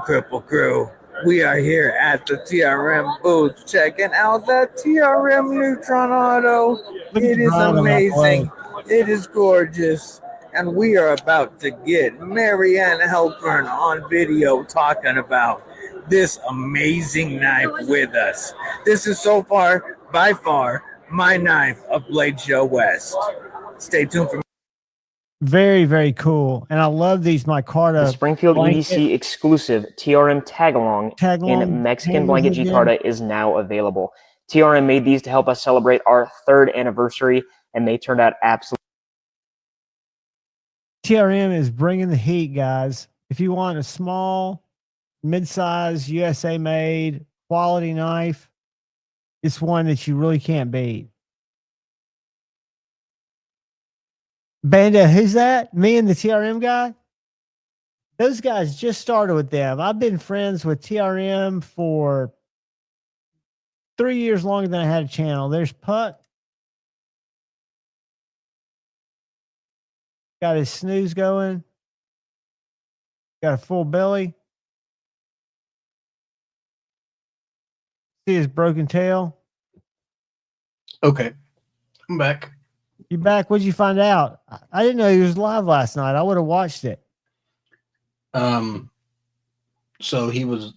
Cripple Crew. We are here at the TRM booth checking out that TRM Neutron Auto. It is amazing. It is gorgeous. And we are about to get Marianne Halpern on video talking about this amazing knife with us. This is so far, by far, my knife of Blade Show West. Stay tuned for Very, very cool. And I love these The micarta Springfield blanket EDC exclusive TRM tag-along tag-along in Mexican hammers blanket again. G-Carta is now available. TRM made these to help us celebrate our 3rd anniversary, and they turned out absolutely. TRM is bringing the heat, guys. If you want a small, mid-size, USA-made, quality knife, it's one that you really can't beat. Banda, who's that? Me and the TRM guy? Those guys just started with them. I've been friends with TRM for 3 years longer than I had a channel. There's Puck. Got his snooze going. Got a full belly. See his broken tail. Okay, I'm back. You back? What'd you find out? I didn't know he was live last night. I would have watched it. So he was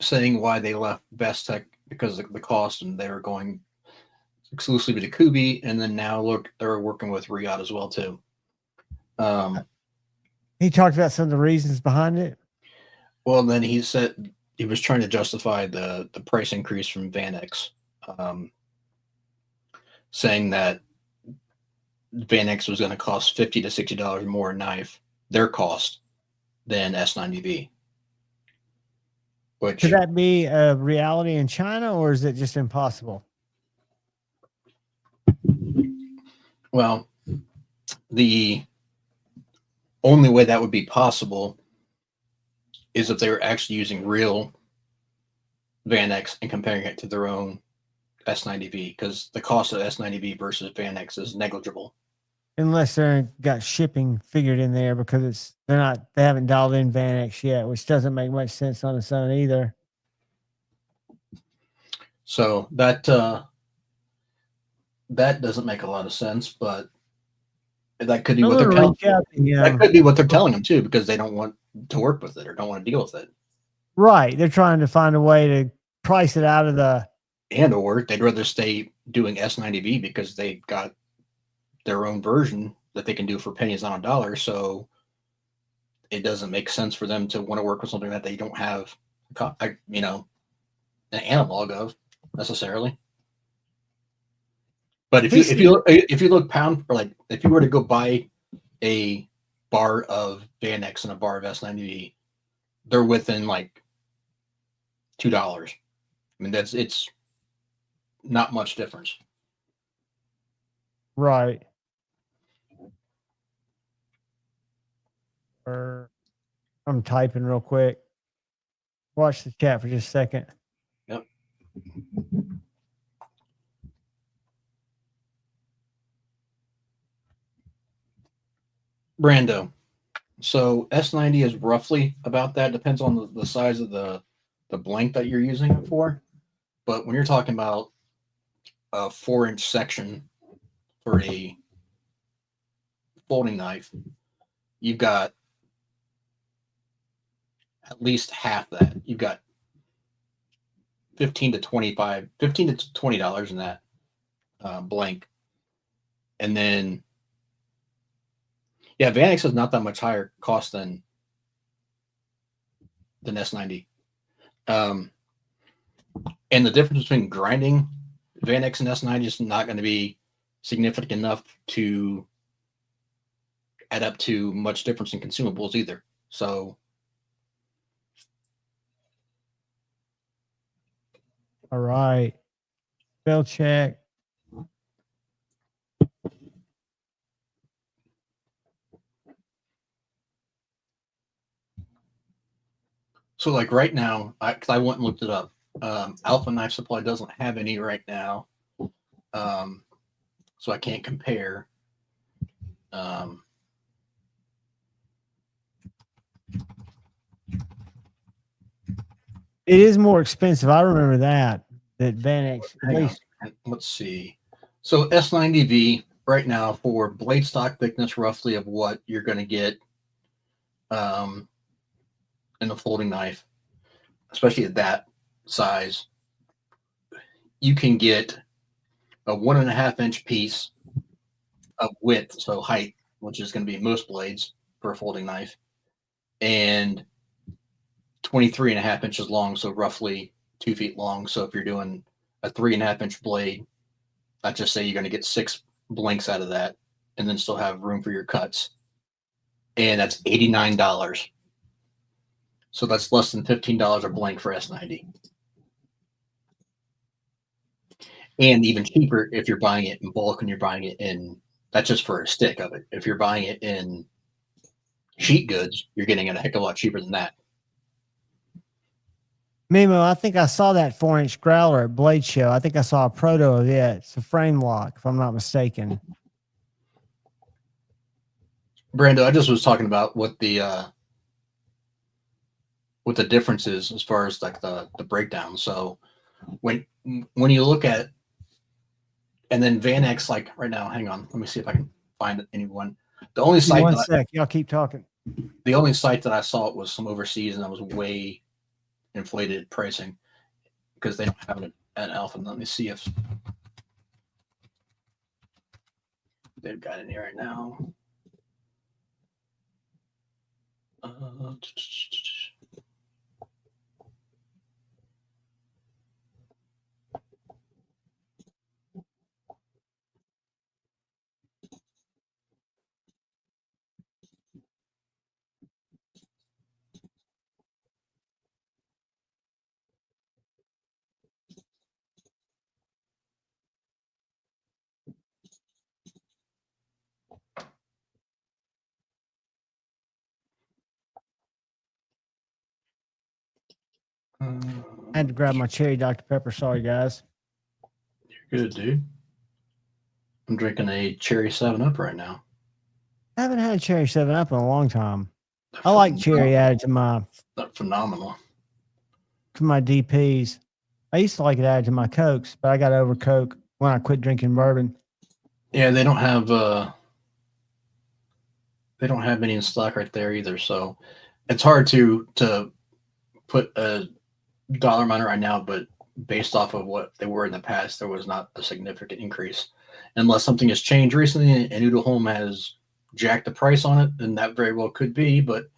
saying why they left Best Tech because of the cost, and they were going exclusively to Kubi, and then now look, they're working with Riyadh as well too. He talked about some of the reasons behind it. Well, then he said he was trying to justify the price increase from Vanex, saying that Vanex was going to cost $50 to $60 more a knife, their cost, than S90V. Which could that be a reality in China, or is it just impossible? Well, the only way that would be possible is if they were actually using real Vanex and comparing it to their own S90V, because the cost of S90V versus Vanex is negligible. Unless they're got shipping figured in there, because they haven't dialed in Vanex yet, which doesn't make much sense on its own either. So that doesn't make a lot of sense, but that could be what they're telling. That could be what they're telling them too, because they don't want to work with it or don't want to deal with it. Right, they're trying to find a way to price it out of the. Or they'd rather stay doing S90V because they got their own version that they can do for pennies on a dollar. So it doesn't make sense for them to want to work with something that they don't have, an analog of necessarily. But if you look pound, or like if you were to go buy a bar of Vanex and a bar of S90V, they're within like $2. I mean, it's not much difference. Right. I'm typing real quick. Watch the chat for just a second. Yep. Brando. So S90 is roughly about that. Depends on the size of the blank that you're using it for. But when you're talking about a 4-inch section for a folding knife, you've got at least half that. You've got $15 to $20 in that blank. And then Vanex is not that much higher cost than S90. And the difference between grinding Vanex and S90 is not going to be significant enough to add up to much difference in consumables either. So, all right, spell check. So like right now, because I went and looked it up, Alpha Knife Supply doesn't have any right now, so I can't compare. It is more expensive. I remember that Vanex. At least. Let's see. So S90V right now for blade stock thickness, roughly of what you're going to get in a folding knife, especially at that size, you can get a 1.5-inch piece of width, so height, which is going to be most blades for a folding knife, and 23.5 inches long, so roughly 2 feet long. So if you're doing a 3.5 inch blade, let's just say you're going to get 6 blanks out of that, and then still have room for your cuts. And that's $89. So that's less than $15 a blank for S90. And even cheaper if you're buying it in bulk and you're buying it in, that's just for a stick of it. If you're buying it in sheet goods, you're getting it a heck of a lot cheaper than that. Mimo, I think I saw that 4-inch growler at Blade Show. I think I saw a proto of it. It's a frame lock, if I'm not mistaken. Brando, I just was talking about what the difference is as far as like the breakdown. So when you look at, and then Van X, like right now, hang on, let me see if I can find anyone. The only site One sec, y'all keep talking. The only site that I saw it was some overseas, and that was way inflated pricing because they don't have an alpha. Let me see if they've got it here right now. I had to grab my cherry Dr. Pepper. Sorry, guys. You're good, dude. I'm drinking a cherry 7-Up right now. I haven't had a cherry 7-Up in a long time. I like cherry added to my phenomenal. To my DPs. I used to like it added to my Cokes, but I got over Coke when I quit drinking bourbon. Yeah, they don't have any in stock right there either. So it's hard to put a dollar amount right now, but based off of what they were in the past, there was not a significant increase. Unless something has changed recently and Noodle Home has jacked the price on it, then that very well could be. But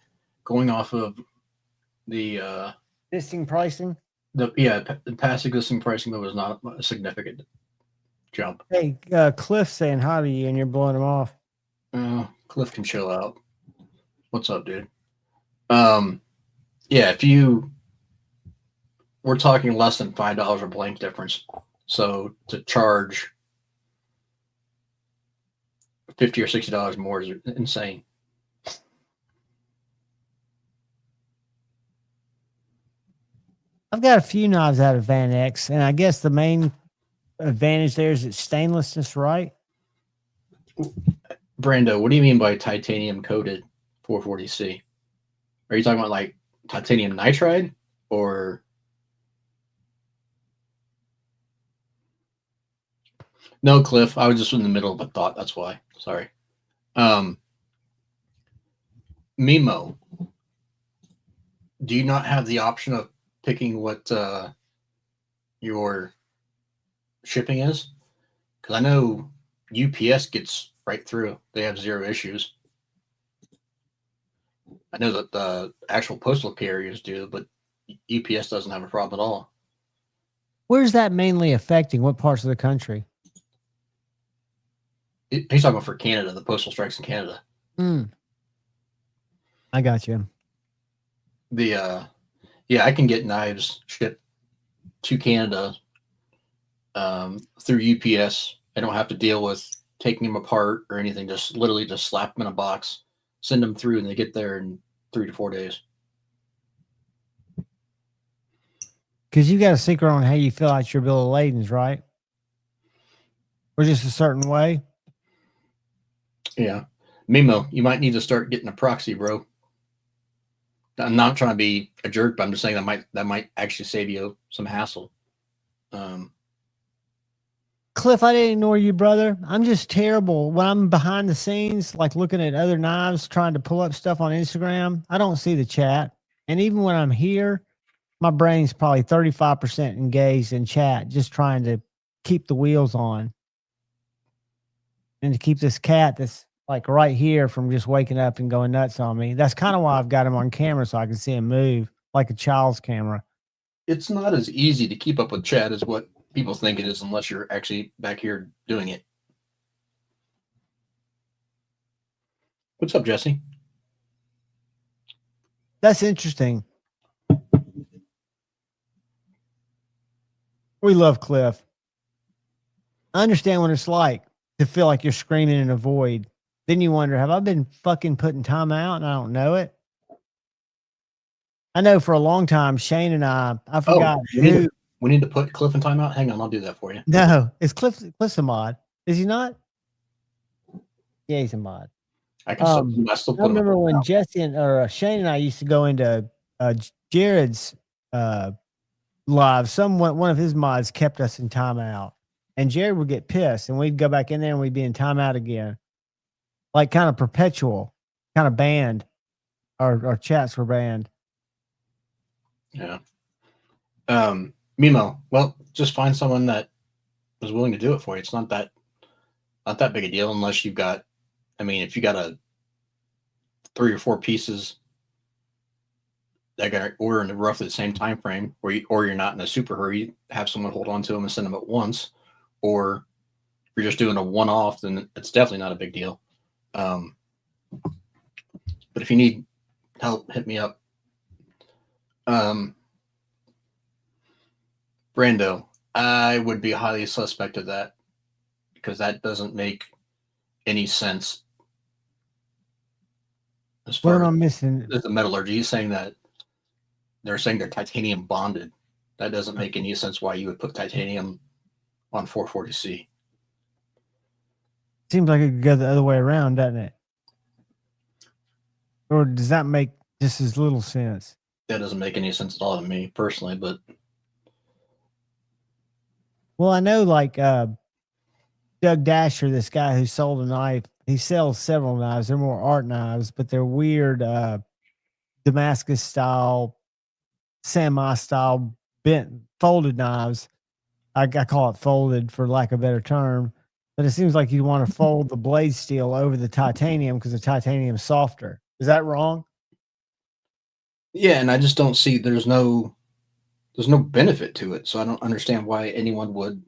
going off of the listing pricing, the past existing pricing, there was not a significant jump. Hey, Cliff saying hi to you, and you're blowing him off. Cliff can chill out. What's up, dude? Yeah, we're talking less than $5 a blank difference. So to charge $50 or $60 more is insane. I've got a few knives out of Van X, and I guess the main advantage there is its stainlessness, right? Brando, what do you mean by titanium coated 440C? Are you talking about like titanium nitride or? No, Cliff, I was just in the middle of a thought. That's why. Sorry. Mimo, do you not have the option of picking what your shipping is? Because I know UPS gets right through. They have zero issues. I know that the actual postal carriers do, but UPS doesn't have a problem at all. Where's that mainly affecting? What parts of the country? He's talking about for Canada, the postal strikes in Canada. I got you. Yeah, I can get knives shipped to Canada through UPS. I don't have to deal with taking them apart or anything. Just literally just slap them in a box, send them through, and they get there in 3 to 4 days. Because you got a secret on how you fill out your bill of ladings, right? Or just a certain way? Yeah. Mimo, you might need to start getting a proxy, bro. I'm not trying to be a jerk, but I'm just saying that might actually save you some hassle. Cliff, I didn't ignore you, brother. I'm just terrible. When I'm behind the scenes, like looking at other knives, trying to pull up stuff on Instagram, I don't see the chat. And even when I'm here, my brain's probably 35% engaged in chat, just trying to keep the wheels on. and to keep this cat that's like right here from just waking up and going nuts on me. That's kind of why I've got him on camera so I can see him move like a child's camera. It's not as easy to keep up with Chad as what people think it is unless you're actually back here doing it. What's up, Jesse? That's interesting. We love Cliff. I understand what it's like to feel like you're screaming in a void. Then you wonder, have I been fucking putting time out and I don't know it? I know for a long time, Shane and I forgot who. We need to put Cliff in timeout. Hang on, I'll do that for you. No, it's Cliff's a mod. Is he not? Yeah, he's a mod. I can still put I remember when out. Jesse or Shane and I used to go into Jared's live. One of his mods kept us in timeout, and Jared would get pissed, and we'd go back in there and we'd be in timeout again, like kind of perpetual, kind of banned. Our chats were banned. Yeah. Mimo, well, just find someone that is willing to do it for you. It's not that big a deal unless you've got, I mean, if you got a 3 or 4 pieces that got to order in roughly the same time frame, or you're not in a super hurry, have someone hold on to them and send them at once, or if you're just doing a one-off, then it's definitely not a big deal. But if you need help, hit me up. Brando, I would be highly suspect of that because that doesn't make any sense. As far What am I missing? as the metallurgy, he's saying that they're saying they're titanium bonded. That doesn't make any sense why you would put titanium on 440C. Seems like it could go the other way around, doesn't it? Or does that make just as little sense? That doesn't make any sense at all to me personally, but well, I know like Doug Dasher, this guy who sold a knife, he sells several knives. They're more art knives, but they're weird Damascus style, samurai style, bent folded knives. I call it folded for lack of a better term, but it seems like you want to fold the blade steel over the titanium because the titanium is softer. Is that wrong? yeah, and I just don't see there's no benefit to it, so I don't understand why anyone would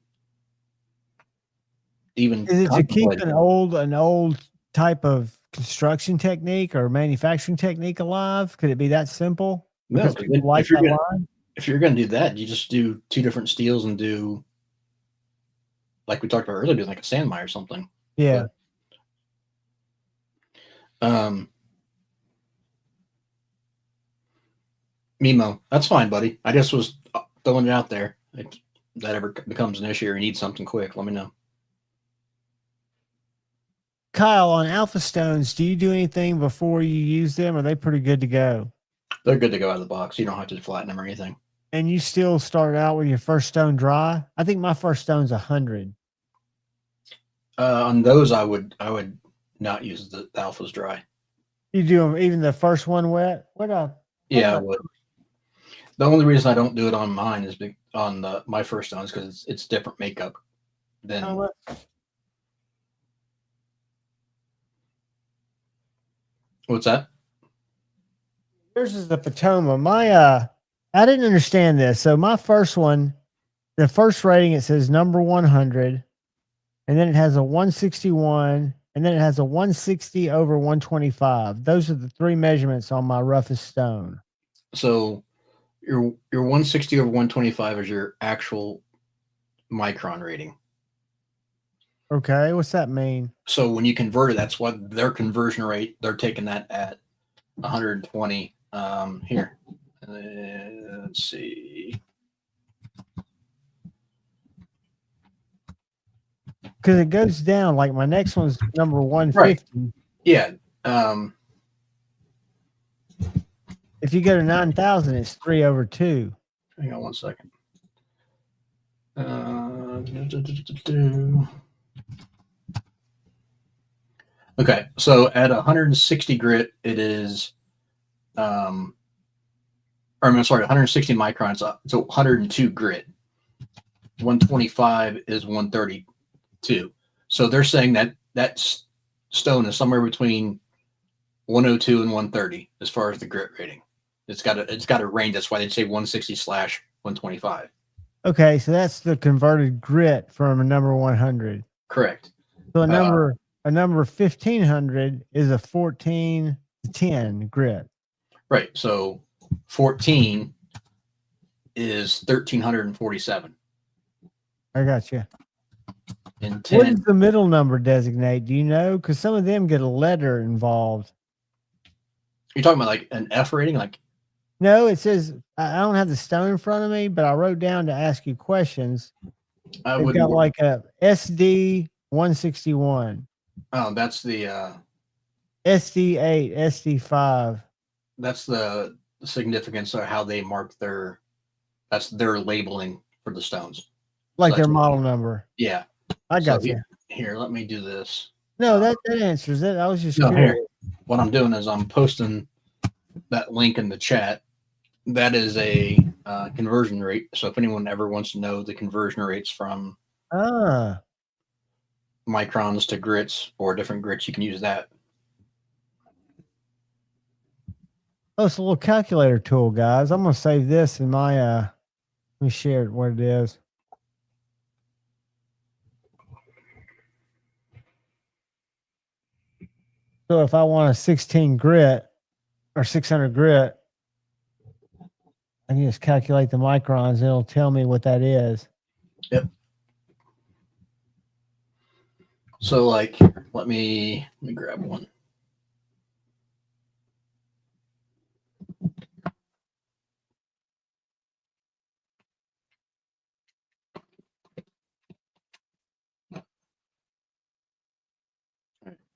even. Is it to keep contemplate an old type of construction technique or manufacturing technique alive? Could it be that simple? No, Because people like that line? if you're going to do that, you just do 2 different steels and do, like we talked about earlier, do like a sand mine or something. Yeah. But, Mimo, that's fine, buddy. I just was throwing it out there. If that ever becomes an issue or you need something quick, let me know. Kyle, on Alpha Stones, do you do anything before you use them? Are they pretty good to go? They're good to go out of the box. You don't have to flatten them or anything. And you still start out with your first stone dry? I think my first stone's 100. On those, I would not use the alphas dry. You do them even the first one wet? Yeah, I would. The only reason I don't do it on mine is on my first stones because it's different makeup than. What's that? Yours is the Patoma. I didn't understand this. So my first one, the first rating, it says number 100, and then it has a 161, and then it has a 160 over 125. Those are the 3 measurements on my roughest stone. So your 160 over 125 is your actual micron rating. Okay, what's that mean? So when you convert it, that's what their conversion rate, they're taking that at 120. Here. Let's see. Because it goes down. Like my next one's number 150. Right. Yeah. If you go to 9,000, it's 3 over 2. Hang on one second. Okay, so at 160 grit, it is, or I'm sorry, 160 microns, it's 102 grit. 125 is 132. So they're saying that stone is somewhere between 102 and 130 as far as the grit rating. It's got a range. That's why they'd say 160/125. Okay, so that's the converted grit from a number 100. Correct. So a number 1500 is a 14 to 10 grit. Right. So 14 is 1347. I got you. And 10, what does the middle number designate? Do you know? Because some of them get a letter involved. You're talking about like an F rating, like. No, it says I don't have the stone in front of me, but I wrote down to ask you questions. They've got like a SD 161. Oh, that's the SD8, SD5. That's the significance of how they mark that's their labeling for the stones. Like their model number. Yeah. I got you. Here, let me do this. No, that answers it. I was just curious. Here. What I'm doing is I'm posting that link in the chat. That is a conversion rate. So if anyone ever wants to know the conversion rates from microns to grits or different grits, you can use that. Oh, it's a little calculator tool, guys. I'm gonna save this in my let me share what it is. So if I want a 16 grit or 600 grit, I can just calculate the microns and it'll tell me what that is. Yep. So like, let me grab one.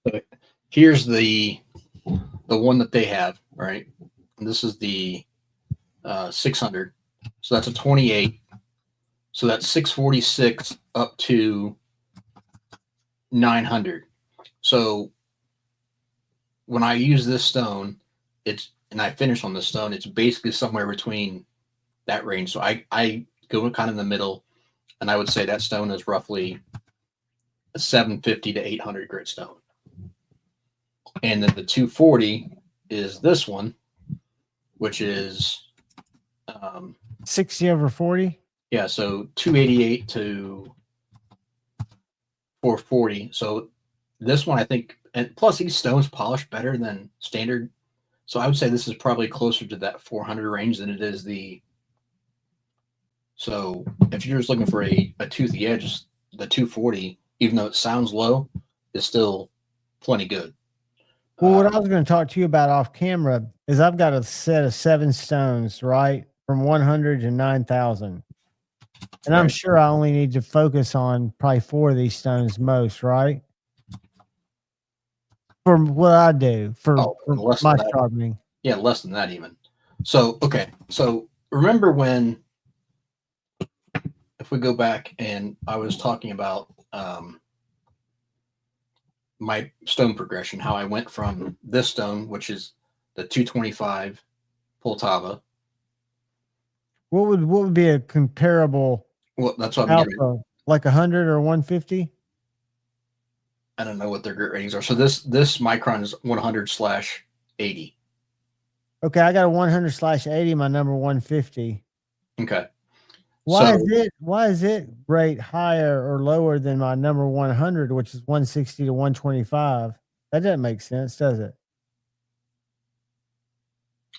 So here's the one that they have, right? And this is the 600. So that's a 28. So that's 646 up to 900. So when I use this stone, and I finish on this stone, it's basically somewhere between that range. So I go kind of in the middle, and I would say that stone is roughly a 750 to 800 grit stone. And then the 240 is this one, which is 60 over 40. Yeah, so 288 to 440. So this one, I think, and plus these stones polish better than standard. So I would say this is probably closer to that 400 range than it is the. So if you're just looking for a toothy edge, the 240, even though it sounds low, is still plenty good. Well, what I was going to talk to you about off camera is I've got a set of 7 stones, right? From 100 to 9,000. And I'm sure I only need to focus on probably 4 of these stones most, right? For what I do, for my sharpening. Yeah, less than that even. So, okay. So remember when, if we go back and I was talking about my stone progression, how I went from this stone, which is the 225 Poltava. What would be a comparable? Well, that's what I'm getting. Like 100 or 150? I don't know what their grit ratings are. So this micron is 100/80. Okay, I got a 100/80. My number 150. Okay. Why is it rate higher or lower than my number 100, which is 160 to 125? That doesn't make sense, does it?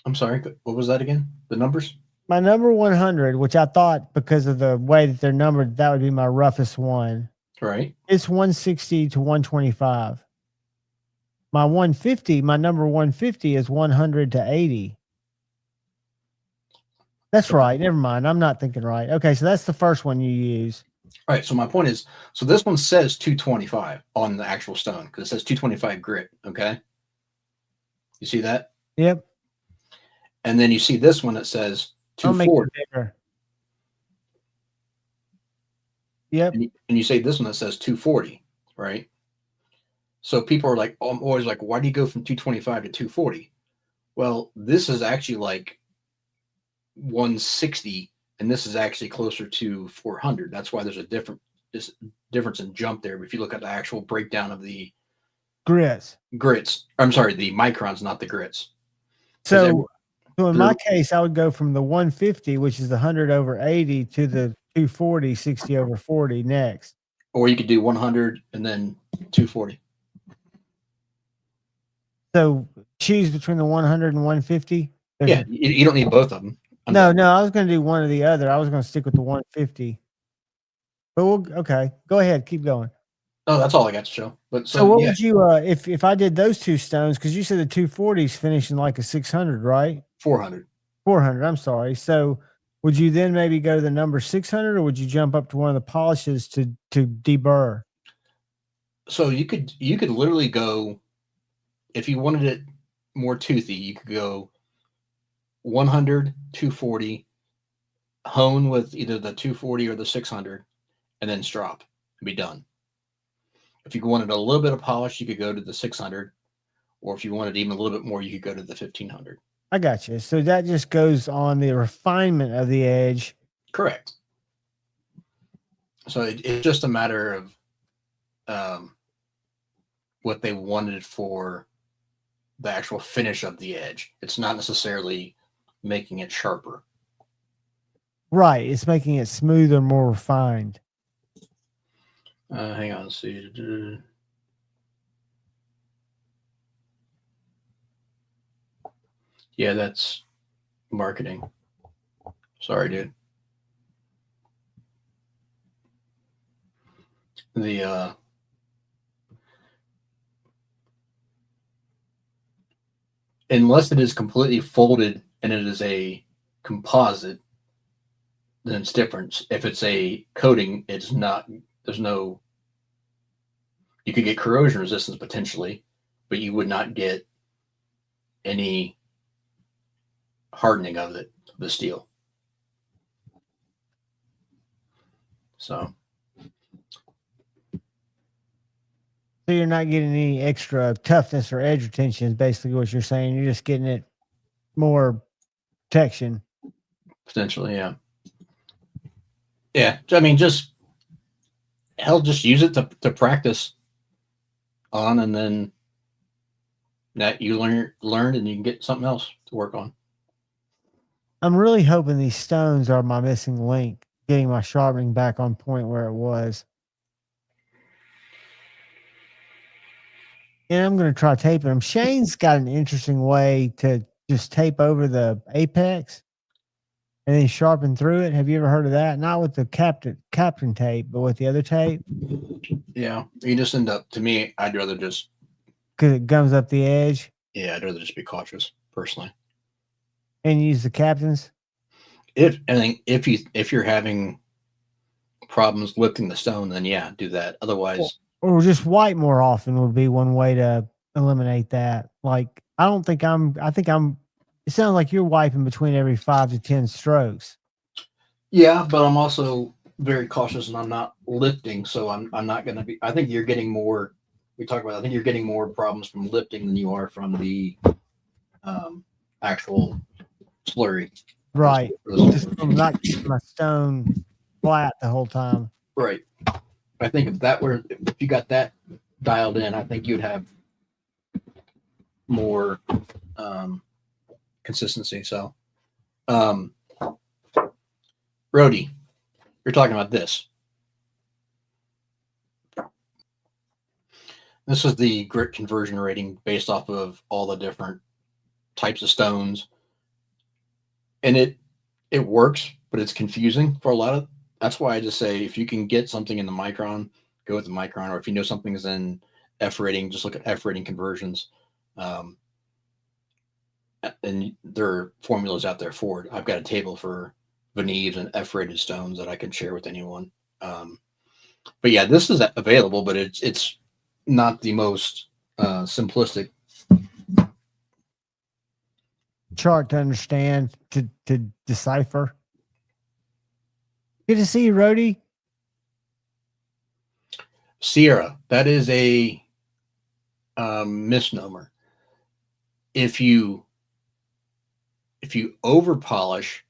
I'm sorry. What was that again? The numbers? My number 100, which I thought because of the way that they're numbered, that would be my roughest one. Right. It's 160 to 125. My 150, my number 150 is 100 to 80. That's right. Never mind. I'm not thinking right. Okay, so that's the first one you use. All right. So my point is, so this one says 225 on the actual stone because it says 225 grit. Okay. You see that? Yep. And then you see this one that says 240. Yep. And you say this one that says 240, right? So people are like, oh, I'm always like, why do you go from 225 to 240? Well, this is actually like 160, and this is actually closer to 400. That's why there's a difference in jump there. But if you look at the actual breakdown of the grits, I'm sorry, the microns, not the grits. So in my case, I would go from the 150, which is the 100 over 80, to the 240, 60 over 40 next. Or you could do 100 and then 240. So choose between the 100 and 150? Yeah, you don't need both of them. No, I was going to do one or the other. I was going to stick with the 150. But okay, go ahead, keep going. Oh, that's all I got to show. But so what would you if I did those two stones, because you said the 240s finishing like a 600, right? 400. 400, I'm sorry. So would you then maybe go to the number 600, or would you jump up to one of the polishes to deburr? So you could literally go, if you wanted it more toothy, you could go 100, 240, hone with either the 240 or the 600, and then strop and be done. If you wanted a little bit of polish, you could go to the 600, or if you wanted even a little bit more, you could go to the 1500. I got you. So that just goes on the refinement of the edge. Correct. So it's just a matter of what they wanted for the actual finish of the edge. It's not necessarily making it sharper. Right. It's making it smoother, more refined. Hang on, let's see. Yeah, that's marketing. Sorry, dude. The unless it is completely folded and it is a composite, then it's different. If it's a coating, it's not. There's no. You could get corrosion resistance potentially, but you would not get any hardening of the steel. So you're not getting any extra toughness or edge retention is basically what you're saying. You're just getting it more protection. Potentially, yeah. Yeah, I mean, just use it to practice on, and then that you learned, and you can get something else to work on. I'm really hoping these stones are my missing link, getting my sharpening back on point where it was. And I'm going to try taping them. Shane's got an interesting way to just tape over the apex and then sharpen through it. Have you ever heard of that? Not with the captain tape, but with the other tape. Yeah, you just end up. To me, I'd rather just because it gums up the edge. Yeah, I'd rather just be cautious personally. And use the captains. If you're having problems lifting the stone, then yeah, do that. Otherwise, or just wipe more often would be one way to eliminate that. Like, I think it sounds like you're wiping between every 5 to 10 strokes. Yeah, but I'm also very cautious and I'm not lifting. So I'm not going to be, I think you're getting more, I think you're getting more problems from lifting than you are from the actual slurry. Right. Just from not keeping my stone flat the whole time. Right. I think if you got that dialed in, I think you'd have more consistency. So, Rody, you're talking about this. This is the grit conversion rating based off of all the different types of stones. And it works, but it's confusing for a lot of. That's why I just say if you can get something in the micron, go with the micron. Or if you know something is in F rating, just look at F rating conversions. And there are formulas out there for it. I've got a table for Veneves and F rated stones that I can share with anyone. But yeah, this is available, but it's not the most simplistic chart to understand, to decipher. Good to see you, Rody. Sierra, that is a misnomer. If you over polish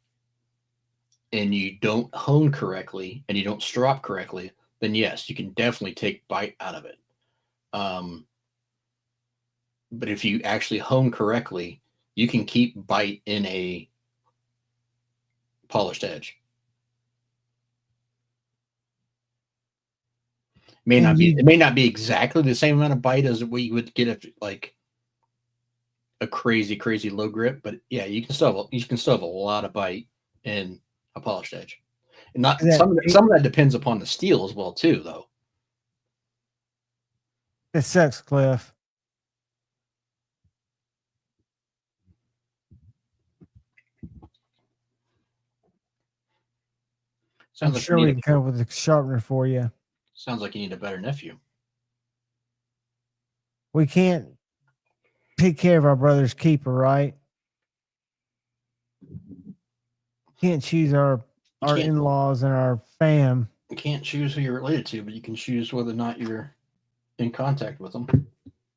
and you don't hone correctly and you don't strop correctly, then yes, you can definitely take bite out of it. But if you actually hone correctly, you can keep bite in a polished edge. It may not be exactly the same amount of bite as what you would get if like a crazy low grip, but yeah, you can still have a lot of bite in a polished edge. And not some of that depends upon the steel as well too, though. It sucks, Cliff. I'm sure we can come up with a sharpener for you. Sounds like you need a better nephew. We can't take care of our brother's keeper, right? Can't choose our in-laws and our fam. You can't choose who you're related to, but you can choose whether or not you're in contact with them.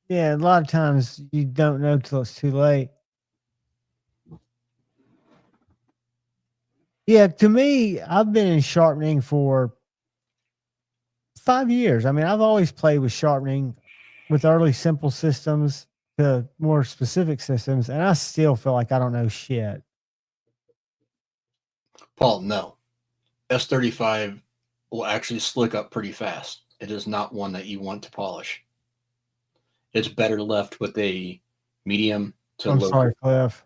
Yeah, a lot of times you don't know till it's too late. Yeah, to me, I've been in sharpening for 5 years. I mean, I've always played with sharpening with early simple systems to more specific systems, and I still feel like I don't know shit. Paul, no. S35 will actually slick up pretty fast. It is not one that you want to polish. It's better left with a medium to low. I'm sorry, Cliff.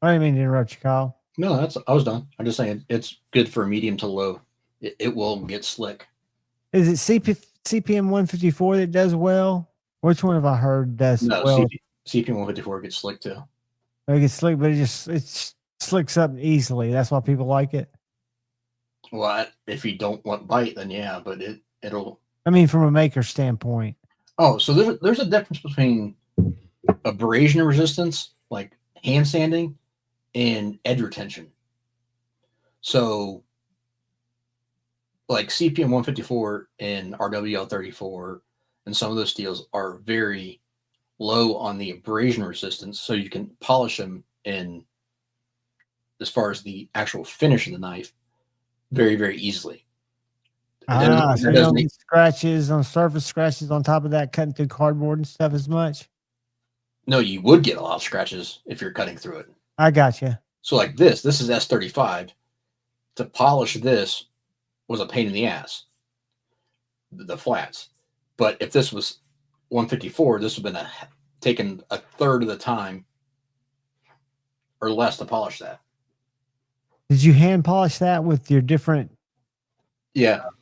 I didn't mean to interrupt you, Kyle. No, I was done. I'm just saying it's good for medium to low. It will get slick. Is it CPM 154 that does well? Which one have I heard does well? CPM 154 gets slick too. It gets slick, but it slicks up easily. That's why people like it. Well, if you don't want bite, then yeah, but it'll. I mean, from a maker standpoint. Oh, so there's a difference between abrasion resistance, like hand sanding, and edge retention. So, like CPM 154 and RWL 34 and some of those steels are very low on the abrasion resistance, so you can polish them in, as far as the actual finish of the knife, very, very easily. So you don't get scratches on surface scratches on top of that, cutting through cardboard and stuff as much? No, you would get a lot of scratches if you're cutting through it. I got you. So like this is S35. To polish this was a pain in the ass, the flats. But if this was 154, this would have been taken a third of the time or less to polish that. Did you hand polish that with your different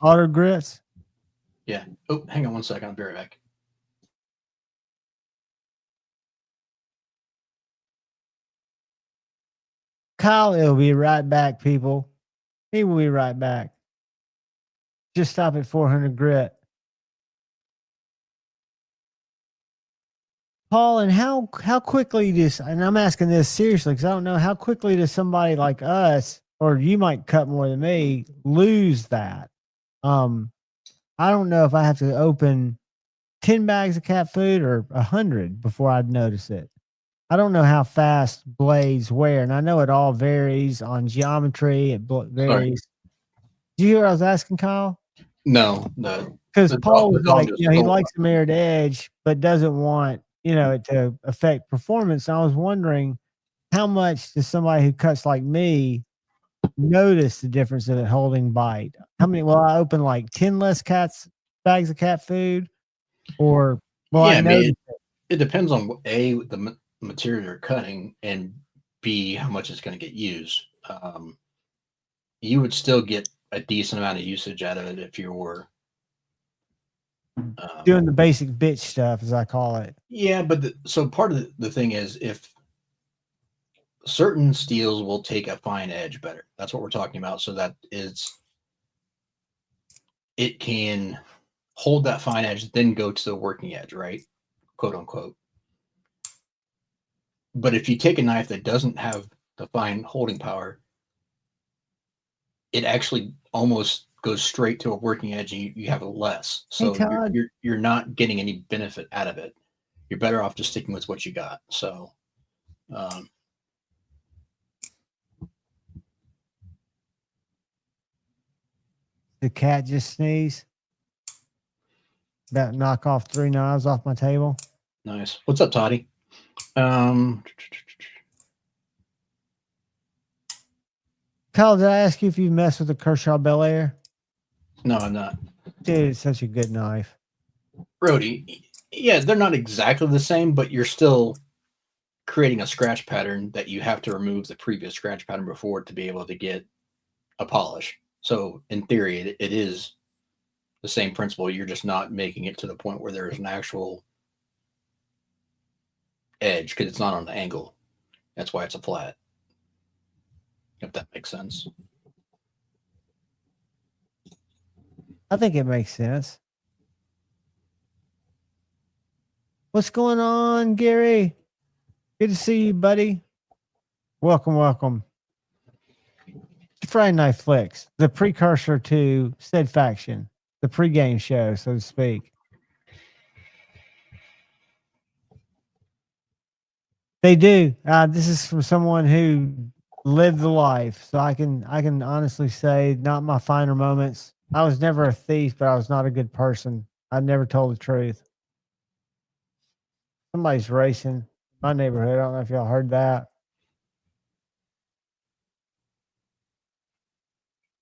auto grits? Yeah. Oh, hang on one second. I'll be right back. Kyle will be right back, people. He will be right back. Just stop at 400 grit. Paul, and how quickly does, and I'm asking this seriously because I don't know, how quickly does somebody like us, or you might cut more than me, lose that? I don't know if I have to open 10 bags of cat food or 100 before I'd notice it. I don't know how fast blades wear, and I know it all varies on geometry. It varies. Sorry. Did you hear what I was asking, Kyle? No, because Paul was like, he likes a mirrored edge, but doesn't want it to affect performance. And I was wondering, how much does somebody who cuts like me notice the difference of it holding bite? How many? Will I open like 10 less bags of cat food, or I mean, it depends on the material you're cutting, and B, how much it's going to get used. You would still get a decent amount of usage out of it if you were doing the basic bitch stuff, as I call it. Yeah, but so part of the thing is, if certain steels will take a fine edge better, that's what we're talking about. So that it can hold that fine edge, then go to the working edge, right? Quote unquote. But if you take a knife that doesn't have the fine holding power, it actually almost goes straight to a working edge, and you have less. So you're not getting any benefit out of it. You're better off just sticking with what you got. So, The cat just sneezed. About to knock off 3 knives off my table. Nice. What's up, Toddy? Kyle, did I ask you if you messed with the Kershaw Bel Air? No, I'm not. Dude, it's such a good knife. Brody, yeah, they're not exactly the same, but you're still creating a scratch pattern that you have to remove the previous scratch pattern before to be able to get a polish. So in theory, it is the same principle. You're just not making it to the point where there is an actual edge because it's not on an angle. That's why it's a flat. If that makes sense. I think it makes sense. What's going on, Gary? Good to see you, buddy. Welcome, welcome. Friday Night Flicks, the precursor to Said Faction, the pregame show, so to speak. They do. This is from someone who lived the life, so I can honestly say, not my finer moments. I was never a thief, but I was not a good person. I never told the truth. Somebody's racing in my neighborhood. I don't know if y'all heard that.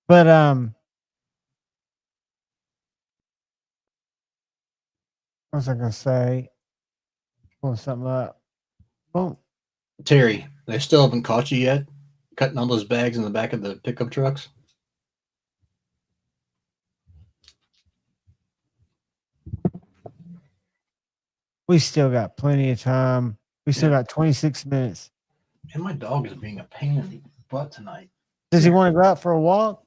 But what was I gonna say? Pull something up. Boom. Terry, they still haven't caught you yet? Cutting all those bags in the back of the pickup trucks? We still got plenty of time. We still got 26 minutes. And my dog is being a pain in the butt tonight. Does he want to go out for a walk?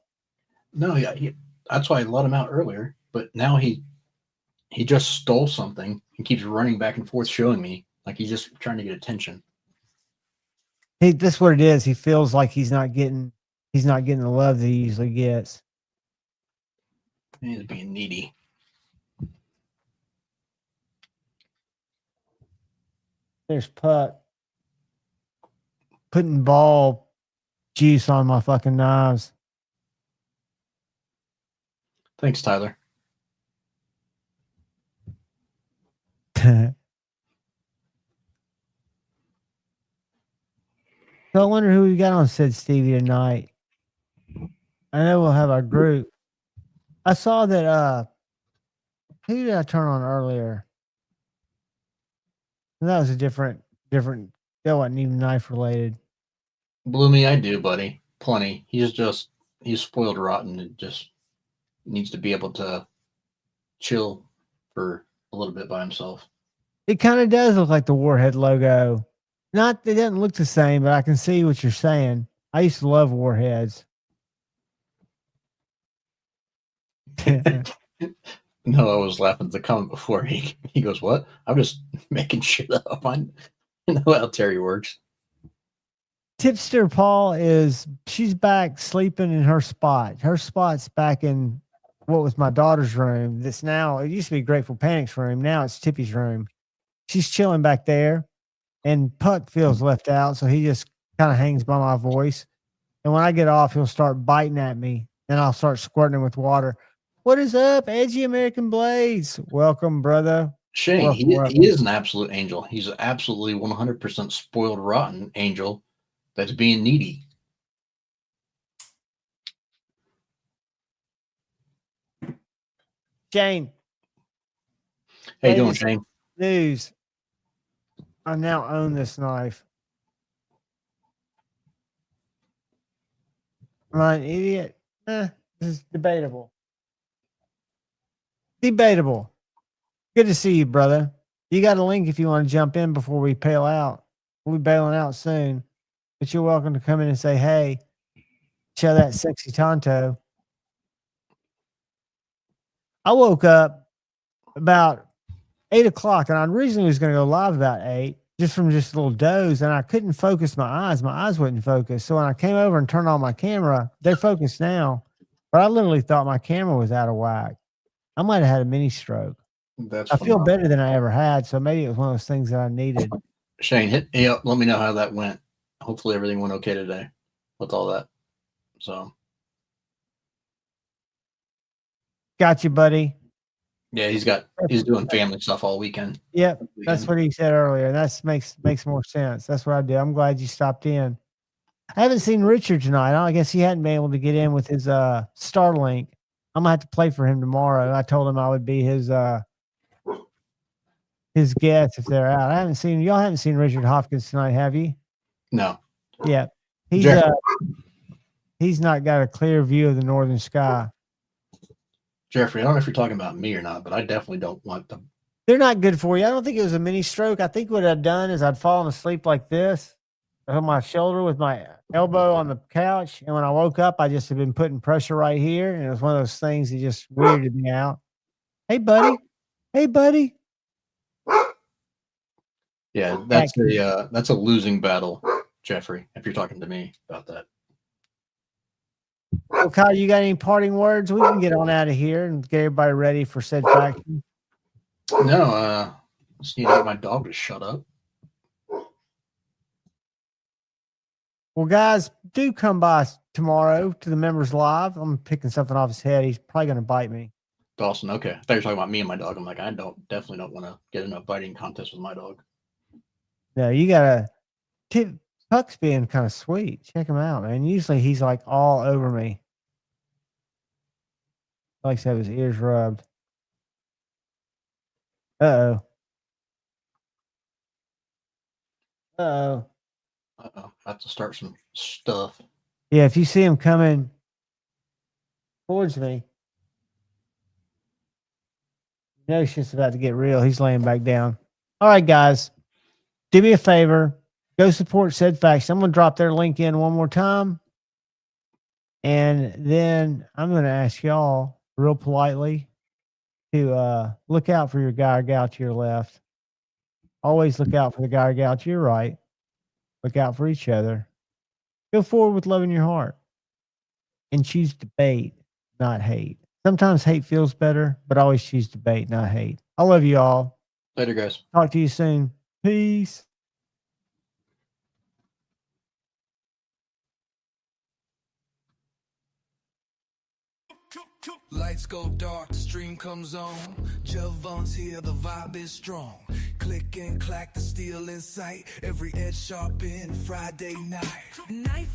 No, yeah, that's why I let him out earlier. But now he just stole something and keeps running back and forth, showing me like he's just trying to get attention. That's what it is. He feels like he's not getting the love that he usually gets. He's being needy. There's Puck putting ball juice on my fucking knives. Thanks, Tyler. So I wonder who we got on Said Stevie tonight. I know we'll have our group. I saw that who did I turn on earlier? That was a different that wasn't even knife related. Bloomy, I do, buddy. Plenty. He's spoiled rotten. It just needs to be able to chill for a little bit by himself. It kind of does look like the Warhead logo. It doesn't look the same, but I can see what you're saying. I used to love Warheads. No, I was laughing at the comment before. He goes, "What? I'm just making shit up." I know how Terry works. Tipster Paul she's back sleeping in her spot. Her spot's back in what was my daughter's room. It used to be Grateful Panic's room. Now it's Tippy's room. She's chilling back there, and Puck feels left out, so he just kind of hangs by my voice. And when I get off, he'll start biting at me, and I'll start squirting him with water. What is up, Edgy American Blades? Welcome, brother. Shane, Welcome. he is an absolute angel. He's absolutely 100% spoiled rotten angel that's being needy. Shane. How you doing, Shane? News. I now own this knife. Am I an idiot? This is debatable. Debatable. Good to see you, brother. You got a link if you want to jump in before we bail out. We'll be bailing out soon. But you're welcome to come in and say, hey, show that sexy Tonto. I woke up about 8 o'clock, and I originally was going to go live about 8, just from just a little doze, and I couldn't focus my eyes. My eyes wouldn't focus. So when I came over and turned on my camera, they're focused now. But I literally thought my camera was out of whack. I might have had a mini stroke. I feel better than I ever had, so maybe it was one of those things that I needed. Shane, hit me up. Let me know how that went. Hopefully everything went okay today with all that. So got you, buddy. Yeah, he's doing family stuff all weekend. Yep, that's what he said earlier. That makes more sense. That's what I do. I'm glad you stopped in. I haven't seen Richard tonight. I guess he hadn't been able to get in with his Starlink. I'm gonna have to play for him tomorrow. I told him I would be his guest if they're out. Y'all haven't seen Richard Hopkins tonight, have you? No. Yeah. He's not got a clear view of the northern sky. Jeffrey, I don't know if you're talking about me or not, but I definitely don't want them. They're not good for you. I don't think it was a mini stroke. I think what I'd done is I'd fallen asleep like this on my shoulder with my elbow on the couch. And when I woke up, I just had been putting pressure right here. And it was one of those things that just weirded me out. Hey, buddy. Hey, buddy. Yeah, that's a losing battle, Jeffrey, if you're talking to me about that. Well, Kyle, you got any parting words? We can get on out of here and get everybody ready for said faction. No, just need to get my dog to shut up. Well, guys, do come by tomorrow to the members live. I'm picking something off his head. He's probably going to bite me. Dawson, okay. I thought you were talking about me and my dog. I'm like, I definitely don't want to get in a biting contest with my dog. No, you got to. Puck's being kind of sweet. Check him out, man. Usually he's like all over me. He likes to have his ears rubbed. Uh-oh. Uh-oh. Uh-oh. I have to start some stuff. Yeah, if you see him coming towards me, you know shit's about to get real. He's laying back down. All right, guys. Do me a favor. Go support said faction. I'm going to drop their link in one more time. And then I'm going to ask y'all real politely to look out for your guy or gal to your left. Always look out for the guy or gal to your right. Look out for each other. Go forward with love in your heart. And choose debate, not hate. Sometimes hate feels better, but always choose debate, not hate. I love you all. Later, guys. Talk to you soon. Peace. Lights go dark, the stream comes on. Javon's here, the vibe is strong. Click and clack, the steel in sight. Every edge sharp in Friday night.